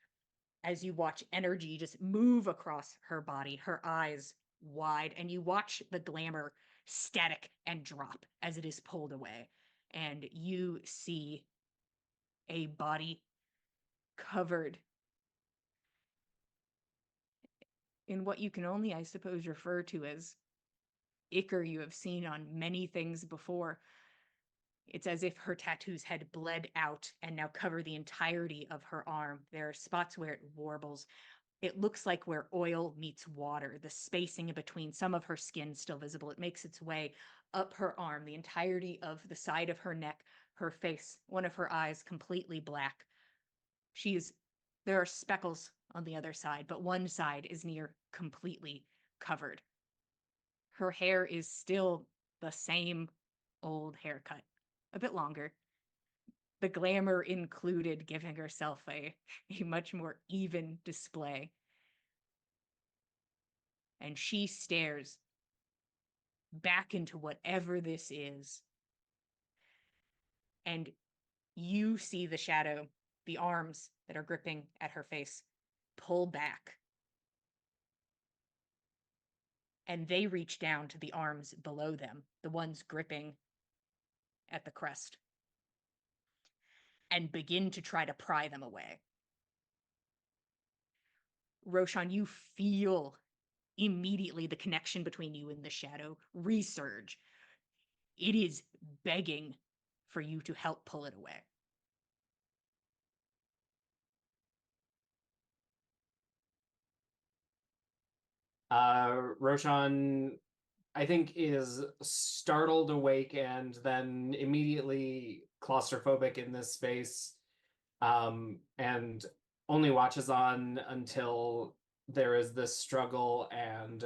as you watch energy just move across her body, her eyes wide, and you watch the glamour static and drop as it is pulled away. And you see a body covered in what you can only, I suppose, refer to as ichor you have seen on many things before. It's as if her tattoos had bled out and now cover the entirety of her arm. There are spots where it warbles. It looks like where oil meets water, the spacing in between, some of her skin still visible. It makes its way up her arm, the entirety of the side of her neck, her face, one of her eyes completely black. There are speckles on the other side, but one side is near completely covered. Her hair is still the same old haircut, a bit longer. The glamour included, giving herself a much more even display. And she stares back into whatever this is and you see the shadow, the arms that are gripping at her face, pull back. And they reach down to the arms below them, the ones gripping at the crest, and begin to try to pry them away. Roshan, you feel immediately the connection between you and the shadow resurge. It is begging for you to help pull it away. Roshan, I think, is startled awake and then immediately claustrophobic in this space, and only watches on until there is this struggle, and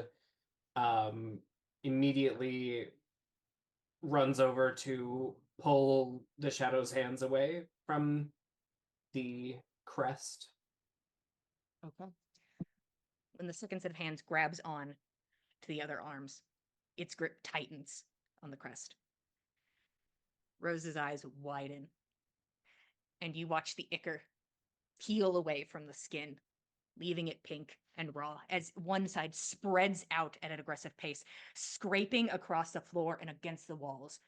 immediately runs over to pull the shadow's hands away from the crest. Okay. When the second set of hands grabs on to the other arms, its grip tightens on the crest. Rose's eyes widen, and you watch the ichor peel away from the skin, leaving it pink and raw as one side spreads out at an aggressive pace, scraping across the floor and against the walls.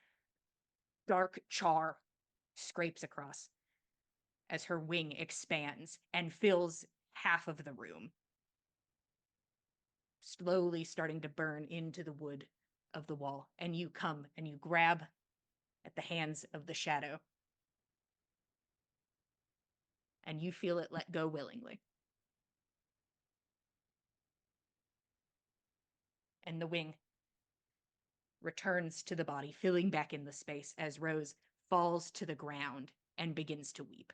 Dark char scrapes across as her wing expands and fills half of the room, slowly starting to burn into the wood of the wall. And you come and you grab at the hands of the shadow, and you feel it let go willingly. And the wing returns to the body, filling back in the space as Rose falls to the ground and begins to weep.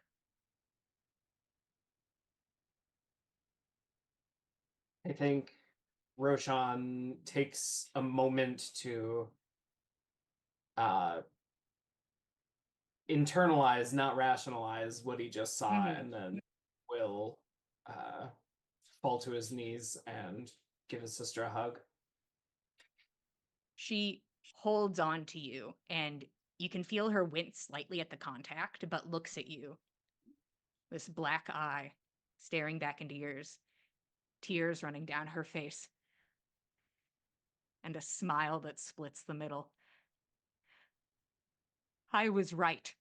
I think Roshan takes a moment to internalize, not rationalize what he just saw, and then will fall to his knees and give his sister a hug. She holds on to you, and you can feel her wince slightly at the contact, but looks at you. This black eye staring back into yours, tears running down her face, and a smile that splits the middle. I was right.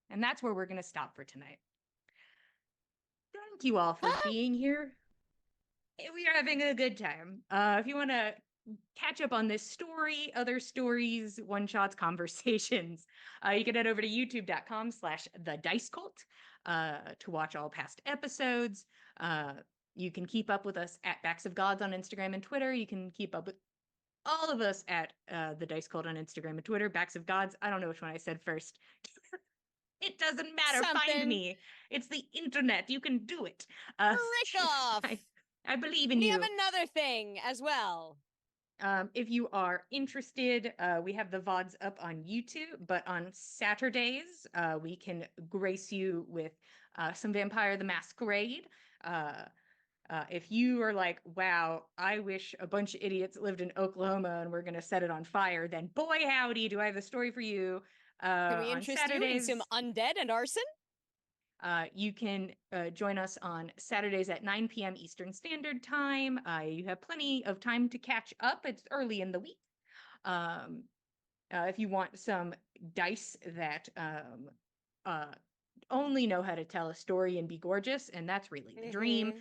And that's where we're going to stop for tonight. Thank you all for being here. We are having a good time. If you want to catch up on this story, other stories, one-shots, conversations, you can head over to youtube.com/thedicecult to watch all past episodes. You can keep up with us at Backs of Gods on Instagram and Twitter. You can keep up with all of us at The Dice Cult on Instagram and Twitter. Backs of Gods. I don't know which one I said first. It doesn't matter. Find me. It's the internet. You can do it. Frick off! I believe in We you. have another thing as well. If you are interested, we have the VODs up on YouTube, but on Saturdays, we can grace you with some Vampire the Masquerade. If you are like, wow, I wish a bunch of idiots lived in Oklahoma and we're going to set it on fire, then boy howdy, do I have a story for you. Can we interest you in some undead and arson? You can join us on Saturdays at 9 p.m. Eastern Standard Time. You have plenty of time to catch up. It's early in the week. If you want some dice that only know how to tell a story and be gorgeous, and that's really the dream,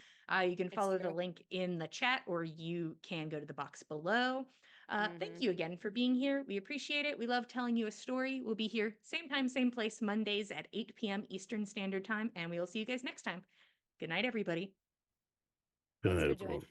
you can follow the link in the chat, or you can go to the box below. Thank you again for being here. We appreciate it. We love telling you a story. We'll be here same time, same place, Mondays at 8 p.m. Eastern Standard Time, and we will see you guys next time. Good night, everybody. Good night, everyone.